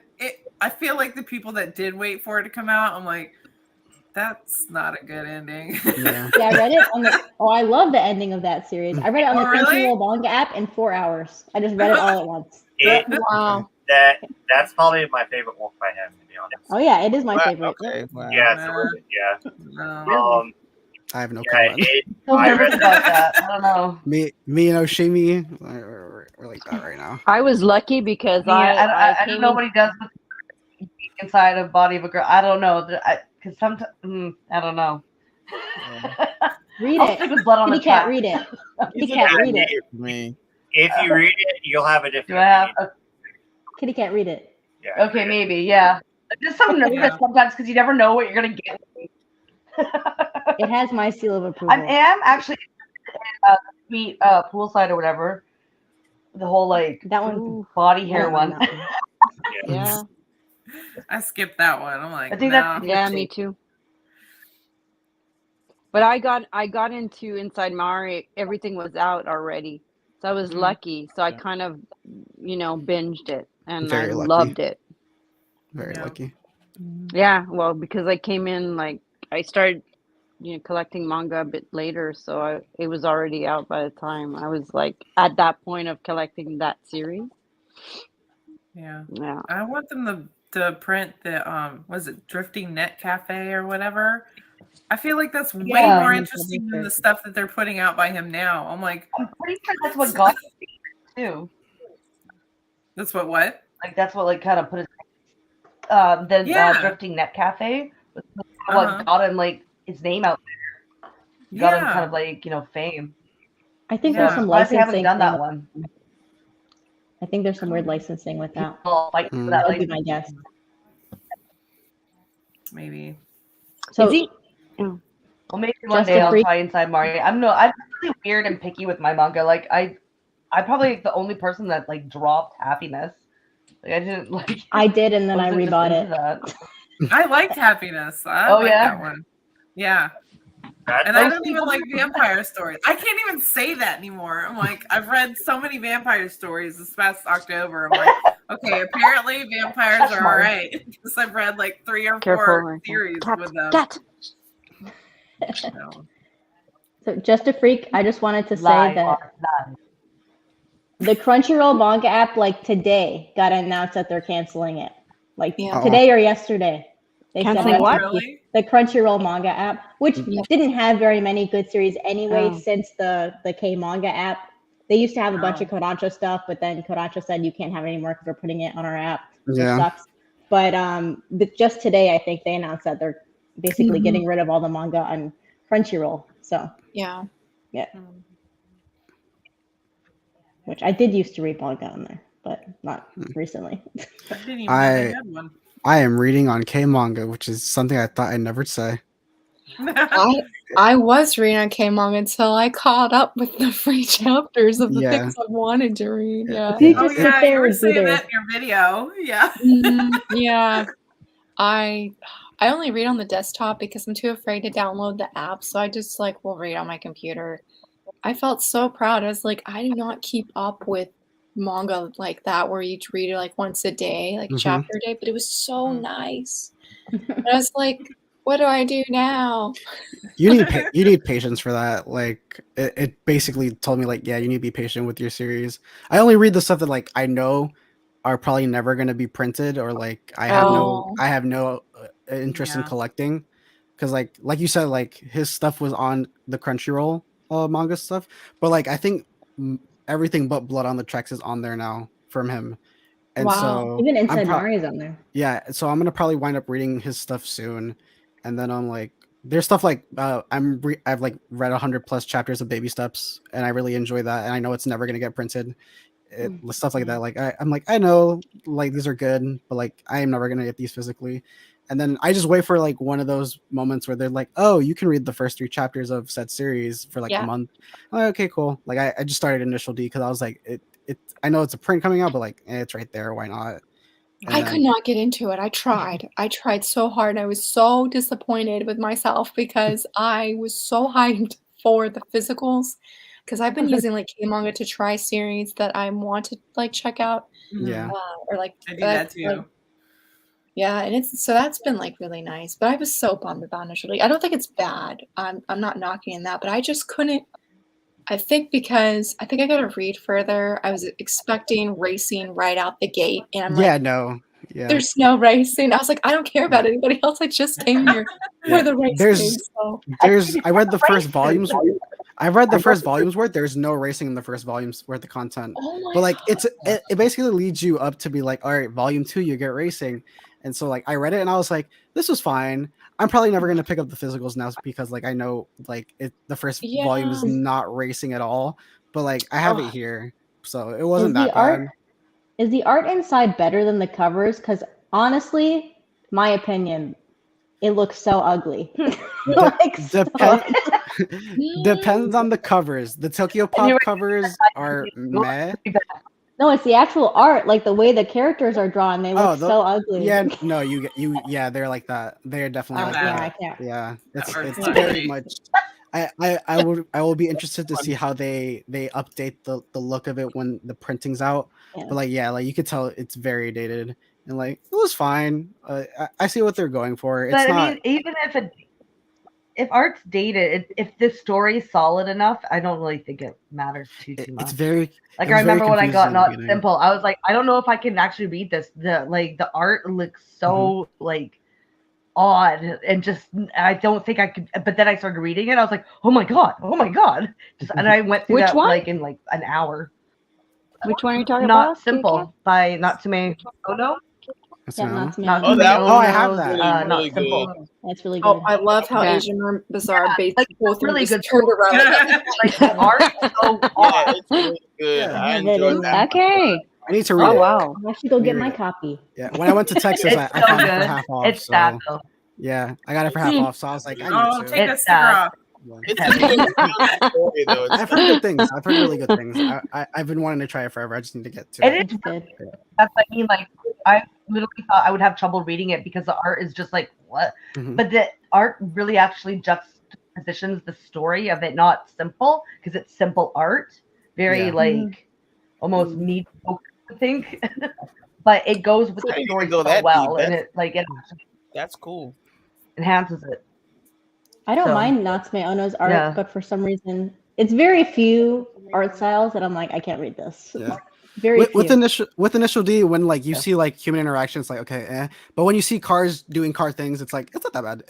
I feel like the people that did wait for it to come out, I'm like, that's not a good ending. Yeah. Yeah, I read it on the. Oh, I love the ending of that series. I read it on the Oh, really? Crunchyroll manga app in 4 hours. I just read it all at once. Wow. That's probably my favorite work by him, to be honest. Oh yeah, it is my favorite. Okay. Wow. Yeah, so, No. I have no yeah, comment. I nervous read about that. I don't know. Me and Oshimi, we're like that right now. I was lucky because I I don't came know in, what he does with inside a body of a girl. I don't know. Because sometimes I don't know. Read I'll it. stick with blood on Kitty the cat, trap. read it. Kitty It's cat, a read bad it. year for me. If you read it, you'll have a Do different I have? opinion. Kitty cat, read it. Yeah, Okay, maybe. Yeah. I'm just so nervous Yeah. sometimes because you never know what you're gonna get. It has my seal of I approval. am actually meet poolside or whatever. The whole like That one. body hair one. That one. yeah, I skipped that one. I'm like, I think no. that's yeah, me too. But I got into Inside Mari. Everything was out already, so I was lucky. So I kind of, binged it, and Very I lucky. loved it. Very Yeah. lucky. Yeah, well, because I came in I started, collecting manga a bit later, so it was already out by the time I was like at that point of collecting that series. Yeah. Yeah. I want them to print the was it Drifting Net Cafe or whatever. I feel like that's way Yeah. more interesting than the stuff that they're putting out by him now. I'm like, I'm pretty sure that's what got me too. that's what? Like that's what kind of put his Yeah. Drifting Net Cafe was Uh-huh. what got him his name out there. Got him kind Yeah. of fame. I think Yeah. there's some Surprised they licensing. haven't done that thing. one. I think there's some weird licensing with that. People fight for Mm. that That would be my license. guess. Maybe. So Is he? Well, maybe one Just day a I'll freak. try Inside Mari. I'm really weird and picky with my manga. Like I'm probably the only person that dropped Happiness. Like I didn't like. I did, and then I wasn't just rebought into it. that. I liked Happiness. I Oh, like yeah? that one. Yeah. That- And I Most don't even people- like vampire stories. I can't even say that anymore. I'm like, I've read so many vampire stories this past October. I'm like, okay, apparently vampires That's are smart. all right. Because I've read like 3 or 4 Careful. series Cat, with them. cat. So, So just a freak. I just wanted to say Lie, that lie. the Crunchyroll manga app, today, got announced that they're canceling it. Yeah. Today or yesterday. They said Canceling that what? really? the Crunchyroll manga app, which Yeah. didn't have very many good series anyway Oh. since the K manga app. They used to have a bunch Oh. of Kodansha stuff, but then Kodansha said you can't have it anymore because we're putting it on our app, which Yeah. sucks. But just today, I think they announced that they're basically Mhm. getting rid of all the manga on Crunchyroll. So, Yeah. which I did used to read manga on there, but not recently. I didn't even know they had one. I am reading on K manga, which is something I thought I'd never say. I was reading on K manga until I caught up with the free chapters of the Yeah. things I wanted to read. Yeah. You Oh just sit yeah, you there were and do saying there. that in your video. Yeah. Yeah. I only read on the desktop because I'm too afraid to download the app. So I just will read on my computer. I felt so proud. I was like, I do not keep up with manga like that where you read it like once a day, like a chapter a day, but it was so nice. And I was like, what do I do now? You need patience for that. Like it basically told me like, yeah, you need to be patient with your series. I only read the stuff that like I know are probably never going to be printed, or like I have no interest in collecting, because like you said, like his stuff was on the Crunchyroll manga stuff, but like I think everything but Blood on the Tracks is on there now from him, and so even Inside Mari's on there. Yeah, so I'm gonna probably wind up reading his stuff soon, and then I'm like, there's stuff like I've like read 100+ chapters of Baby Steps, and I really enjoy that, and I know it's never gonna get printed. Stuff like that, like I'm like, I know like these are good, but like I am never gonna get these physically. And then I just wait for like one of those moments where they're like, oh, you can read the first 3 chapters of said series for like a month. I'm like, okay, cool. Like I just started Initial D because I was like, I know it's a print coming out, but like it's right there, why not? I could not get into it. I tried so hard. I was so disappointed with myself because I was so hyped for the physicals, because I've been using like K-manga to try series that I want to like check out. Yeah. Or like I do that too. Like, yeah, and so that's been like really nice. But I was so bummed about Initial D. I don't think it's bad. I'm not knocking that, but I just couldn't. I think because I got to read further. I was expecting racing right out the gate, and I'm like, there's no racing. I was like, I don't care about anybody else. I just came here for the racing. I read the first volumes. I read the first volumes where there's no racing in the first volumes worth of content. But like it basically leads you up to be like, all right, volume 2, you get racing. And so like I read it and I was like, this was fine. I'm probably never gonna pick up the physicals now because like I know like the first volume is not racing at all. But like I have it here, so it wasn't that bad. Is the art inside better than the covers? Because honestly, my opinion, it looks so ugly. Depends on the covers. The Tokyo Pop covers are meh. No, it's the actual art, like the way the characters are drawn. They look so ugly. Yeah, no, they're like that. They're definitely like that. I can't. Yeah, it's very much. I will be interested to see how they update the look of it when the printing's out. But like you could tell it's very dated, and like it was fine. I see what they're going for. It's but not, I mean, even if art's dated, if the story's solid enough, I don't really think it matters too much. It's very like I remember when I got Not Simple, I was like, I don't know if I can actually read this. The art looks so like odd, and just I don't think I could. But then I started reading it, I was like, oh my god, and I went through like in like an hour. Which one are you talking about? Not Simple by Natsume Ono. I have that. Not Simple. Good. That's really good. Oh, I love how Asian Bazaar basically both really good turned around. Like the art is so odd. It's really good. I enjoyed that. Okay. I need to read it. Wow. I should go get my copy. Yeah, when I went to Texas, I found it for half off. It's sad though. Yeah, I got it for half off, so I was like, I need to. Take a sticker off. I've heard good things. I've heard really good things. I've been wanting to try it forever. I just need to get to it. It's good. That's what I mean. Like I literally thought I would have trouble reading it because the art is just like what, but the art really actually juxtapositions the story of it. Not simple because it's simple art, very like almost neat, I think, but it goes with the story so well, and it like it. That's cool. Enhances it. I don't mind Natsume Ono's art, but for some reason, it's very few art styles that I'm like, I can't read this. Yeah. With Initial D, when like you see like human interaction, it's like okay, but when you see cars doing car things, it's like it's not that bad.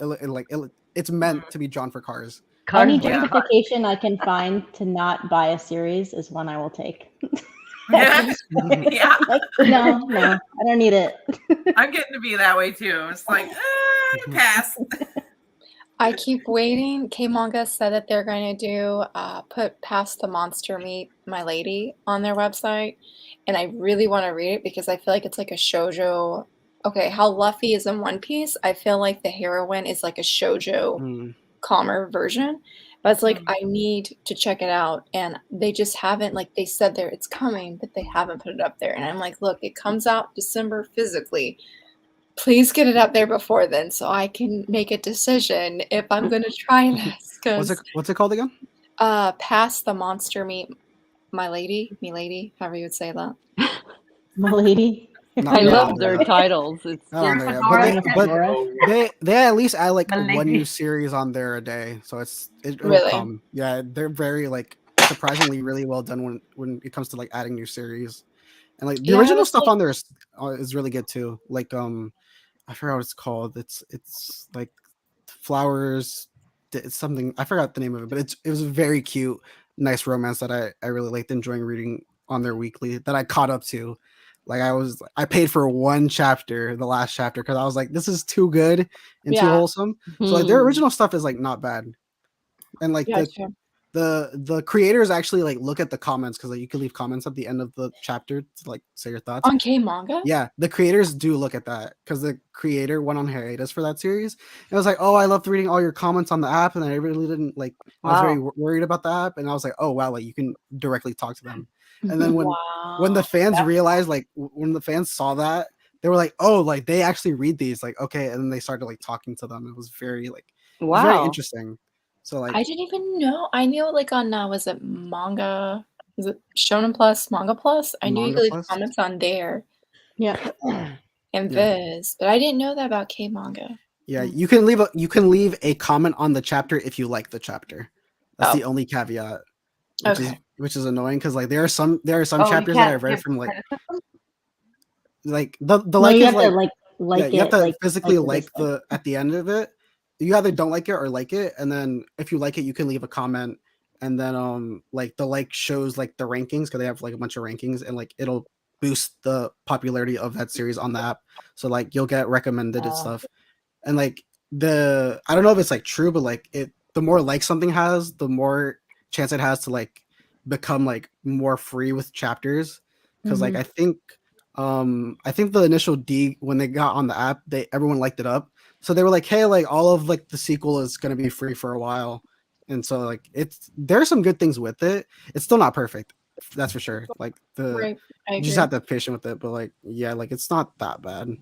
It's meant to be drawn for cars. Any justification I can find to not buy a series is one I will take. Yeah. Like, no, I don't need it. I'm getting to be that way too. It's like pass. I keep waiting. K-Manga said that they're going to do put Past the Monster Meet My Lady on their website, and I really want to read it because I feel like it's like a shoujo. Okay, how Luffy is in One Piece, I feel like the heroine is like a shoujo calmer version, but it's like I need to check it out, and they just haven't, like they said there it's coming, but they haven't put it up there, and I'm like, look, it comes out December physically. Please get it up there before then so I can make a decision if I'm going to try this. What's it called again? Past the monster meet my lady, however you would say that. My lady. I not love on their there yet. titles. It's Not on there yet. Fedora, But Fedora. they at least add like My one new lady. series on there a day, so it'll Really? come. Yeah, they're very like surprisingly really well done when it comes to like adding new series, and like the Yeah, I original was stuff like, on there is really good too. Like I forgot what it's called. It's like flowers. It's something I forgot the name of it, but it was a very cute, nice romance that I really liked enjoying reading on their weekly that I caught up to. Like I paid for one chapter, the last chapter, because I was like, this is too good and too yeah, wholesome. So like their Hmm. original stuff is like not bad, and like yeah, sure. the creators actually like look at the comments because like you can leave comments at the end of the chapter to like say your thoughts. On K manga? Yeah, the creators do look at that because the creator went on hiatus for that series. And I was like, oh, I loved reading all your comments on the app, and I really didn't like. I was very Wow. worried about the app, and I was like, oh wow, like you can directly talk to them. And then when the Wow. fans realized, like when the fans saw that, they were like, oh, like they actually read these, like okay, and then they started like talking to them. It was very like it was very Wow. interesting. So like I didn't even know. I knew like on was it manga? Is it Shonen Plus, Manga Plus? I knew you Manga could leave Plus, comments on there Yeah. and yeah. Viz, but I didn't know that about K manga. Yeah, you can leave a comment on the chapter if you like the chapter. That's the Oh, only caveat, okay. which is annoying because like there are some Oh, you chapters that can't I've read give from like criticism? the No, like you is have to like yeah, like you have it, to physically the like dislike. the at the end of it. You either don't like it or like it, and then if you like it, you can leave a comment, and then like the like shows like the rankings because they have like a bunch of rankings, and like it'll boost the popularity of that series on the app. So like you'll get recommended and stuff, and like I don't know if it's like true, but like the more likes something has, the more chance it has to like become like more free with chapters. Because like I think the initial D when they got on the app, everyone liked it up. So they were like, hey, like all of like the sequel is gonna be free for a while. And so like there's some good things with it. It's still not perfect, that's for sure. Like Right. I you just agree. have to be patient with it, but like yeah, like it's not that bad.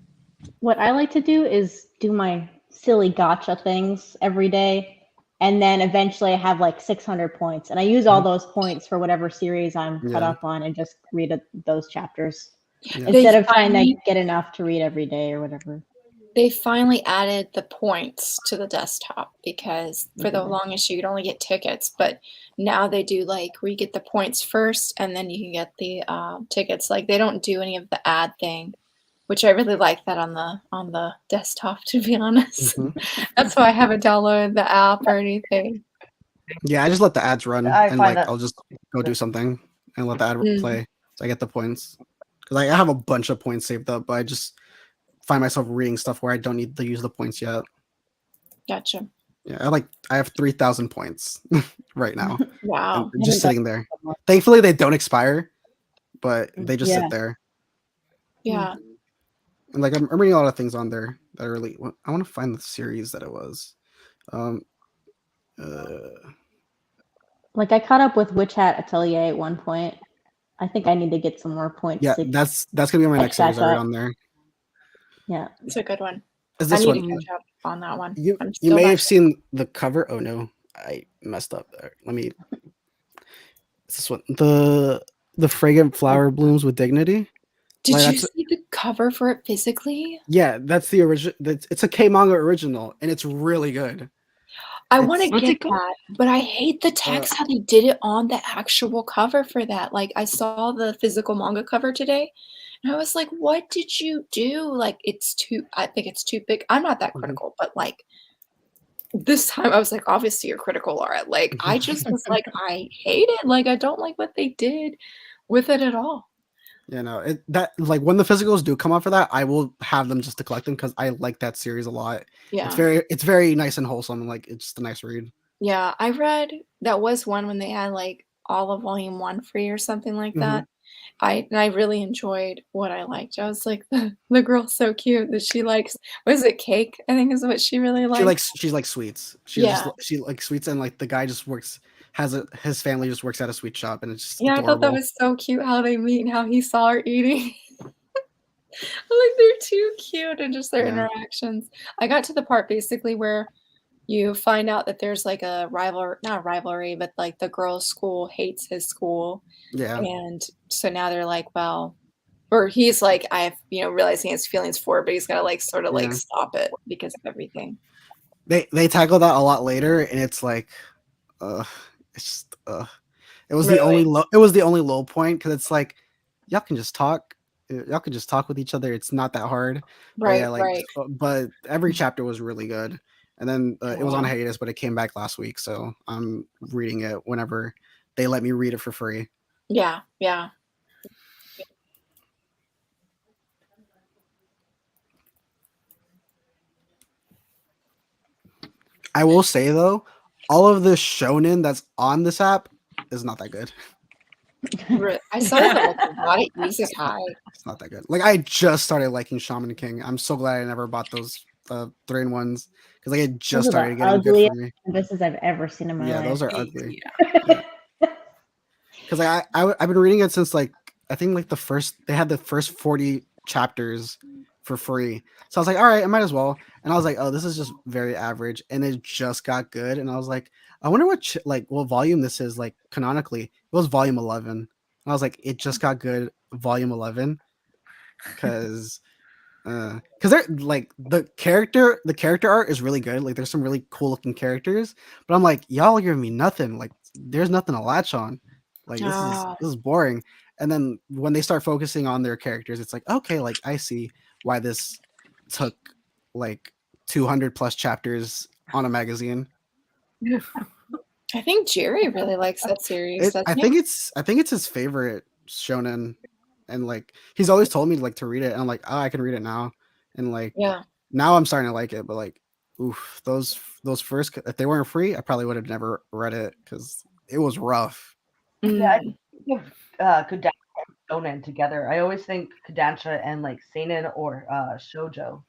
What I like to do is do my silly gotcha things every day. And then eventually I have like 600 points. And I use all those points for whatever series I'm caught Yeah. up on and just read those chapters Yeah. instead of trying to get enough to read every day or whatever. They finally added the points to the desktop because for the longest you could only get tickets, but now they do like where you get the points first and then you can get the tickets. Like they don't do any of the ad thing, which I really like that on the desktop. To be honest, that's why I haven't downloaded the app or anything. Yeah, I just let the ads run I and find like that I'll just go do something and let the ad Mm. play so I get the points. Because like, I have a bunch of points saved up, but I just find myself reading stuff where I don't need to use the points yet. Gotcha. Yeah, I have 3,000 points right now. Wow. And just sitting there. Thankfully, they don't expire, but they just sit there. Yeah. And like I'm reading a lot of things on there that are really. I want to find the series that it was. Like I caught up with Witch Hat Atelier at one point. I think I need to get some more points. Yeah, that's gonna be my next series I read on there. Yeah, it's a good one. Is I this need one? to catch up on that one. You I'm you still may not have sure. seen the cover. Oh no, I messed up there. Let me. Is this one the fragrant flower blooms with dignity? Did Like, you see the cover for it physically? Yeah, that's the original. It's a K manga original, and it's really good. I want to What's get it called? that, but I hate the text how they did it on the actual cover for that. Like I saw the physical manga cover today, and I was like, "What did you do?" Like I think it's too big. I'm not that critical, but like this time I was like, obviously you're critical, Laura. Like I just was like, I hate it. Like I don't like what they did with it at all. You know, that like when the physicals do come out for that, I will have them just to collect them because I like that series a lot. Yeah. It's very nice and wholesome, and like it's just a nice read. Yeah, I read that was one when they had like all of volume 1 free or something like that. I really enjoyed what I liked. I was like, the girl's so cute that she likes, what is it, cake? I think is what she really likes. She likes sweets. Yeah. She likes sweets, and like the guy just works his family just works at a sweet shop, and it's just Yeah, I thought that adorable. was so cute how they meet and how he saw her eating. Like they're too cute and just their Yeah. interactions. I got to the part basically where you find out that there's like a not a rivalry, but like the girls' school hates his school. Yeah. And so now they're like, well, or he's like, realizing his feelings for it, but he's gonna like sort of like Yeah. stop it because of everything. They tackle that a lot later, and it's like, it's just, it was the Really? only low point, because it's like, y'all can just talk. Y'all can just talk with each other. It's not that hard. But Right, yeah, like, right. but every chapter was really good. And then it was on Yeah. hiatus, but it came back last week, so I'm reading it whenever they let me read it for free. Yeah, yeah. I will say though, all of the shonen that's on this app is not that good. I started to like a lot of isekai. It's not that good. Like, I just started liking Shaman King. I'm so glad I never bought those 3-in-1s, because like it just Those are started the getting good ugliest for me. canvases I've ever seen in my Yeah, life. those are ugly. Yeah. Because I've been reading it since like, I think like they had the first 40 chapters for free. So I was like, all right, I might as well. And I was like, oh, this is just very average, and it just got good. And I was like, I wonder what volume this is, like canonically. It was volume 11. And I was like, it just got good, volume 11, because they're like, the character art is really good. Like, there's some really cool looking characters, but I'm like, y'all are giving me nothing. Like, there's nothing to latch on. Like, this is boring. And then when they start focusing on their characters, it's like, okay, like I see why this took like 200 plus chapters on a magazine. I think Jerry really likes that series. I think it's his favorite shonen, and like he's always told me like to read it, and I'm like, oh, I can read it now, and like now I'm starting to like it. But like, oof, those first, if they weren't free, I probably would have never read it, because it was rough. Yeah, I think of Kodansha and shonen together. I always think Kodansha and like seinen or shoujo,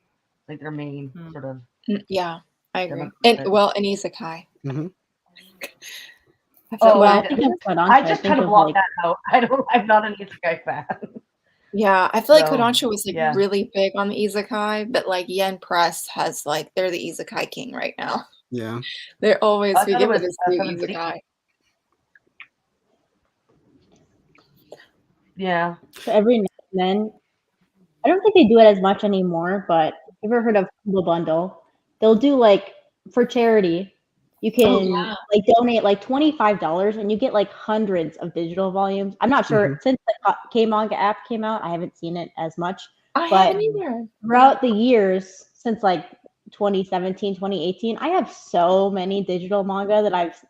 like their main sort of. Yeah, I agree. demographic. And isekai. Mm-hmm. I just kind of blocked that out. I'm not an isekai fan. Yeah, I feel like So, Kodansha was like really big on the isekai, but like Yen Press has like, they're the isekai king right now. Yeah, they're always I thought it beginning was to do 17. isekai. Yeah. So every now and then, I don't think they do it as much anymore, but you ever heard of Humble Bundle? They'll do like, for charity, you can like donate like $25 and you get like hundreds of digital volumes. I'm not sure, since the K-Manga app came out, I haven't seen it as much. I but haven't either. Throughout the years since like 2017, 2018, I have so many digital manga that I've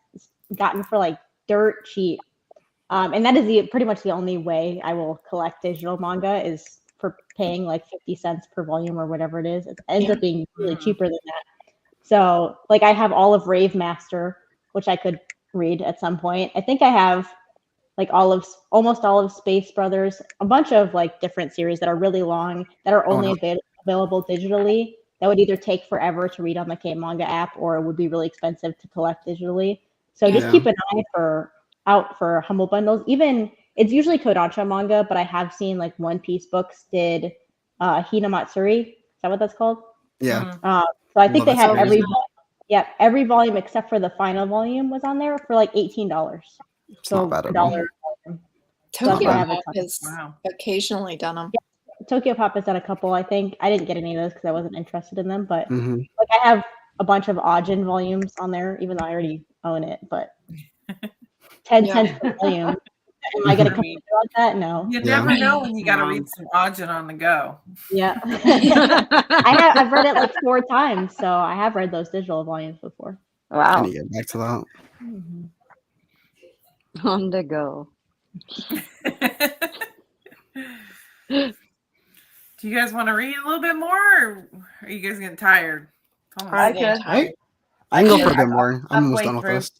gotten for like dirt cheap. And that is pretty much the only way I will collect digital manga, is for paying like 50 cents per volume or whatever it is. It ends up being really cheaper than that. So like, I have all of Rave Master, which I could read at some point. I think I have like almost all of Space Brothers, a bunch of like different series that are really long, that are only available digitally, that would either take forever to read on the K-Manga app, or it would be really expensive to collect digitally. So just keep an eye out for Humble Bundles. Even, it's usually Kodansha manga, but I have seen like One Piece books did Hinamatsuri. Is that what that's called? Yeah. So I think they have every volume except for the final volume was on there for like $18. It's not bad at all. Tokyo Pop has occasionally done them. Yeah, Tokyo Pop has done a couple, I think. I didn't get any of those because I wasn't interested in them, but like, I have a bunch of Ajin volumes on there, even though I already own it, but 10 cents per volume. Am I going to complain about that? No. You never know when you got to read some Ajin on the go. Yeah. I've read it like 4 times, so I have read those digital volumes before. Wow. I need to get back to that. On the go. Do you guys want to read a little bit more, or are you guys getting tired? I can go for a bit more. I'm almost done with this.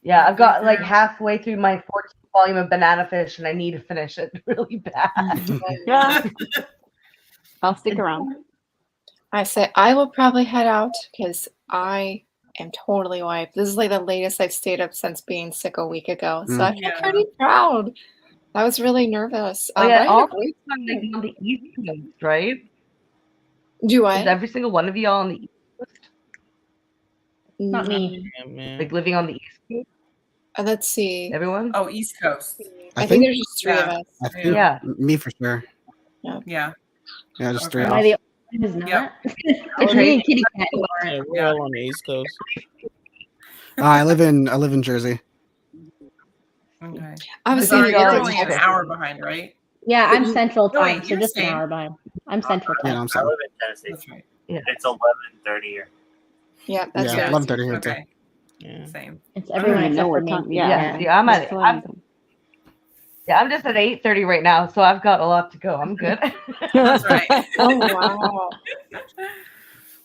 Yeah, I've got like halfway through my 14th volume of Banana Fish, and I need to finish it really bad. Yeah. I'll stick around. I say I will probably head out because I am totally wiped. This is like the latest I've stayed up since being sick a week ago. So I feel pretty proud. I was really nervous. All on the East Coast, right? Do I? Is every single one of y'all on the East Coast? Not me. Yeah, man. Like living on the East Coast? Let's see. Everyone? Oh, East Coast. I think there's just three of Yeah. us. I think Yeah. me for sure. Yeah. Yeah, just Okay. three Am off. I the only one who's not? Yep. It's me and Kitty Cat. Yeah, we're all on the East Coast. I live in Jersey. Okay. I So was you're Sorry. only an hour behind, right? Yeah, I'm Central No, wait, Time, so you're just an same. hour behind. I'm Central Yeah, Time. I'm I sorry. live in Tennessee. That's right. Yeah. It's 11:30 here. Yeah, that's Yeah, what 11:30 here too. Okay. Yeah. Same. It's I don't everyone even know except for what me. time. and Kitty Yeah, Yeah, Cat. see, I'm it's at fine. I'm just at 8:30 right now, so I've got a lot to go. I'm good. That's right. Oh wow.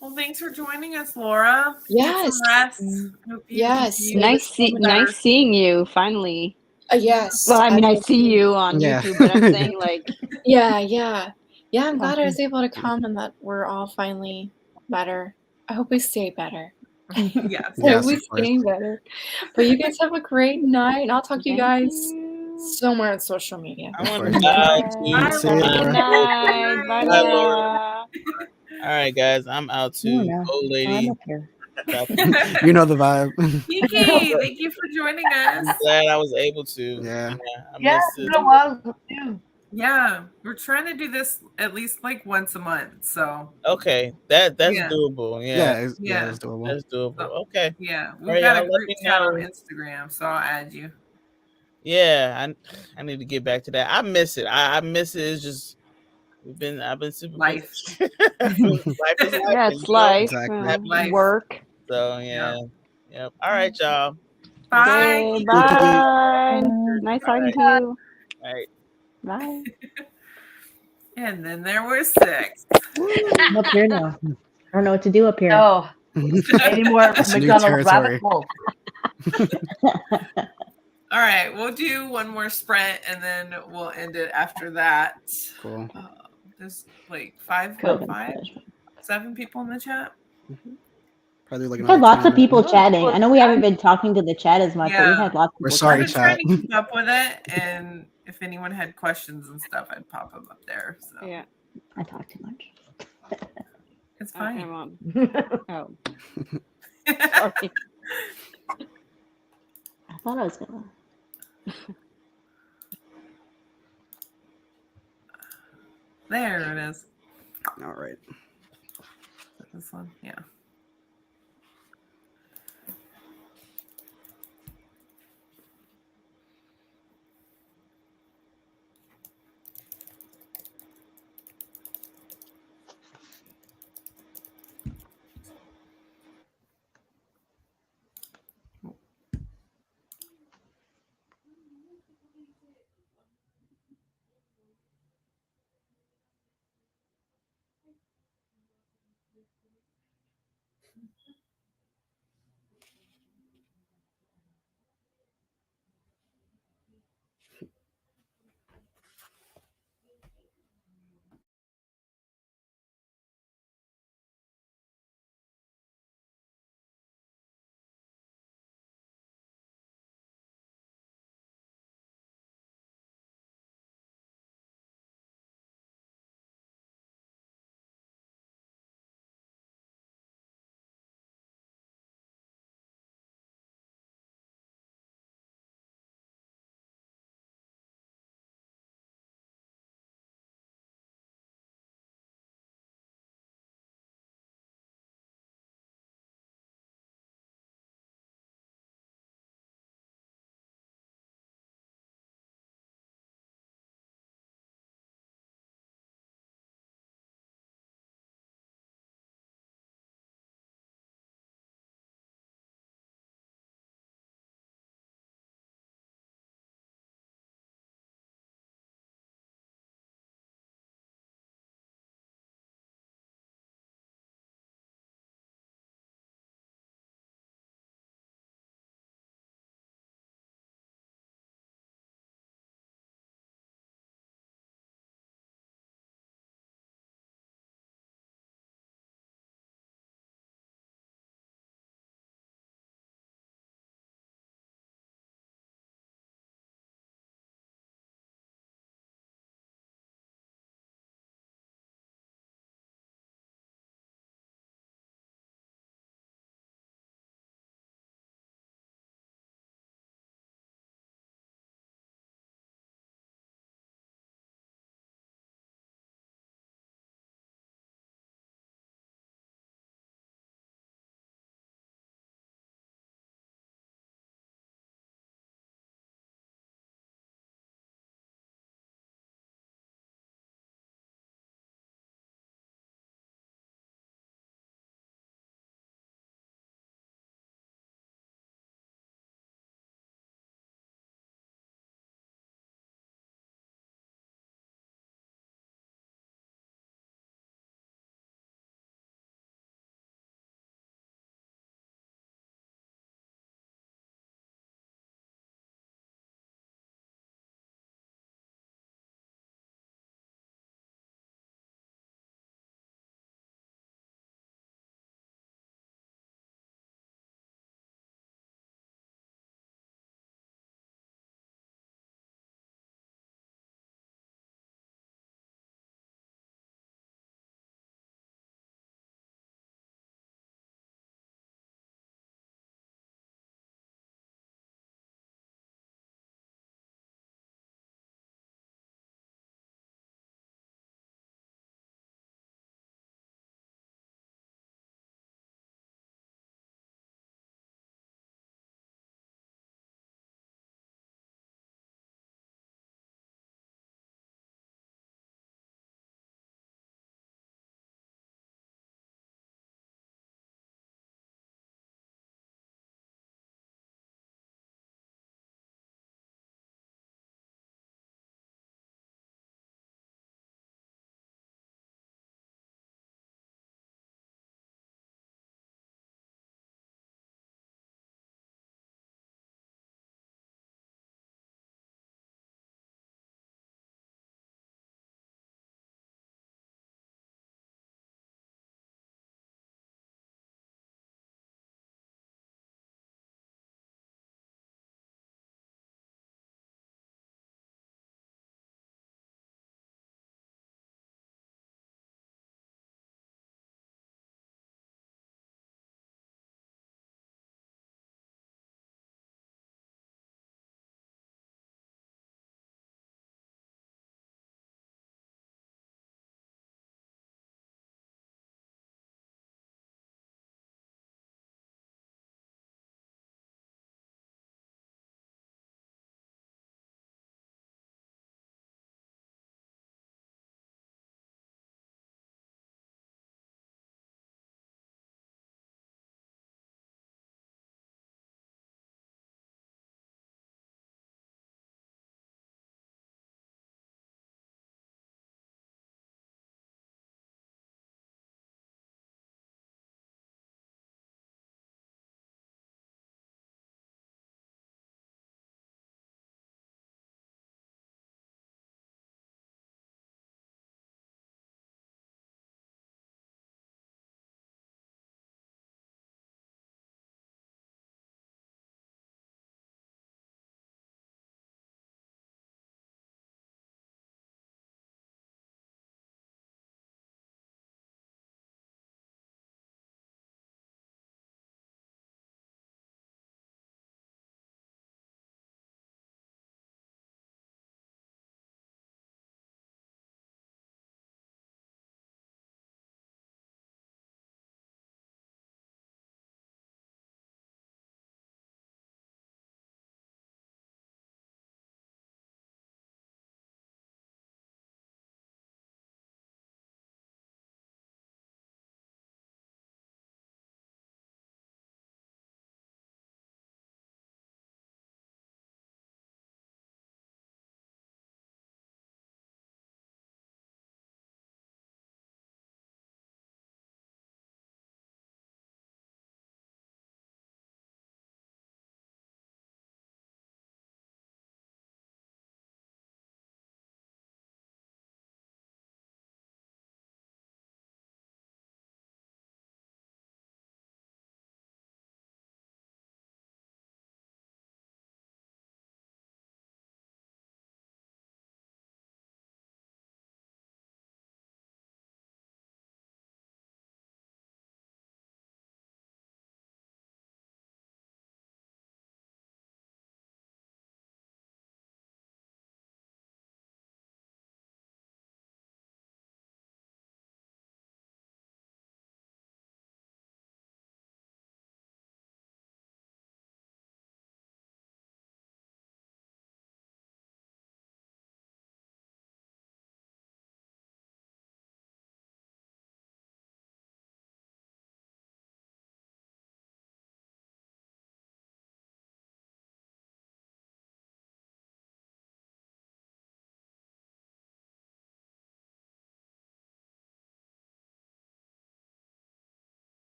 Well, thanks for joining us, Laura. Yes. Get some rest. Hope you Yes. continue Nice, to feel better. nice seeing you finally. Yes. Well, I mean, I think see you on Yeah. YouTube, but I'm saying like, Yeah. I'm glad I Okay. was able to come and that we're all finally better. I hope we stay better. Yes. I Yes, hope we of course. stay better. But you guys have a great night, and I'll talk to you thank guys you. somewhere on social media. I Of want course. to bow Bye, to. See you, Good Laura. night. Bye, Bye, Laura. All right, guys, I'm out Oh, too. no. Old I'm lady. up here. Stop. You know the vibe. Kiki, thank you for joining I'm us. glad I was able to. Yeah. I Yeah, missed it's it. been a while too. Yeah, we're trying to do this at least like once a month. So Okay, that's Yeah. doable. Yeah, Yeah, it's, yeah, Yeah. it's doable. that's doable. So- Okay. yeah, All we've right, got y'all, a let group me chat on know. Instagram, so I'll add you. Yeah, I need to get back to that. I miss it. I miss it. It's just I've been super Life. busy. Life is life. Yeah, you it's know? life, Exactly. Life. work. So yeah. Yep. All right, y'all. Bye. Okay, Kiki. bye. Nice All talking right. to you. All right. Bye. And then there were 6. I'm up here now. I don't know what to do up here. Oh, any more That's new McDonald's rabbit territory. hole? All right, we'll do one more sprint and then we'll end it after that. Cool. There's like 5, Cool. 7 people in the chat. Probably like We've had another lots of 20 people minutes. chatting. I know we haven't been talking to the chat as much, but we've Yeah. had lots of We're people sorry, I've chatting. been trying to keep up with it, and if anyone had questions and stuff, I'd pop them up there. So Yeah. I talk too much. it's Okay, fine. Mom. Oh, Sorry. I thought I was gonna. There it is. All right. This one, yeah.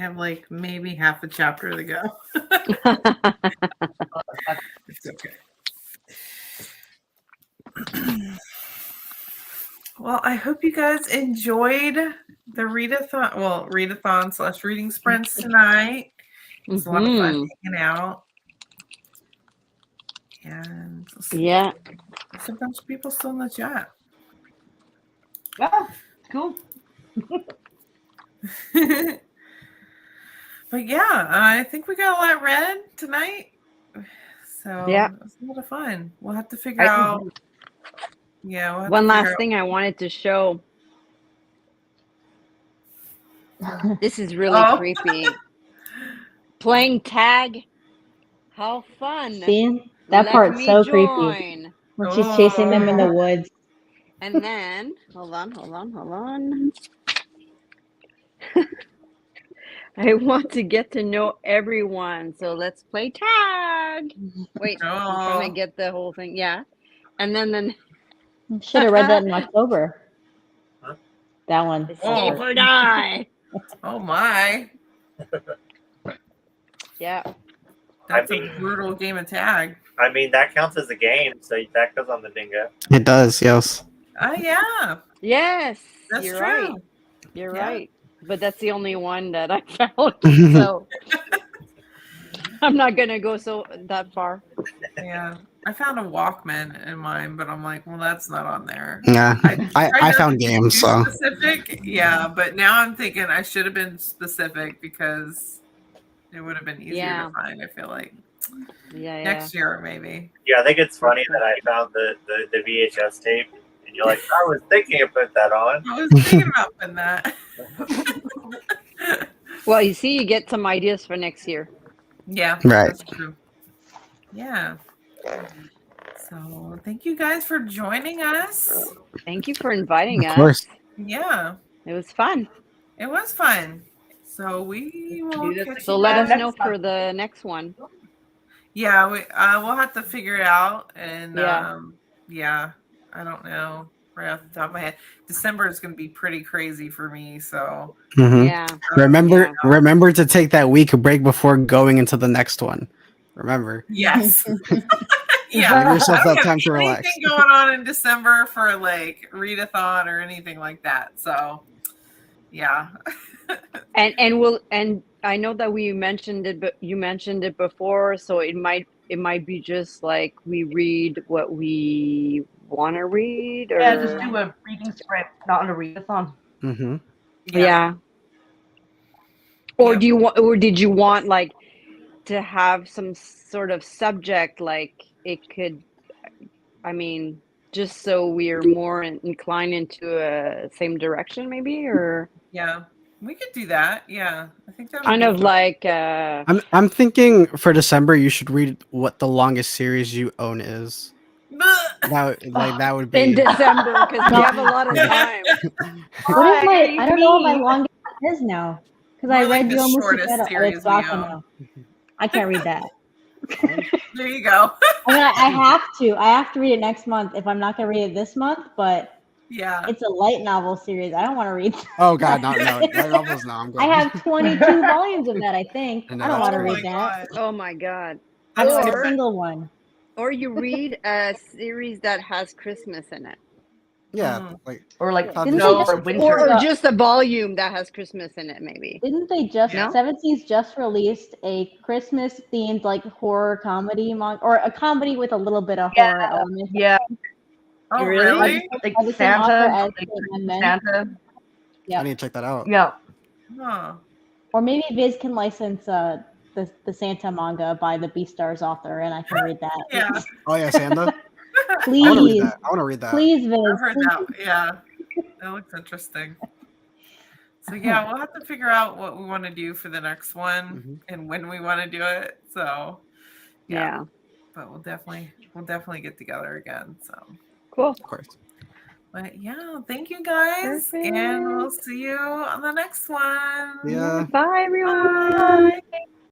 have like maybe half a chapter to go. It's okay. Well, I hope you guys enjoyed the readathon. Well, readathon / reading sprints tonight. It was a lot of fun hanging out. And Yeah. there's a bunch of people still in the chat. Oh, cool. But yeah, I think we got a lot read tonight. So Yeah. it was a lot of fun. We'll have to figure out. Yeah. We'll have One to figure last out- thing I wanted to show. This is really Oh. creepy. Playing tag. How fun. See? That Let part's me so join. creepy. When she's chasing them in the woods. And then, hold on. I want to get to know everyone. So let's play tag. Wait, I'm trying to get the whole thing. Yeah. And then Should have read that in October. Huh? That one. Save or die. Oh my. Yeah. That's a brutal game of tag. I mean, that counts as a game, so that goes on the bingo. It does, yes. Oh yeah. Yes. That's you're true. right. You're Yeah. right. But that's the only one that I found. So I'm not gonna go that far. Yeah. I found a Walkman in mine, but I'm like, well, that's not on there. Yeah. tried I not found to be games, too so specific. Yeah, but now I'm thinking I should have been specific because it would have been easier to find, I feel like. Yeah. Next year, maybe. Yeah, I think it's funny that I found the VHS tape, and you're like, I was thinking of putting that on. I was thinking about putting that. Well, you see, you get some ideas for next year. Yeah, Right. That's true. Yeah. So thank you guys for joining us. Thank you for inviting us. of course. Yeah, It was fun. it was fun. So we will catch So you let guys. us know for the next one. Yeah, we'll have to figure it out. And Yeah. I don't know right off the top of my head. December is going to be pretty crazy for me. So Mhm. Yeah. Remember to take that week break before going into the next one. Remember. yes, Give yeah. yourself I don't that have time to relax. anything going on in December for like readathon or anything like that. So yeah. And I know that we mentioned it, but you mentioned it before, so it might be just like we read what we want to read, or Yeah, just do a reading script, not a readathon. Mm-hmm. yeah. Or Yep. do you want, or did you want like to have some sort of subject, like it could, I mean, just so we're more inclined into a same direction, maybe, or Yeah, we could do that. Yeah, I think that would kind be of fun. like I'm thinking for December you should read what the longest series you own is. That would be in December, because we have a lot of time. What is my? I don't know what my longest is now because I More like read the Yo shortest Musicero. series It's we Baka own. now. I can't read that. There you go. I mean, I have to. I have to read it next month if I'm not gonna read it this month. But Yeah. it's a light novel series. I don't want to read. Oh God, no, light novels, no. I'm good. I have 22 volumes of that. I think. I know, I don't that's want to crazy. read that. Oh my God. I just read Or- a single one. Or you read a series that has Christmas in it. Yeah, like Or like Didn't snow they just- or winter. Or just a volume that has Christmas in it, maybe. Didn't they just No? Seven Seas just released a Christmas themed like horror comedy or a comedy with a little bit of horror element? Yeah, Oh, Really? really? like By the same author Santa, as like Kate and Men. Santa. Yeah. I need to check that out. Yeah. Huh. Or maybe Viz can license the Santa manga by the Beastars author, and I can read that. Yeah. Oh yeah, Sanda. I Please, want to read that. I want to read that. please, Viz. I've heard that. Yeah. That looks interesting. So yeah, we'll have to figure out what we want to do for the next one and when we want to do it. So Yeah. but we'll definitely get together again. So Cool. Of course. but yeah, thank you guys. Perfect. And we'll see you on the next one. Yeah. Bye, everyone. Bye.